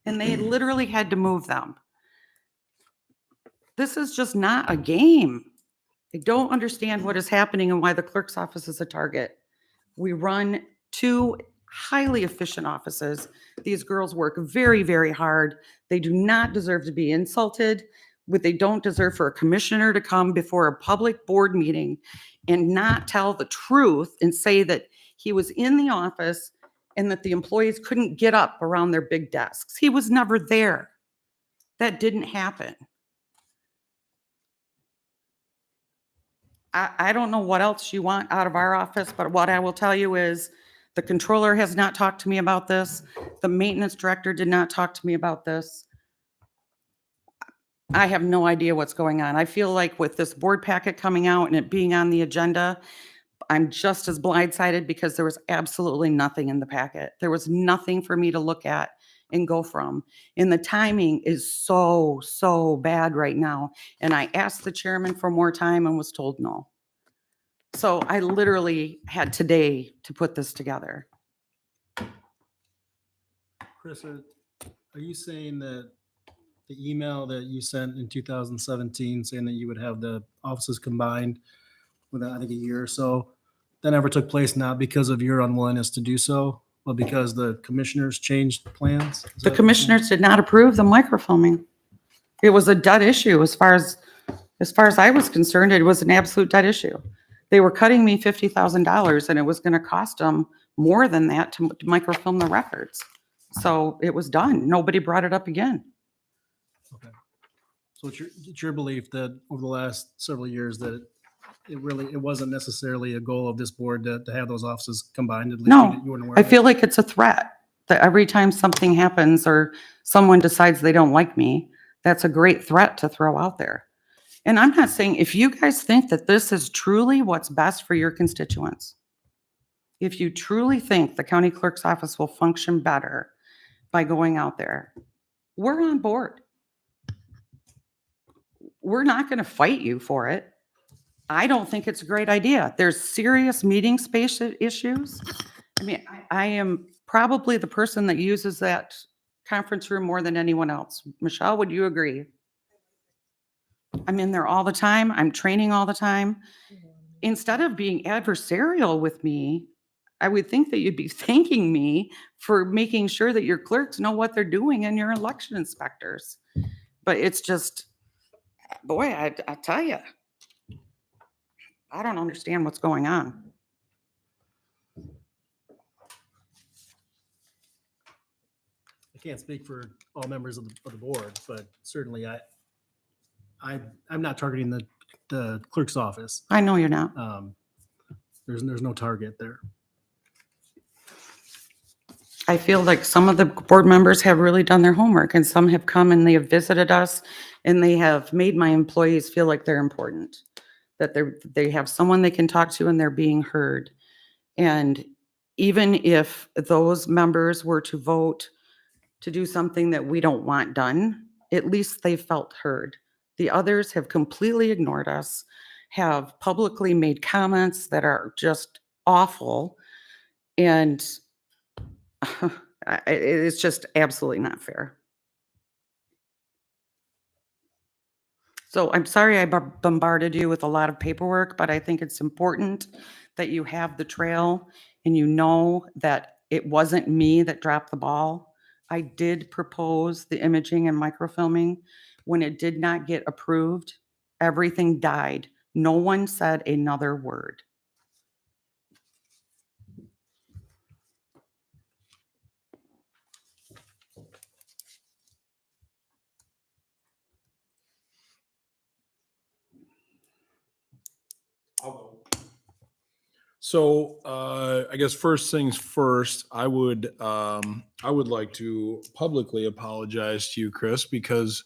S8: And they literally had to move them. This is just not a game. I don't understand what is happening and why the clerk's office is a target. We run 2 highly efficient offices. These girls work very, very hard. They do not deserve to be insulted. What they don't deserve for a commissioner to come before a public board meeting and not tell the truth and say that he was in the office and that the employees couldn't get up around their big desks. He was never there. That didn't happen. I don't know what else you want out of our office, but what I will tell you is the controller has not talked to me about this. The maintenance director did not talk to me about this. I have no idea what's going on. I feel like with this board packet coming out and it being on the agenda, I'm just as blindsided because there was absolutely nothing in the packet. There was nothing for me to look at and go from. And the timing is so bad right now. And I asked the chairman for more time and was told no. So I literally had today to put this together.
S18: Chris, are you saying that the email that you sent in 2017 saying that you would have the offices combined within, I think, a year or so, that never took place, not because of your unwillingness to do so, but because the commissioners changed plans?
S8: The commissioners did not approve the microfilming. It was a dead issue as far as I was concerned. It was an absolute dead issue. They were cutting me $50,000 and it was going to cost them more than that to microfilm the records. So it was done. Nobody brought it up again.
S18: Okay. So it's your belief that over the last several years that it wasn't necessarily a goal of this board to have those offices combined? At least
S8: No,
S18: you weren't aware
S8: I
S18: of it?
S8: feel like it's a threat that every time something happens or someone decides they don't like me, that's a great threat to throw out there. And I'm not saying, if you guys think that this is truly what's best for your constituents, if you truly think the county clerk's office will function better by going out there, we're on board. We're not going to fight you for it. I don't think it's a great idea. There's serious meeting space issues. I mean, I am probably the person that uses that conference room more than anyone else. Michelle, would you agree? I'm in there all the time. I'm training all the time. Instead of being adversarial with me, I would think that you'd be thanking me for making sure that your clerks know what they're doing and your election inspectors. But it's just, boy, I tell you, I don't understand what's going on.
S18: I can't speak for all members of the board, but certainly I'm not targeting the clerk's office.
S8: I know you're not.
S18: There's no target there.
S8: I feel like some of the board members have really done their homework and some have come and they have visited us and they have made my employees feel like they're important, that they have someone they can talk to and they're being heard. And even if those members were to vote to do something that we don't want done, at least they felt heard. The others have completely ignored us, have publicly made comments that are just awful. And it's just absolutely not fair. So I'm sorry I bombarded you with a lot of paperwork, but I think it's important that you have the trail and you know that it wasn't me that dropped the ball. I did propose the imaging and microfilming. When it did not get approved, everything died. No one said another word.
S4: So, I guess first things first, I would like to publicly apologize to you, Chris, because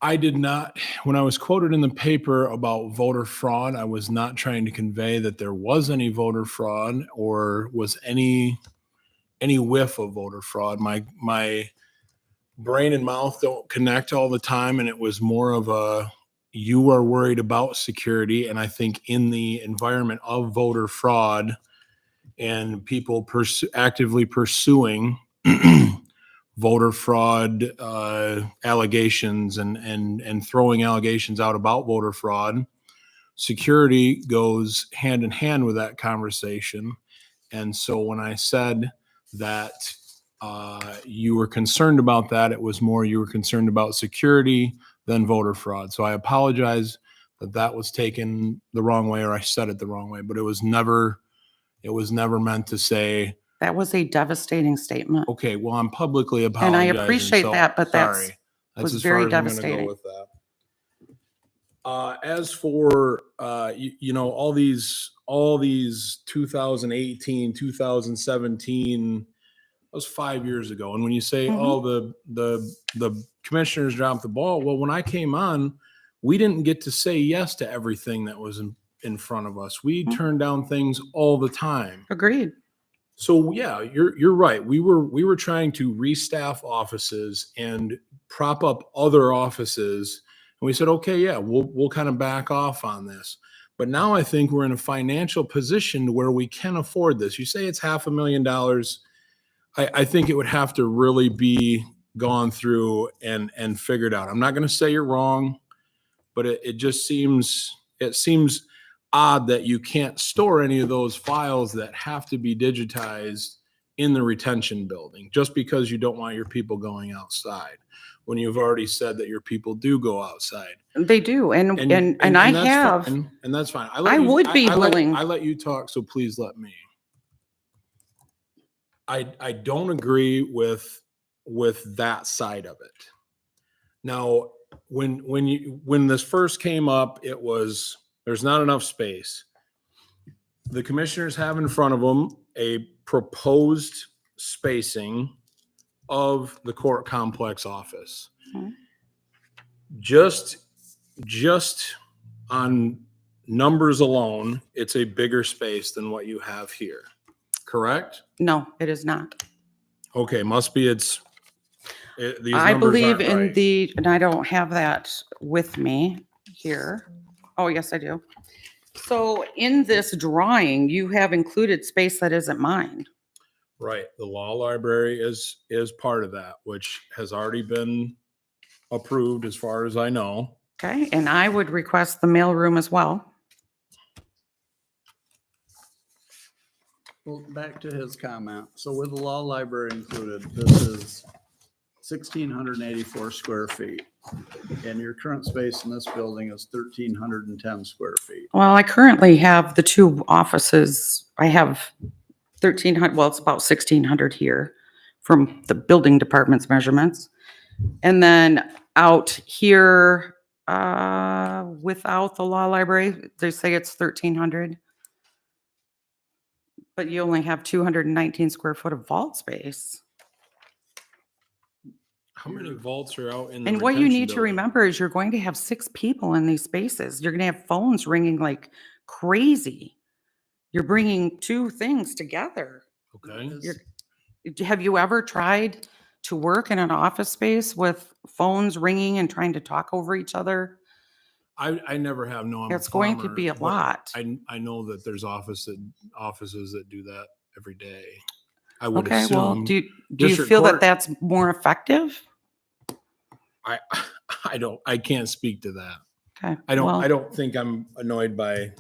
S4: I did not, when I was quoted in the paper about voter fraud, I was not trying to convey that there was any voter fraud or was any whiff of voter fraud. My brain and mouth don't connect all the time, and it was more of a, you are worried about security. And I think in the environment of voter fraud and people actively pursuing voter fraud allegations and throwing allegations out about voter fraud, security goes hand in hand with that conversation. And so when I said that you were concerned about that, it was more you were concerned about security than voter fraud. So I apologize that that was taken the wrong way, or I said it the wrong way, but it was never meant to say.
S8: That was a devastating statement.
S4: Okay, well, I'm publicly
S8: And
S4: apologizing.
S8: I appreciate
S4: so
S8: that, but that's
S4: sorry.
S8: was
S4: as
S8: very
S4: far as I'm gonna
S8: devastating.
S4: go with that. As for all these 2018, 2017, that was 5 years ago. And when you say, oh, the commissioners dropped the ball, well, when I came on, we didn't get to say yes to everything that was in front of us. We turned down things all the time.
S8: Agreed.
S4: So yeah, you're right. We were trying to restaff offices and prop up other offices, and we said, okay, yeah, we'll kind of back off on this. But now I think we're in a financial position where we can afford this. You say it's $500,000. I think it would have to really be gone through and figured out. I'm not going to say you're wrong, but it just seems odd that you can't store any of those files that have to be digitized in the retention building just because you don't want your people going outside when you've already said that your people do go outside.
S8: They do. And I
S4: that's
S8: have.
S4: fine, and that's fine.
S8: I would be willing.
S4: I let you talk, so please let me. I don't agree with that side of it. Now, when this first came up, it was, there's not enough space. The commissioners have in front of them a proposed spacing of the court complex office. Just on numbers alone, it's a bigger space than what you have here. Correct?
S8: No, it is not.
S4: Okay, must be these
S8: I
S4: numbers
S8: believe
S4: aren't
S8: in
S4: right.
S8: and I don't have that with me here. Oh, yes, I do. So in this drawing, you have included space that isn't mine.
S4: Right. The law library is part of that, which has already been approved as far as I know.
S8: Okay, and I would request the mailroom as well.
S16: Well, back to his comment. So with the law library included, this is 1,684 square feet. And your current space in this building is 1,310 square feet.
S8: Well, I currently have the two offices. I have 1,300, well, it's about 1,600 here from the building department's measurements. And then out here, without the law library, they say it's 1,300. But you only have 219 square foot of vault space.
S4: How many vaults are out in the
S8: And what you
S4: retention
S8: need to
S4: building?
S8: remember is you're going to have 6 people in these spaces. You're going to have phones ringing like crazy. You're bringing 2 things together.
S4: Okay.
S8: Have you ever tried to work in an office space with phones ringing and trying to talk over each other?
S4: I never have. No, I'm a
S8: It's going to
S4: farmer,
S8: be a
S4: but
S8: lot.
S4: I know that there's offices that do that every day. I would
S8: Okay, well,
S4: assume.
S8: do you
S4: district
S8: feel that
S4: court-
S8: that's more effective?
S4: I can't speak to that.
S8: Okay.
S4: I
S8: well,
S4: don't think I'm annoyed by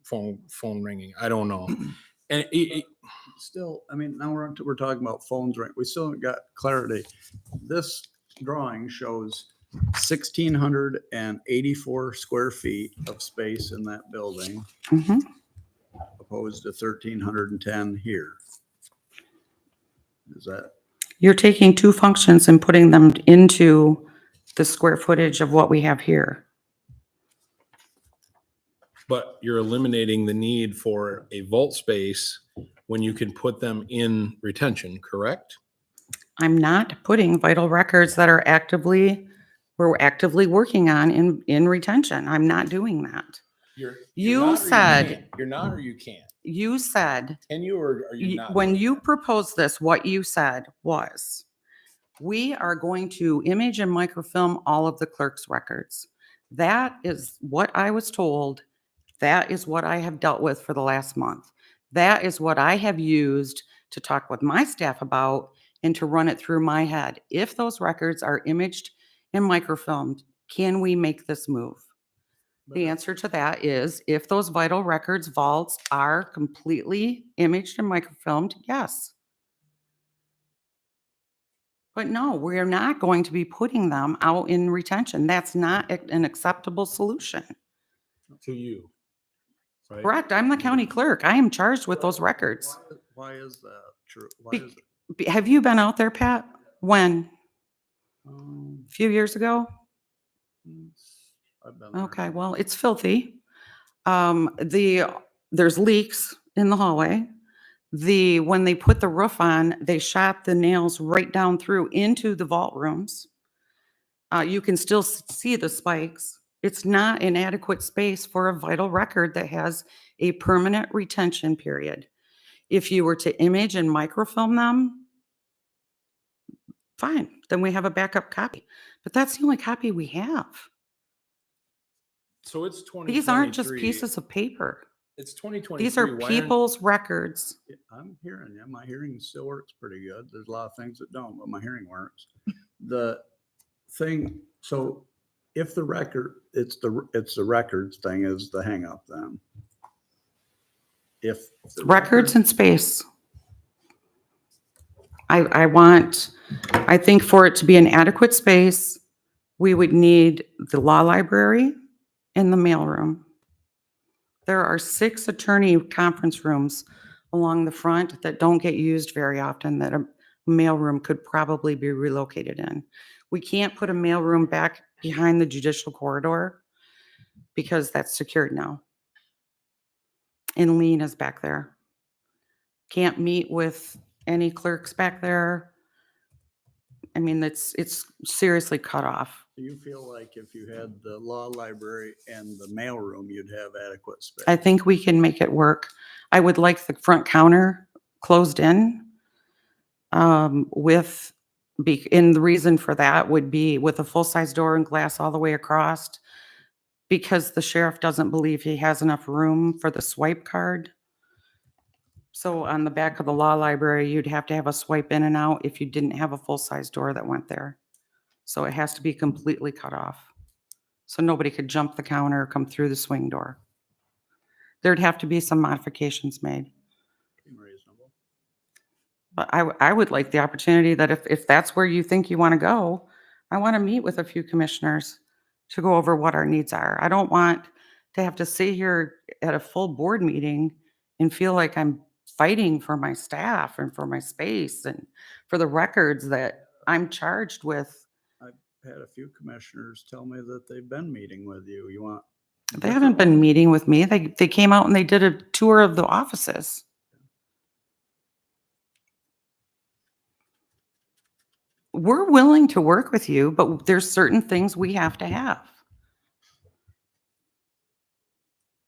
S4: phone ringing. I don't know. And
S16: Still, I mean, now we're talking about phones, right? We still haven't got clarity. This drawing shows 1,684 square feet of space in that building,
S8: mhm.
S16: opposed to 1,310 here. Is that?
S8: You're taking two functions and putting them into the square footage of what we have here.
S4: but you're eliminating the need for a vault space when you can put them in retention, correct?
S8: I'm not putting vital records that we're actively working on in retention. I'm not doing that. You said.
S4: You're not or you can't?
S8: You said.
S4: Can you or are you not?
S8: When you proposed this, what you said was, we are going to image and microfilm all of the clerk's records. That is what I was told. That is what I have dealt with for the last month. That is what I have used to talk with my staff about and to run it through my head. If those records are imaged and microfilmed, can we make this move? The answer to that is, if those vital records vaults are completely imaged and microfilmed, yes. But no, we're not going to be putting them out in retention. That's not an acceptable solution.
S4: To you. Right?
S8: Correct. I'm the county clerk. I am charged with those records.
S16: Why is that true? Why is it?
S8: Have you been out there, Pat? When? A few years ago?
S16: I've been there.
S8: Okay, well, it's filthy. There's leaks in the hallway. When they put the roof on, they shot the nails right down through into the vault rooms. You can still see the spikes. It's not an adequate space for a vital record that has a permanent retention period. If you were to image and microfilm them, fine, then we have a backup copy. But that's the only copy we have.
S4: So it's 2023.
S8: These aren't just pieces of paper.
S4: It's 2023.
S8: These are people's records.
S16: I'm hearing you. My hearing still works pretty good. There's a lot of things that don't, but my hearing works. The thing, so if the record, it's the records thing is the hang up then. If the
S8: Records and space. I think for it to be an adequate space, we would need the law library and the mailroom. There are 6 attorney conference rooms along the front that don't get used very often that a mailroom could probably be relocated in. We can't put a mailroom back behind the judicial corridor because that's secured now. And Lean is back there. Can't meet with any clerks back there. I mean, it's seriously cut off.
S16: Do you feel like if you had the law library and the mailroom, you'd have adequate space?
S8: I think we can make it work. I would like the front counter closed in. And the reason for that would be with a full-size door and glass all the way across, because the sheriff doesn't believe he has enough room for the swipe card. So on the back of the law library, you'd have to have a swipe in and out if you didn't have a full-size door that went there. So it has to be completely cut off. So nobody could jump the counter or come through the swing door. There'd have to be some modifications made.
S16: Reasonable.
S8: But I would like the opportunity that if that's where you think you want to go, I want to meet with a few commissioners to go over what our needs are. I don't want to have to sit here at a full board meeting and feel like I'm fighting for my staff and for my space and for the records that I'm charged with.
S16: I've had a few commissioners tell me that they've been meeting with you. You want?
S8: They haven't been meeting with me. They came out and they did a tour of the offices. We're willing to work with you, but there's certain things we have to have.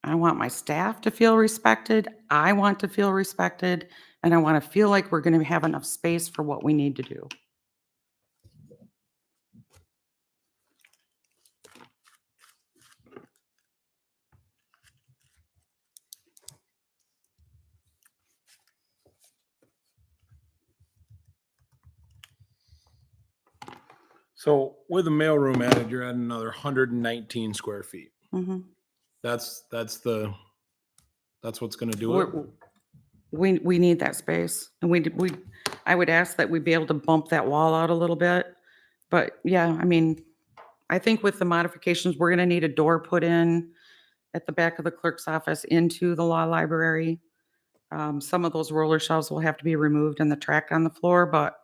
S8: I want my staff to feel respected. I want to feel respected. And I want to feel like we're going to have enough space for what we need to do.
S4: So with the mailroom added, you're adding another 119 square feet.
S8: Mhm.
S4: That's what's gonna do it.
S8: We need that space, and I would ask that we be able to bump that wall out a little bit. But yeah, I mean, I think with the modifications, we're gonna need a door put in at the back of the clerk's office into the law library. Some of those roller shelves will have to be removed and the track on the floor, but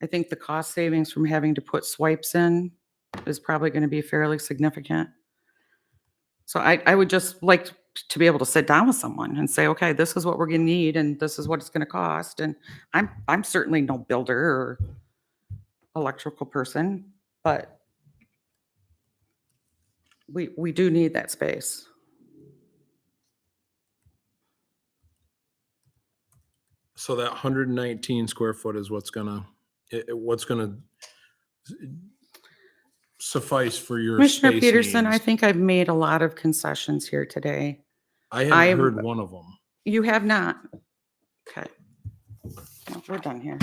S8: I think the cost savings from having to put swipes in is probably gonna be fairly significant. So I would just like to be able to sit down with someone and say, okay, this is what we're gonna need and this is what it's gonna cost. And I'm certainly no builder or electrical person, but we do need that space.
S4: So that 119 square foot is what's gonna suffice for your
S8: Commissioner
S4: space
S8: Peterson, I
S4: needs.
S8: think I've made a lot of concessions here today.
S4: I haven't heard one of them.
S8: You have not? Okay. Well, we're done here.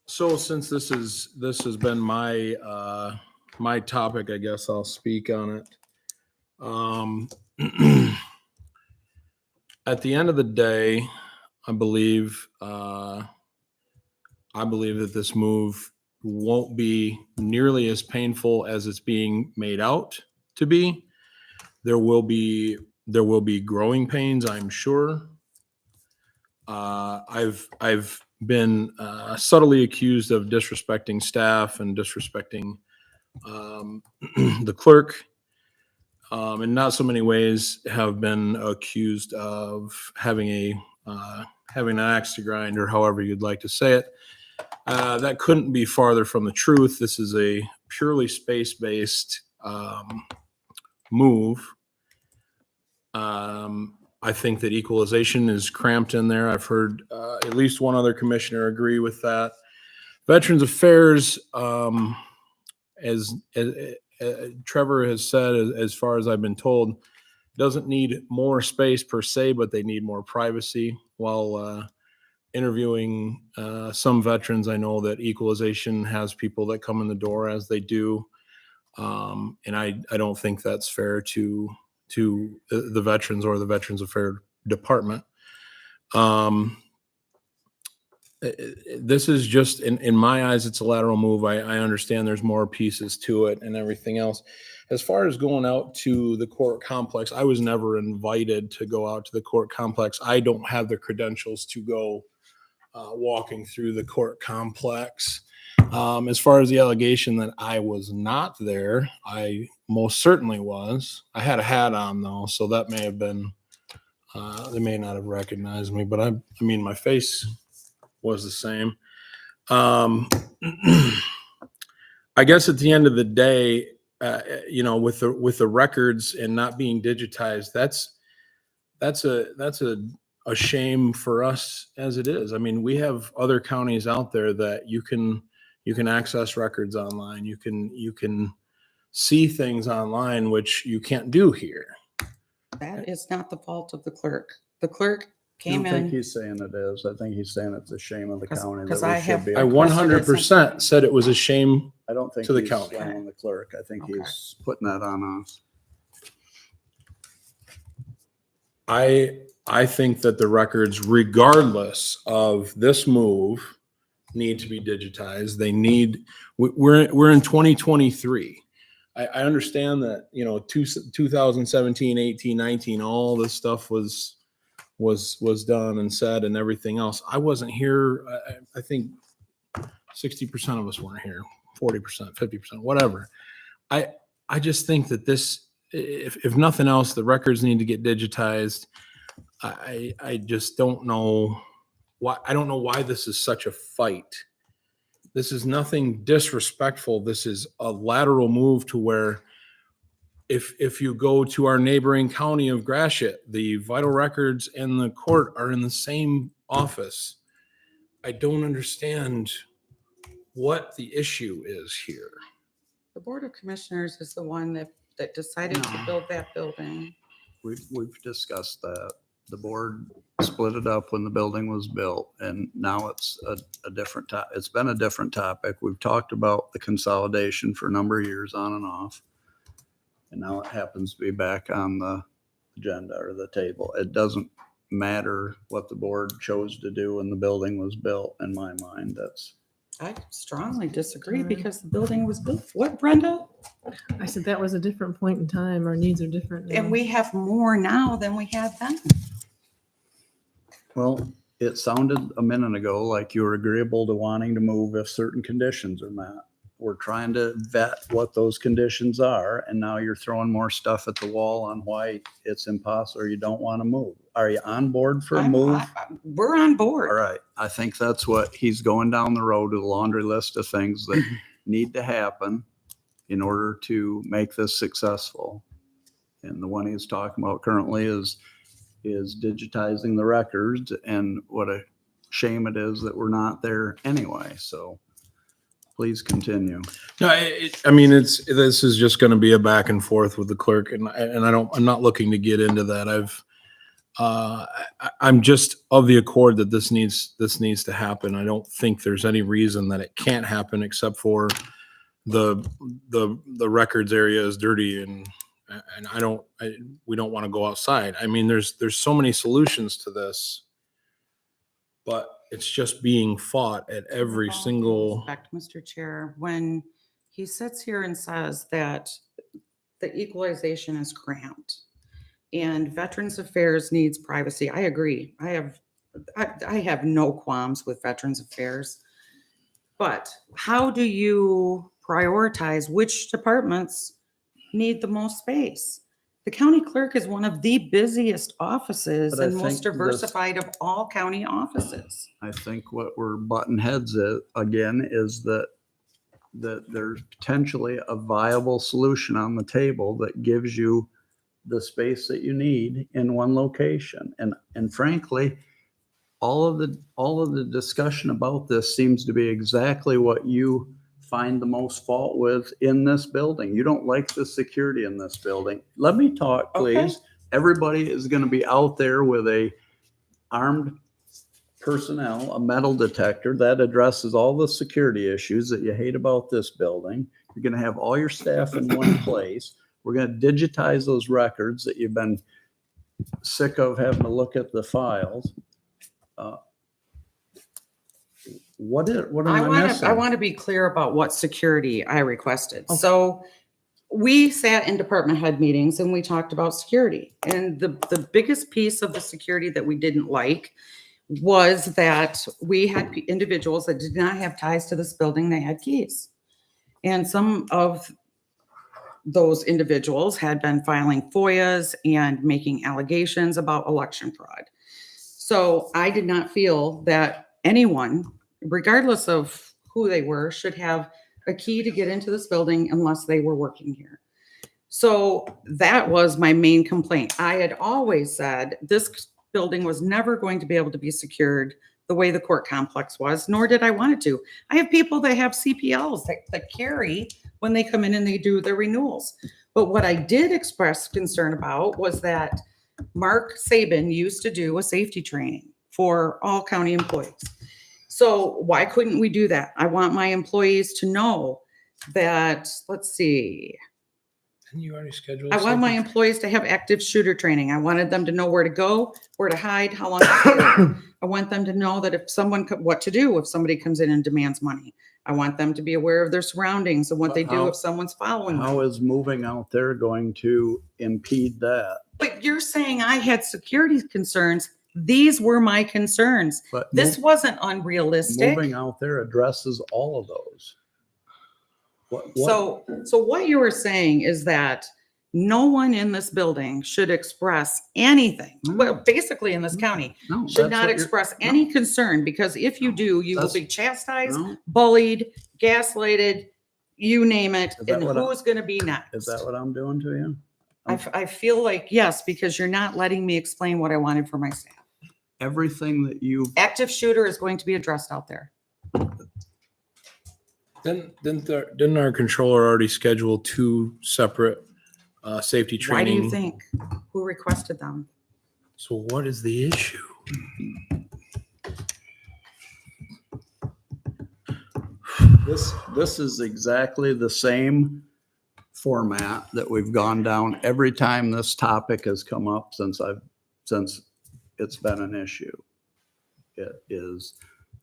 S4: So since this has been my my topic, I guess I'll speak on it. At the end of the day, I believe that this move won't be nearly as painful as it's being made out to be. There will be growing pains, I'm sure. I've been subtly accused of disrespecting staff and disrespecting the clerk. In not so many ways have been accused of having an axe to grind, or however you'd like to say it. That couldn't be farther from the truth. This is a purely space-based move. I think that equalization is cramped in there. I've heard at least one other commissioner agree with that. Veterans Affairs, as Trevor has said, as far as I've been told, doesn't need more space per se, but they need more privacy. While interviewing some veterans, I know that equalization has people that come in the door as they do. And I don't think that's fair to the veterans or the Veterans Affairs Department. This is just, in my eyes, it's a lateral move. I understand there's more pieces to it and everything else. As far as going out to the court complex, I was never invited to go out to the court complex. I don't have the credentials to go walking through the court complex. As far as the allegation that I was not there, I most certainly was. I had a hat on though, so that may have been, they may not have recognized me, but I mean, my face was the same. I guess at the end of the day, with the records and not being digitized, that's a shame for us as it is. I mean, we have other counties out there that you can access records online. You can see things online, which you can't do here.
S8: That is not the fault of the clerk. The clerk
S16: I
S8: came
S16: don't think
S8: in.
S16: he's saying it is. I think he's saying it's a shame of the county.
S8: 'cause
S16: that we
S8: I
S16: should
S8: have-
S16: be-
S4: I 100% said it was a shame
S16: I don't think
S4: to the
S16: he's
S4: county.
S16: blaming the clerk. I think he's putting that on us.
S4: I think that the records, regardless of this move, need to be digitized. We're in 2023. I understand that, 2017, 18, 19, all this stuff was done and said and everything else. I wasn't here. I think 60% of us weren't here, 40%, 50%, whatever. I just think that this, if nothing else, the records need to get digitized. I just don't know why. I don't know why this is such a fight. This is nothing disrespectful. This is a lateral move to where if you go to our neighboring county of Gratiot, the vital records and the court are in the same office. I don't understand what the issue is here.
S8: The Board of Commissioners is the one that decided to build that building.
S16: We've discussed that. The board split it up when the building was built, and now it's a different topic. It's been a different topic. We've talked about the consolidation for a number of years on and off. And now it happens to be back on the agenda or the table. It doesn't matter what the board chose to do when the building was built, in my mind.
S8: I strongly disagree because the building was built. What, Brenda?
S1: I said that was a different point in time. Our needs are different now.
S8: And we have more now than we had then.
S16: Well, it sounded a minute ago like you were agreeable to wanting to move if certain conditions are met. We're trying to vet what those conditions are, and now you're throwing more stuff at the wall on why it's impossible or you don't want to move. Are you on board for a move?
S8: We're on board.
S16: All right. I think that's what he's going down the road with a laundry list of things that need to happen in order to make this successful. And the one he's talking about currently is digitizing the records, and what a shame it is that we're not there anyway. So please continue.
S4: No, I mean, this is just going to be a back and forth with the clerk, and I'm not looking to get into that. I'm just of the accord that this needs to happen. I don't think there's any reason that it can't happen except for the records area is dirty, and we don't want to go outside. I mean, there's so many solutions to this, but it's just being fought at every single.
S8: Respect, Mr. Chair, when he sits here and says that the equalization is cramped and Veterans Affairs needs privacy, I agree. I have no qualms with Veterans Affairs, but how do you prioritize which departments need the most space? The county clerk is one of the busiest offices
S16: But I
S8: and most
S16: think
S8: diversified of all county offices.
S16: I think what we're butting heads at again is that there's potentially a viable solution on the table that gives you the space that you need in one location. And frankly, all of the discussion about this seems to be exactly what you find the most fault with in this building. You don't like the security in this building. Let me talk, please.
S8: Okay.
S16: Everybody is going to be out there with a armed personnel, a metal detector that addresses all the security issues that you hate about this building. You're going to have all your staff in one place. We're going to digitize those records that you've been sick of having to look at the files. What am I missing?
S8: I want to be clear about what security I requested. So we sat in department head meetings and we talked about security. And the biggest piece of the security that we didn't like was that we had individuals that did not have ties to this building. They had keys. And some of those individuals had been filing FOIAs and making allegations about election fraud. So I did not feel that anyone, regardless of who they were, should have a key to get into this building unless they were working here. So that was my main complaint. I had always said this building was never going to be able to be secured the way the court complex was, nor did I want it to. I have people that have CPLs that carry when they come in and they do their renewals. But what I did express concern about was that Mark Sabin used to do a safety training for all county employees. So why couldn't we do that? I want my employees to know that, let's see.
S4: Didn't you already schedule?
S8: I want my employees to have active shooter training. I wanted them to know where to go, where to hide, how long to stay. I want them to know that if someone, what to do if somebody comes in and demands money. I want them to be aware of their surroundings and what they do if someone's following them.
S16: How is moving out there going to impede that?
S8: But you're saying I had security concerns. These were my concerns.
S16: But
S8: this wasn't unrealistic.
S16: Moving out there addresses all of those.
S8: So what you were saying is that no one in this building should express anything, well, basically in this county, should not express any concern, because if you do, you will be chastised, bullied, gaslighted, you name it,
S16: Is that
S8: and
S16: what I-
S8: who's going to be next.
S16: Is that what I'm doing to you?
S8: I feel like, yes, because you're not letting me explain what I wanted for my staff.
S16: Everything that you,
S8: Active shooter is going to be addressed out there.
S4: Didn't our controller already schedule 2 separate safety
S8: Why do
S4: training?
S8: you think? Who requested them?
S4: So what is the issue?
S16: this is exactly the same format that we've gone down every time this topic has come up since it's been an issue. It is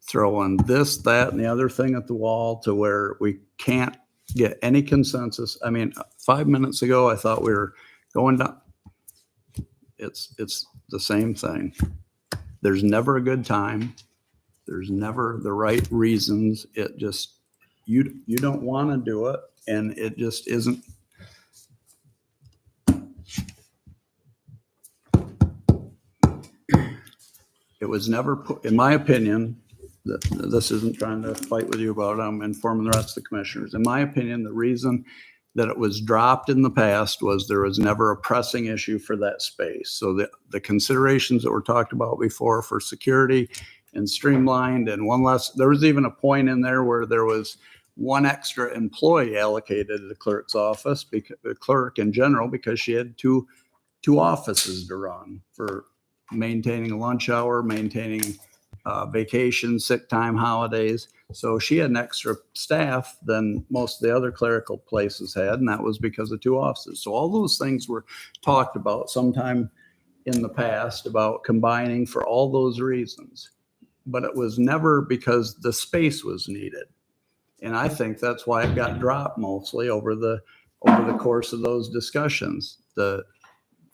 S16: throwing this, that, and the other thing at the wall to where we can't get any consensus. I mean, 5 minutes ago, I thought we were going down. It's the same thing. There's never a good time. There's never the right reasons. It just, you don't want to do it, and it just isn't. It was never put, in my opinion, this isn't trying to fight with you about it, I'm informing the rest of the commissioners. In my opinion, the reason that it was dropped in the past was there was never a pressing issue for that space. So the considerations that were talked about before for security and streamlined and one less, there was even a point in there where there was one extra employee allocated to the clerk's office, because the clerk in general, because she had two offices to run for maintaining a lunch hour, maintaining vacation, sick time, holidays. So she had an extra staff than most of the other clerical places had, and that was because of 2 offices. So all those things were talked about sometime in the past about combining for all those reasons. But it was never because the space was needed. And I think that's why it got dropped mostly over the course of those discussions. The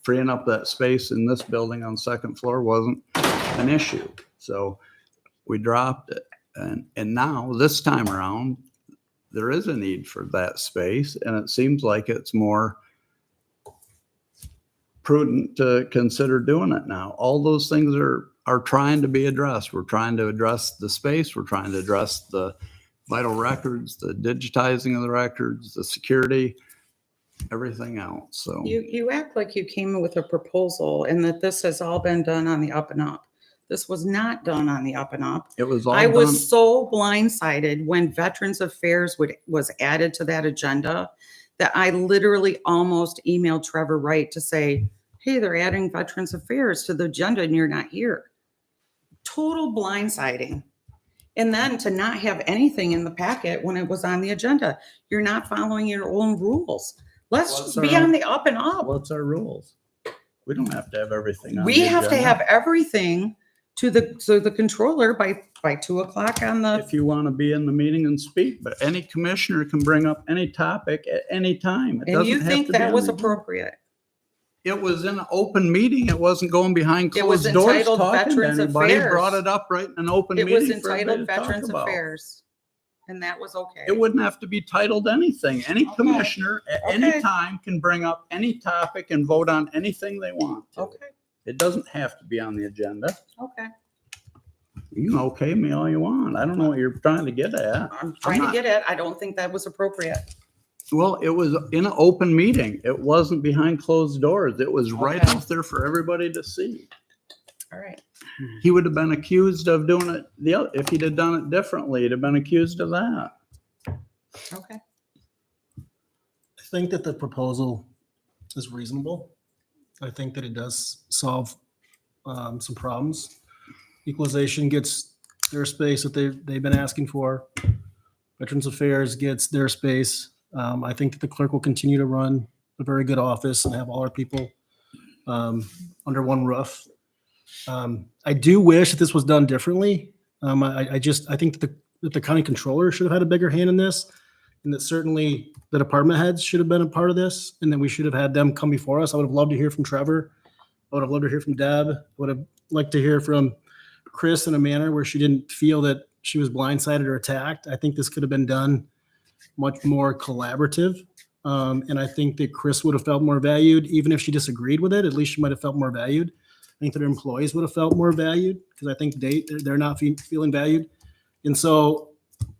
S16: freeing up that space in this building on 2nd floor wasn't an issue. So we dropped it. And now this time around, there is a need for that space. And it seems like it's more prudent to consider doing it now. All those things are trying to be addressed. We're trying to address the space. We're trying to address the vital records, the digitizing of the records, the security, everything else. So
S8: You act like you came with a proposal and that this has all been done on the up and up. This was not done on the up and up.
S16: it was all
S8: I
S16: done.
S8: was so blindsided when Veterans Affairs was added to that agenda that I literally almost emailed Trevor Wright to say, hey, they're adding Veterans Affairs to the agenda and you're not here. Total blindsiding. And then to not have anything in the packet when it was on the agenda. You're not following your own rules. Let's
S16: What's
S8: be
S16: our-
S8: on the up and up.
S16: What's our rules? We don't have to have everything on
S8: We
S16: the
S8: have to
S16: agenda.
S8: have everything to the controller by 2:00 on the,
S16: If you want to be in the meeting and speak, but any commissioner can bring up any topic at any time. It
S8: and you
S16: doesn't have
S8: think
S16: to be
S8: that
S16: on
S8: was
S16: the agenda.
S8: appropriate.
S16: It was in an open meeting. It wasn't going behind
S8: It was
S16: closed doors
S8: entitled
S16: talking to
S8: Veterans
S16: anybody.
S8: Affairs.
S16: Brought it up right in an open
S8: It was
S16: meeting for everybody
S8: entitled
S16: to talk
S8: Veterans
S16: about.
S8: Affairs. And that was okay.
S16: It wouldn't have to be titled anything. Any
S8: Okay.
S16: commissioner at any
S8: Okay.
S16: time can bring up any topic and vote on anything they want to.
S8: Okay,
S16: It doesn't have to be on the agenda.
S8: okay.
S16: You can okay me all you want. I don't know what you're trying to get at.
S8: I'm trying to
S16: not-
S8: get at, I don't think that was appropriate.
S16: Well, it was in an open meeting. It wasn't behind closed doors. It was right
S8: Okay.
S16: out there for everybody to see.
S8: All right.
S16: He would have been accused of doing it if he'd have done it differently. He'd have been accused of that.
S8: Okay.
S18: I think that the proposal is reasonable. I think that it does solve some problems. Equalization gets their space that they've been asking for. Veterans Affairs gets their space. I think that the clerk will continue to run a very good office and have all our people under one roof. I do wish that this was done differently. I think that the county controller should have had a bigger hand in this, and that certainly the department heads should have been a part of this, and that we should have had them come before us. I would have loved to hear from Trevor. I would have loved to hear from Deb. I would have liked to hear from Chris in a manner where she didn't feel that she was blindsided or attacked. I think this could have been done much more collaborative. And I think that Chris would have felt more valued, even if she disagreed with it. At least she might have felt more valued. I think that her employees would have felt more valued because I think they're not feeling valued. And so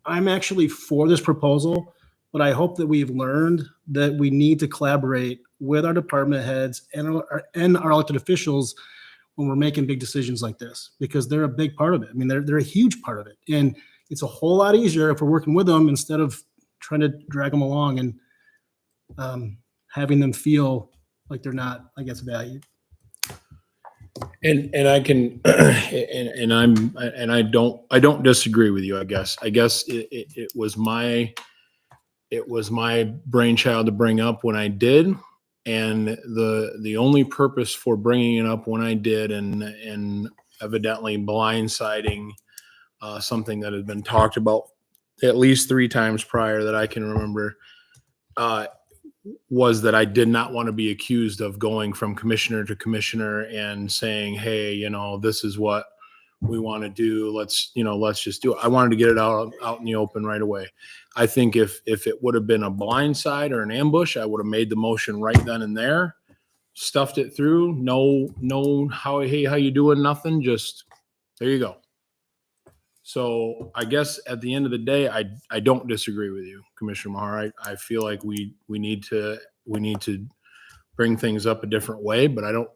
S18: I'm actually for this proposal. but I hope that we've learned that we need to collaborate with our department heads and our elected officials when we're making big decisions like this, because they're a big part of it. I mean, they're a huge part of it. And it's a whole lot easier if we're working with them instead of trying to drag them along and having them feel like they're not, I guess, valued.
S4: And I can, and I don't disagree with you, I guess. It was my brainchild to bring up when I did. And the only purpose for bringing it up when I did and evidently blindsiding something that had been talked about at least 3 times prior that I can remember, was that I did not want to be accused of going from commissioner to commissioner and saying, hey, this is what we want to do. Let's just do it. I wanted to get it out in the open right away. I think if it would have been a blindside or an ambush, I would have made the motion right then and there, stuffed it through. No, how you doing? Nothing. Just there you go. So I guess at the end of the day, I don't disagree with you, Commissioner Mahar. I feel like we need to bring things up a different way, but I don't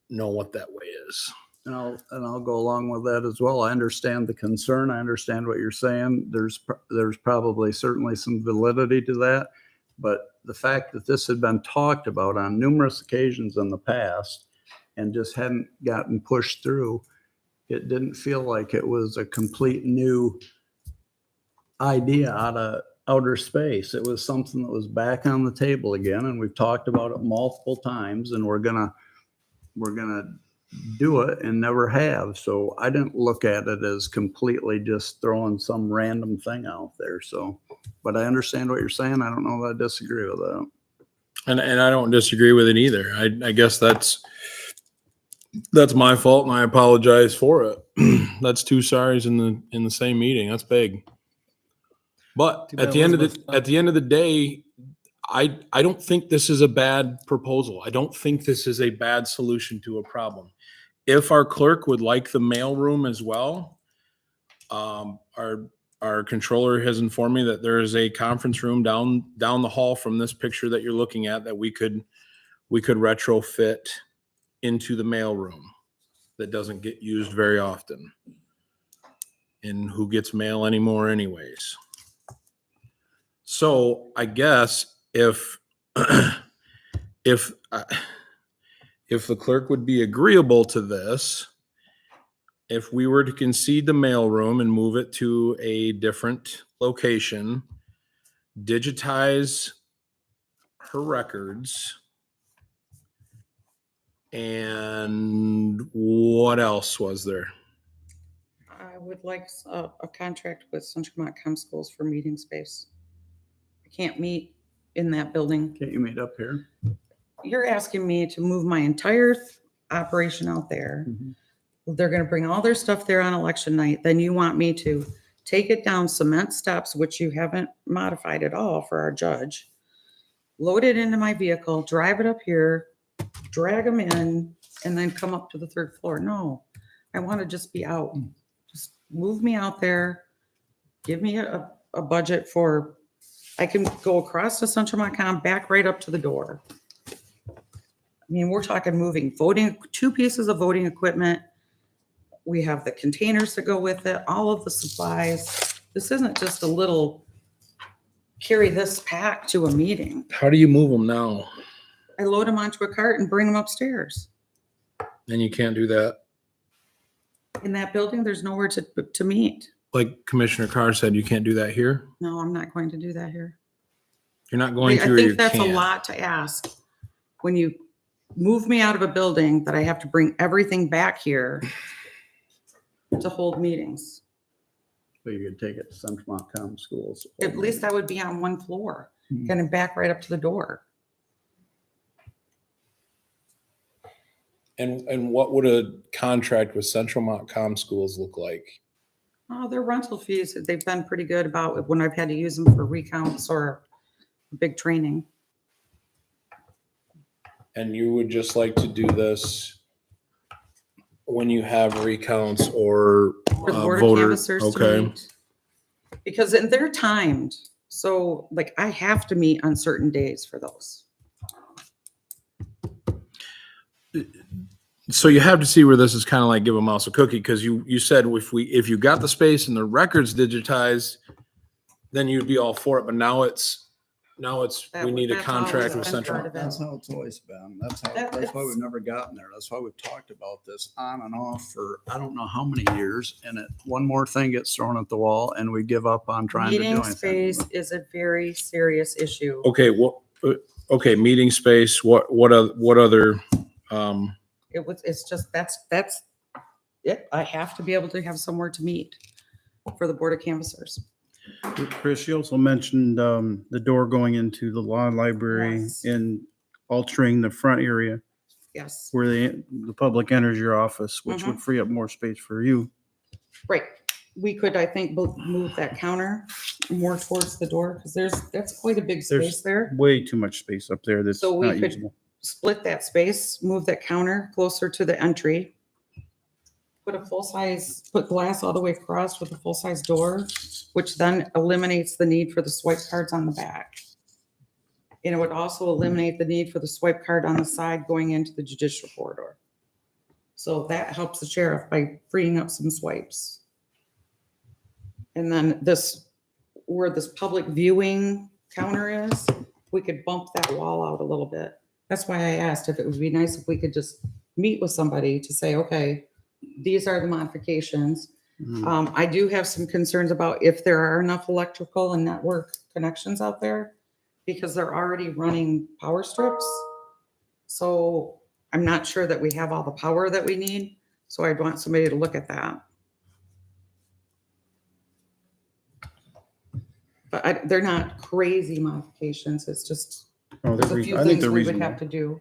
S4: know what that way is.
S16: And I'll go along with that as well. I understand the concern. I understand what you're saying. There's probably certainly some validity to that, but the fact that this had been talked about on numerous occasions in the past and just hadn't gotten pushed through, it didn't feel like it was a complete new idea out of outer space. It was something that was back on the table again, and we've talked about it multiple times, and we're gonna do it and never have. So I didn't look at it as completely just throwing some random thing out there. So, but I understand what you're saying. I don't know that I disagree with that.
S4: And I don't disagree with it either. I guess that's my fault, and I apologize for it. That's 2 sorries in the same meeting. That's big. But at the end of the day, I don't think this is a bad proposal. I don't think this is a bad solution to a problem. If our clerk would like the mailroom as well, our controller has informed me that there is a conference room down the hall from this picture that you're looking at that we could retrofit into the mailroom that doesn't get used very often. And who gets mail anymore anyways? So I guess if the clerk would be agreeable to this, if we were to concede the mailroom and move it to a different location, digitize her records, and what else was there?
S8: I would like a contract with Central Montcalm Schools for meeting space. I can't meet in that building.
S16: Can't you meet up here?
S8: You're asking me to move my entire operation out there. They're going to bring all their stuff there on election night. Then you want me to take it down cement steps, which you haven't modified at all for our judge, load it into my vehicle, drive it up here, drag them in, and then come up to the 3rd floor. No, I want to just be out. Just move me out there. Give me a budget for, I can go across to Central Montcalm, back right up to the door. I mean, we're talking moving 2 pieces of voting equipment. We have the containers that go with it, all of the supplies. This isn't just a little carry this pack to a meeting.
S4: How do you move them now?
S8: I load them onto a cart and bring them upstairs.
S4: And you can't do that.
S8: In that building, there's nowhere to meet.
S4: Like Commissioner Carr said, you can't do that here.
S8: No, I'm not going to do that here.
S4: You're not going to,
S8: I
S4: or you
S8: think that's
S4: can't.
S8: a lot to ask. When you move me out of a building that I have to bring everything back here to hold meetings.
S16: But you could take it to Central Montcalm Schools.
S8: At least I would be on one floor, getting back right up to the door.
S4: And what would a contract with Central Montcalm Schools look like?
S8: Oh, their rental fees, they've been pretty good about when I've had to use them for recounts or big training.
S4: And you would just like to do this when you have recounts or
S8: For the board of
S4: voter?
S8: canvassers to
S4: Okay.
S8: meet. Because they're timed. So like I have to meet on certain days for those.
S4: So you have to see where this is kind of like give a mouse a cookie, because you said if you got the space and the records digitized, then you'd be all for it. But now it's we need a
S8: That's
S4: contract
S8: always
S4: with
S8: been
S4: Central.
S8: part of it.
S16: That's how it's always been. That's why we've never gotten there. That's why we've talked about this on and off for I don't know how many years. And one more thing gets thrown at the wall and we give up on trying to do
S8: Meeting
S16: anything.
S8: space is a very serious issue.
S4: Okay, okay, meeting space. What other?
S8: It's just, that's it. I have to be able to have somewhere to meet for the Board of Canvassers.
S18: Chris, you also mentioned the door going into the law library
S8: Yes.
S18: and altering the front area
S8: Yes.
S18: where the public enters your office, which would free up more space for you.
S8: Right. We could, I think, move that counter more towards the door because that's quite a big space
S18: There's
S8: there.
S18: way too much space up there that's
S8: So we
S18: not
S8: could
S18: usable.
S8: split that space, move that counter closer to the entry. Put glass all the way across with a full-size door, which then eliminates the need for the swipe cards on the back. And it would also eliminate the need for the swipe card on the side going into the judicial corridor. So that helps the sheriff by freeing up some swipes. And then where this public viewing counter is, we could bump that wall out a little bit. That's why I asked if it would be nice if we could just meet with somebody to say, okay, these are the modifications. I do have some concerns about if there are enough electrical and network connections out there because they're already running power strips. So I'm not sure that we have all the power that we need. So I'd want somebody to look at that. But they're not crazy modifications. It's just,
S18: Oh,
S8: there's a few
S18: I think
S8: things
S18: they're
S8: we would
S18: reasonable.
S8: have to do.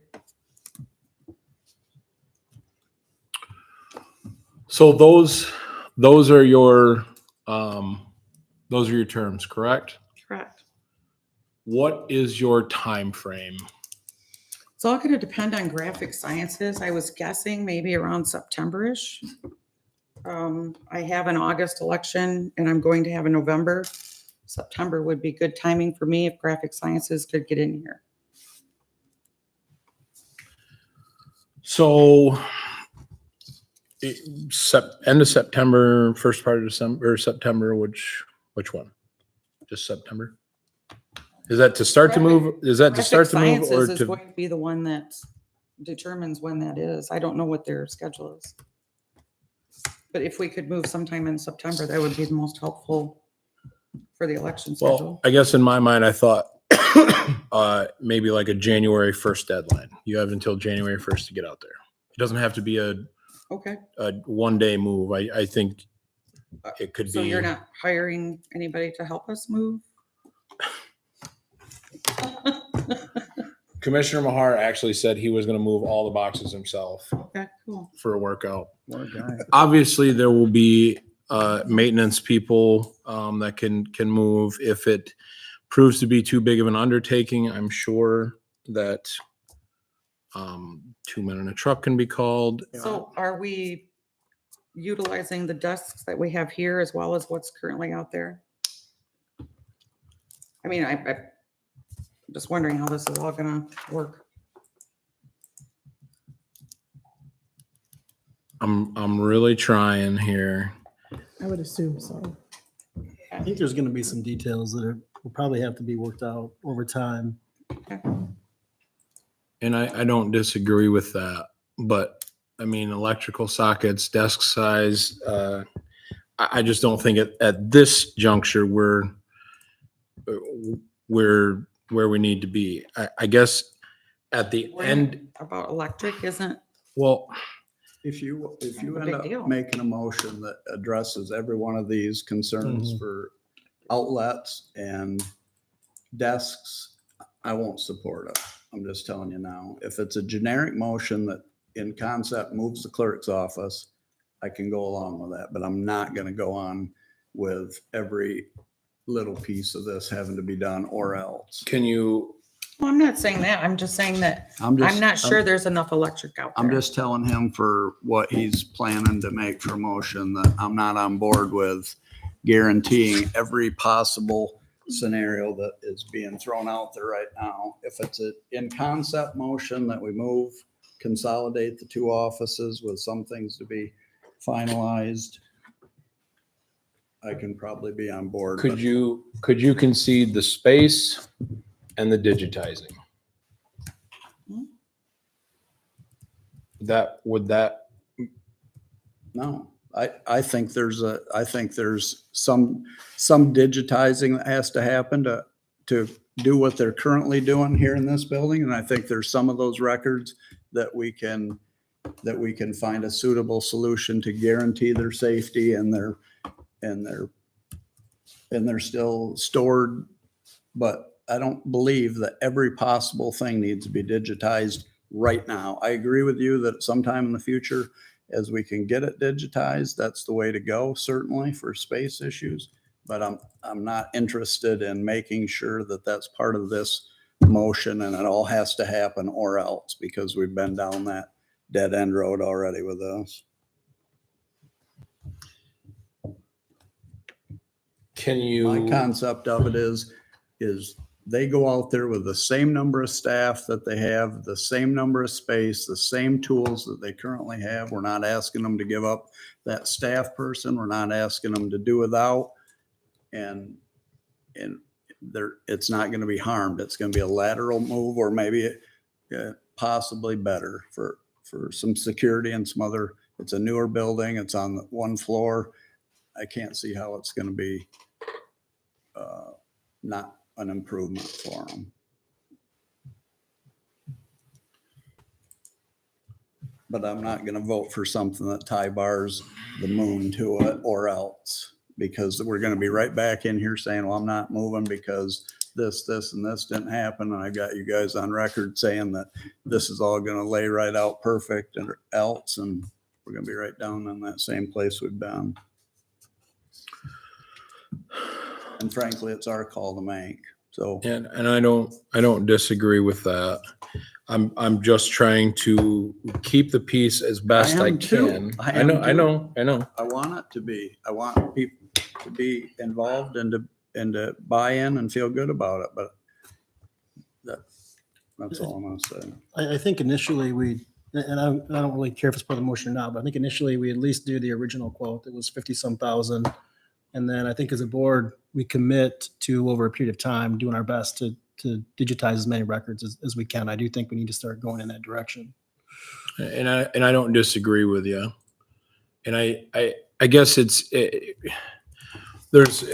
S4: So those are your terms, correct?
S8: Correct.
S18: What is your time frame?
S8: It's all going to depend on graphic sciences. I was guessing maybe around September-ish. I have an August election and I'm going to have a November. September would be good timing for me if graphic sciences could get in here.
S4: So end of September, first part of December, or September, which one? Just September? Is that to start to move? Is that to start to move or
S8: Sciences is
S4: to?
S8: going to be the one that determines when that is. I don't know what their schedule is. But if we could move sometime in September, that would be the most helpful for the election
S4: Well,
S8: schedule.
S4: I guess in my mind, I thought maybe like a January 1st deadline. You have until January 1st to get out there. It doesn't have to be a one-day move. I think it could be.
S8: So you're not hiring anybody to help us move?
S4: Commissioner Mahar actually said he was going to move all the boxes himself
S8: Okay, cool.
S4: for a workout.
S18: What a guy.
S4: Obviously, there will be maintenance people that can move. If it proves to be too big of an undertaking, I'm sure that 2 men in a truck can be called.
S8: So are we utilizing the desks that we have here as well as what's currently out there? I mean, I'm just wondering how this is all gonna work.
S4: I'm really trying here.
S1: I would assume so.
S18: I think there's going to be some details that will probably have to be worked out over time.
S4: And I don't disagree with that, but I mean, electrical sockets, desk size, I just don't think at this juncture we're where we need to be. I guess at the end.
S8: About electric isn't,
S4: Well,
S16: If you
S8: a
S16: end
S8: big
S16: up
S8: deal.
S16: making a motion that addresses every one of these concerns for outlets and desks, I won't support it. I'm just telling you now. If it's a generic motion that in concept moves the clerk's office, I can go along with that, but I'm not going to go on with every little piece of this having to be done or else.
S4: Can you?
S8: well, I'm not saying that. I'm just saying that I'm not sure there's enough electric out there.
S16: I'm just telling him for what he's planning to make for motion that I'm not on board with guaranteeing every possible scenario that is being thrown out there right now. If it's a in concept motion that we move, consolidate the two offices with some things to be finalized, I can probably be on board.
S4: Could
S16: but-
S4: you concede the space and the digitizing? Would that,
S16: No, I think there's some digitizing that has to happen to do what they're currently doing here in this building. And I think there's some of those records that we can find a suitable solution to guarantee their safety and they're still stored. But I don't believe that every possible thing needs to be digitized right now. I agree with you that sometime in the future, as we can get it digitized, that's the way to go, certainly for space issues. But I'm not interested in making sure that that's part of this motion and it all has to happen or else, because we've been down that dead end road already with this. My concept of it is they go out there with the same number of staff that they have, the same number of space, the same tools that they currently have. We're not asking them to give up that staff person. We're not asking them to do without. And it's not going to be harmed. It's going to be a lateral move, or maybe possibly better for some security and some other. It's a newer building. It's on one floor. I can't see how it's going to be not an improvement for them. But I'm not going to vote for something that tie bars the moon to it or else, because we're going to be right back in here saying, well, I'm not moving because this, and this didn't happen. And I got you guys on record saying that this is all going to lay right out perfect and else, and we're going to be right down in that same place we've been. And frankly, it's our call to make. So,
S4: and I don't disagree with that. I'm just trying to keep the peace as best I can. I know.
S16: I want it to be. I want people to be involved and to buy in and feel good about it. But that's all I'm gonna say.
S18: I think initially and I don't really care if it's part of the motion or not, but I think initially we at least do the original quote. It was 50-some thousand. And then I think as a board, we commit to, over a period of time, doing our best to digitize as many records as we can. I do think we need to start going in that direction.
S4: And I don't disagree with you. And I guess there's,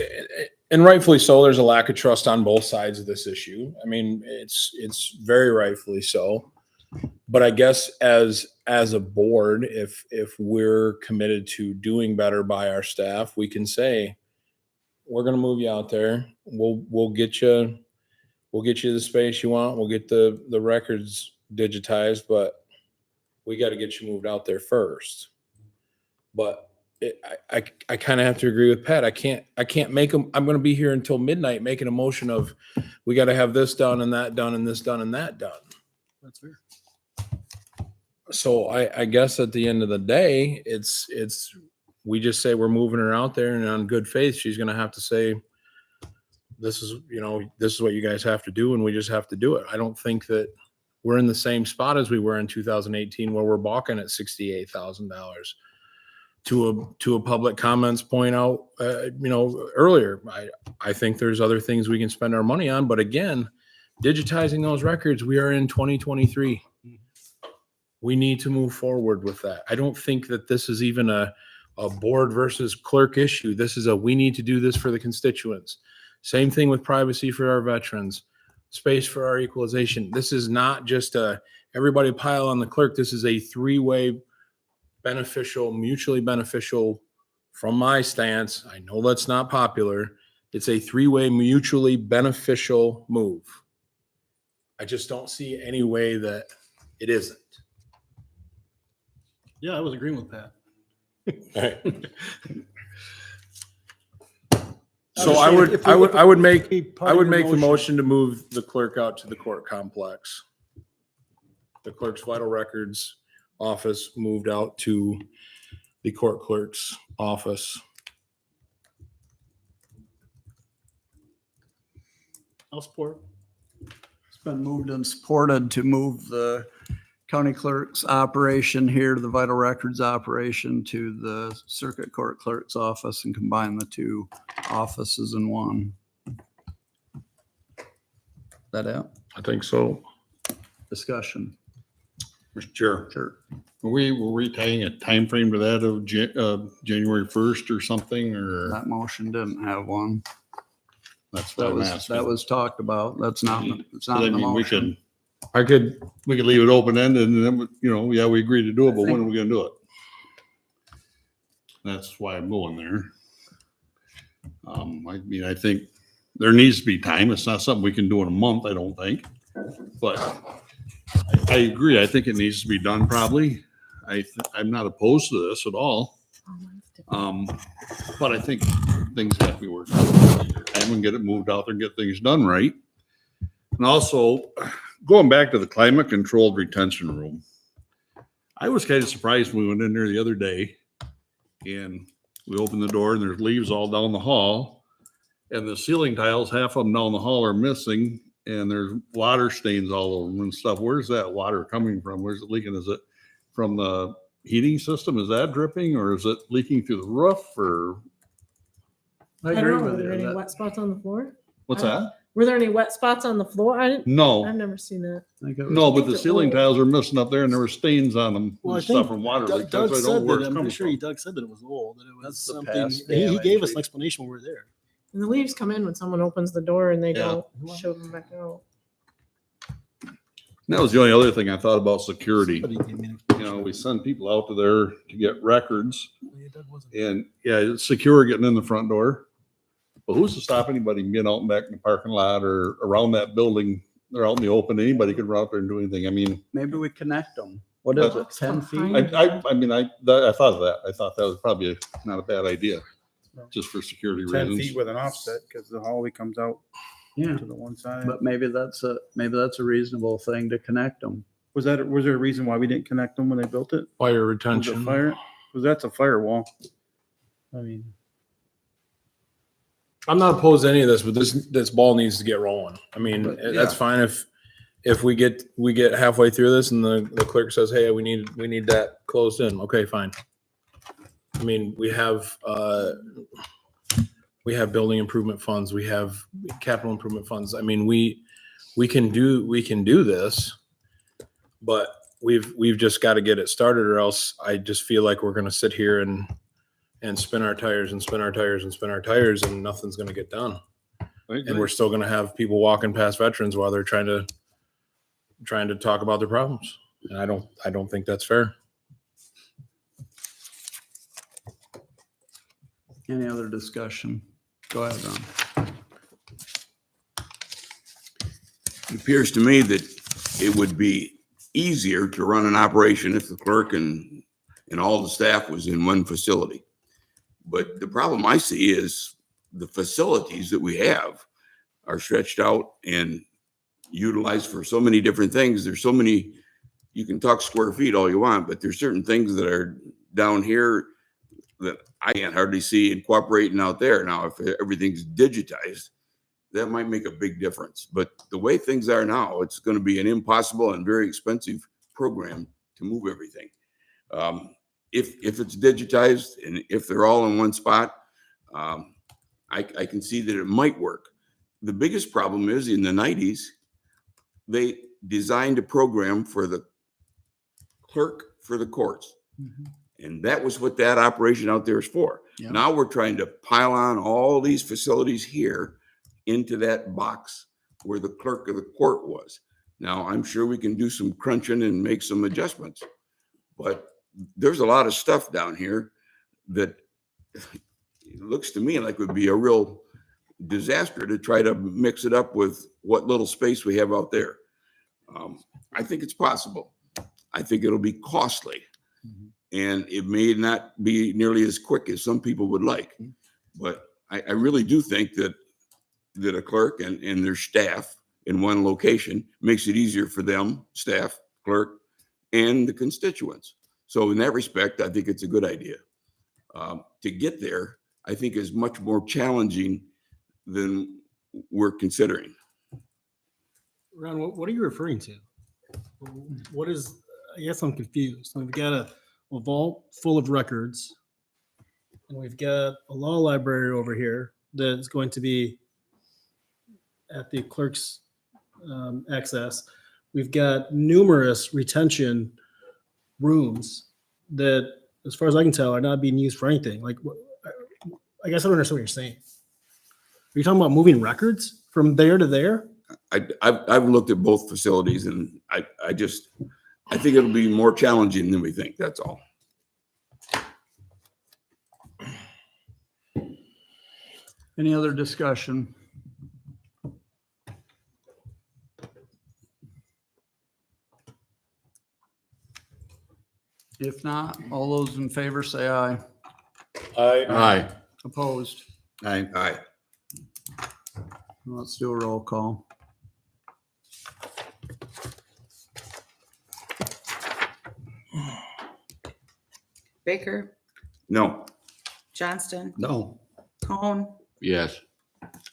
S4: and rightfully so, there's a lack of trust on both sides of this issue. I mean, it's very rightfully so. But I guess as a board, if we're committed to doing better by our staff, we can say, we're going to move you out there. We'll get you the space you want. We'll get the records digitized, but we got to get you moved out there first. But I kind of have to agree with Pat. I can't make them. I'm going to be here until midnight making a motion of, we got to have this done and that done and this done and that done.
S18: That's fair.
S4: So I guess at the end of the day, we just say we're moving her out there, and on good faith, she's going to have to say, this is what you guys have to do, and we just have to do it. I don't think that we're in the same spot as we were in 2018, where we're balking at $68,000. To a public comments point out, earlier, I think there's other things we can spend our money on, but again, digitizing those records, we are in 2023. We need to move forward with that. I don't think that this is even a board versus clerk issue. This is we need to do this for the constituents. Same thing with privacy for our veterans, space for our equalization. This is not just everybody pile on the clerk. This is a three-way beneficial, mutually beneficial, from my stance. I know that's not popular. It's a three-way mutually beneficial move. I just don't see any way that it isn't.
S18: Yeah, I was agreeing with Pat.
S4: So I would make the motion to move the clerk out to the court complex. The clerk's vital records office moved out to the court clerk's office.
S18: I'll support.
S16: It's been moved and supported to move the county clerk's operation here to the vital records operation to the circuit court clerk's office and combine the two offices in one. That it?
S4: I think so.
S16: Discussion.
S6: Mr. Chair,
S16: Sure.
S6: were we tying a time frame to that of January 1st or something, or?
S16: That motion didn't have one.
S6: That's what I'm asking.
S16: That was talked about. That's not, it's
S6: So
S16: not in
S6: that
S16: the
S6: mean we
S16: motion.
S6: we could leave it open-ended and then, yeah, we agree to do it, but when are we gonna do it? That's why I'm going there. I mean, I think there needs to be time. It's not something we can do in a month, I don't think. But I agree. I think it needs to be done probably. I'm not opposed to this at all. But I think things have to be worked out and get it moved out there and get things done right. And also, going back to the climate controlled retention room, I was kind of surprised when we went in there the other day and we opened the door and there's leaves all down the hall and the ceiling tiles, half of them down the hall are missing and there's water stains all over them and stuff. Where's that water coming from? Where's it leaking? Is it from the heating system? Is that dripping or is it leaking through the roof or?
S16: I
S1: I
S16: agree
S1: don't know, were
S16: with
S1: there any
S16: you.
S1: wet spots on the floor?
S6: What's
S1: I don't-
S6: that?
S1: Were there any wet spots on the floor? I didn't.
S6: No.
S1: I've never seen that.
S6: No, but the ceiling tiles are missing up there and there were stains on them
S18: Well, I
S6: and
S18: think
S6: stuff from water leak.
S18: Doug
S6: That's why I don't
S18: said
S6: know where
S18: that,
S6: it's
S18: I'm
S6: coming
S18: pretty sure
S6: from.
S18: Doug said that it was old, that it was
S16: That's the
S18: something,
S16: past
S18: he
S16: damage.
S18: gave us an explanation when we were there.
S1: And the leaves come in when someone opens the door and they
S6: Yeah.
S1: don't show them back out.
S6: That was the only other thing I thought about security.
S18: Somebody gave me
S6: We send people out to there to get records
S18: an- Doug wasn't-
S6: and it's secure getting in the front door. But who's to stop anybody from getting out and back in the parking lot or around that building? They're out in the open. Anybody could run out there and do anything. I mean,
S16: Maybe we connect them. What is it, 10 feet?
S6: I thought of that. I thought that was probably not a bad idea, just for security
S9: 10
S6: reasons.
S9: feet with an offset because the hallway comes out
S16: Yeah.
S9: to the one side.
S16: But maybe that's a reasonable thing to connect them.
S9: Was there a reason why we didn't connect them when they built it?
S4: Fire
S9: Was it
S4: retention.
S9: fire? Because that's a firewall. I mean,
S4: I'm not opposed to any of this, but this ball needs to get rolling. I mean,
S16: But,
S4: that's fine if we get halfway through this and the clerk says, hey, we need that closed in. Okay, fine. I mean, we have building improvement funds, we have capital improvement funds. I mean, we can do this, but we've just got to get it started or else I just feel like we're going to sit here and spin our tires and spin our tires and spin our tires and nothing's going to get done. And we're still going to have people walking past veterans while they're trying to talk about their problems. And I don't think that's fair.
S16: Any other discussion? Go ahead, Ron.
S13: It appears to me that it would be easier to run an operation if the clerk and all the staff was in one facility. But the problem I see is the facilities that we have are stretched out and utilized for so many different things. There's so many, you can talk square feet all you want, but there's certain things that are down here that I can't hardly see incorporating out there. Now, if everything's digitized, that might make a big difference. But the way things are now, it's going to be an impossible and very expensive program to move everything. If it's digitized and if they're all in one spot, I can see that it might work. The biggest problem is in the 90s, they designed a program for the clerk for the courts. And that was what that operation out there is for.
S16: Yep.
S13: Now we're trying to pile on all these facilities here into that box where the clerk of the court was. Now, I'm sure we can do some crunching and make some adjustments, but there's a lot of stuff down here that it looks to me like it would be a real disaster to try to mix it up with what little space we have out there. I think it's possible. I think it'll be costly. And it may not be nearly as quick as some people would like. But I really do think that a clerk and their staff in one location makes it easier for them, staff, clerk, and the constituents. So in that respect, I think it's a good idea. To get there, I think is much more challenging than we're considering.
S18: Ron, what are you referring to? What is, I guess I'm confused. We've got a vault full of records, and we've got a law library over here that's going to be at the clerk's access. We've got numerous retention rooms that, as far as I can tell, are not being used for anything. Like, I guess I don't understand what you're saying. Are you talking about moving records from there to there?
S13: I've looked at both facilities, and I think it'll be more challenging than we think. That's all.
S16: Any other discussion? If not, all those in favor say aye.
S14: Aye.
S16: Opposed?
S6: Aye.
S13: Aye.
S16: Let's do a roll call.
S8: Baker,
S13: No.
S8: Johnston,
S6: No.
S8: Cone,
S14: Yes.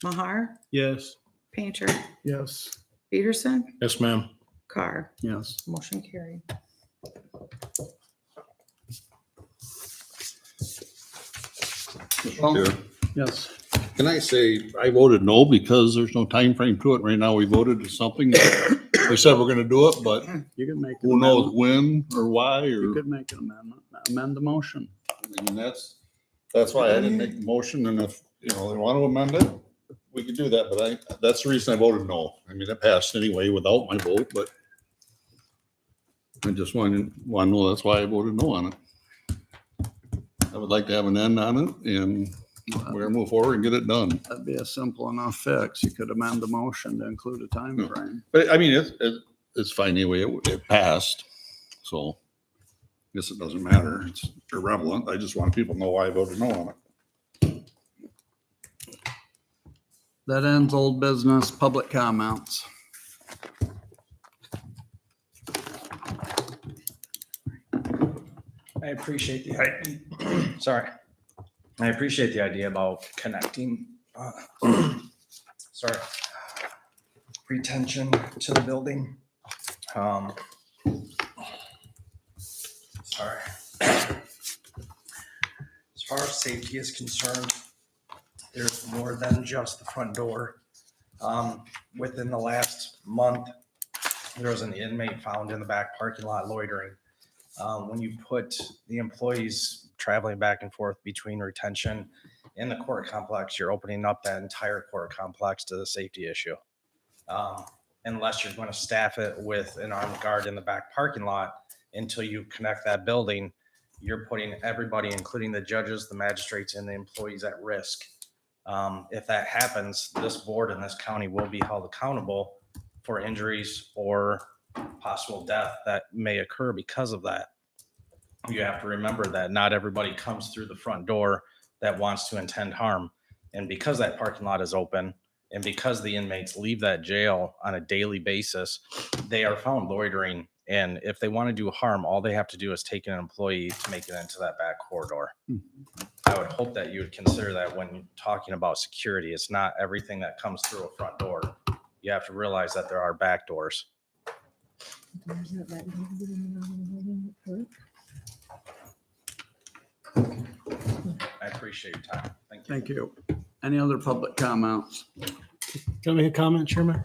S8: Mahar,
S18: Yes.
S8: Painter,
S12: Yes.
S8: Peterson,
S4: Yes, ma'am.
S8: Carr.
S16: Yes.
S8: Motion carried.
S16: Yes.
S6: Can I say, I voted no because there's no time frame to it. Right now, we voted to something. We said we're gonna do it, but
S16: You can make. an
S6: who knows
S16: amendment.
S6: when or why,
S16: You
S6: or,
S16: could make an amendment, amend the motion.
S6: I mean, that's why I didn't make the motion, and if, you know, they want to amend it, we could do that, but that's the reason I voted no. I mean, it passed anyway without my vote, but I just want to know, that's why I voted no on it. I would like to have an end on it, and we're gonna move forward and get it done.
S16: That'd be a simple enough fix. You could amend the motion to include a time frame.
S6: But I mean, it's fine anyway. It passed, so I guess it doesn't matter. It's irrelevant. I just want people to know why I voted no on it.
S16: That ends old business, public comments.
S10: I appreciate sorry. I appreciate the idea about connecting, sorry, retention to the building. Sorry. As far as safety is concerned, there's more than just the front door. Within the last month, there was an inmate found in the back parking lot loitering. When you put the employees traveling back and forth between retention and the court complex, you're opening up that entire court complex to the safety issue. Unless you're going to staff it with an armed guard in the back parking lot until you connect that building, you're putting everybody, including the judges, the magistrates, and the employees at risk. If that happens, this board in this county will be held accountable for injuries or possible death that may occur because of that. You have to remember that not everybody comes through the front door that wants to intend harm. And because that parking lot is open and because the inmates leave that jail on a daily basis, they are found loitering. And if they want to do harm, all they have to do is take an employee to make it into that back corridor. I would hope that you would consider that when talking about security. It's not everything that comes through a front door. You have to realize that there are back doors. I appreciate your time. Thank you.
S16: Thank you. Any other public comments?
S18: Can I make a comment, Chairman?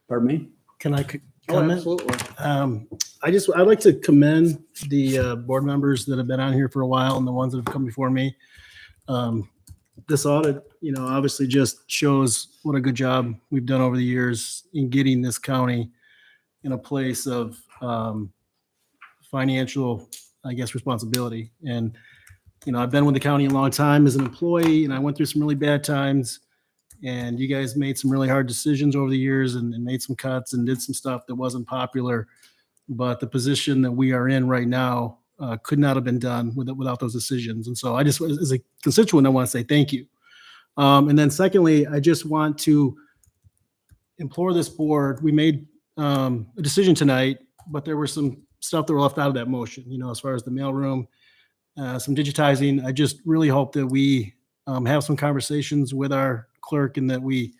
S16: Pardon me?
S18: Can I
S16: Oh,
S18: comment?
S16: absolutely.
S18: I'd like to commend the board members that have been on here for a while and the ones that have come before me. This audit, obviously just shows what a good job we've done over the years in getting this county in a place of financial, responsibility. And, I've been with the county a long time as an employee, and I went through some really bad times. And you guys made some really hard decisions over the years and made some cuts and did some stuff that wasn't popular. But the position that we are in right now could not have been done without those decisions. And so I just, as a constituent, I want to say thank you. And then secondly, I just want to implore this board. We made a decision tonight, but there were some stuff that were left out of that motion, as far as the mailroom, some digitizing. I just really hope that we have some conversations with our clerk and that we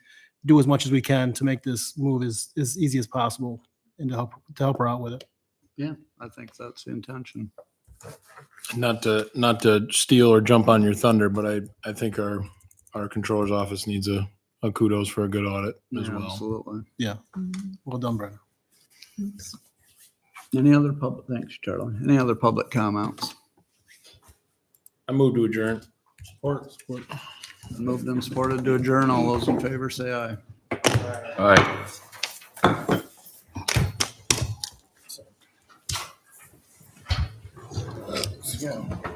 S18: do as much as we can to make this move as easy as possible and to help her out with it.
S16: Yeah, I think that's the intention.
S4: Not to steal or jump on your thunder, but I think our controller's office needs a kudos for a good audit as
S16: Yeah,
S4: well.
S16: absolutely.
S18: Yeah. Well done, Brenda.
S16: Any other public, thanks, Charlie. Any other public comments?
S4: I move to adjourn.
S9: Support.
S16: Moved and supported to adjourn. All those in favor say aye.
S14: All right.
S18: Yeah.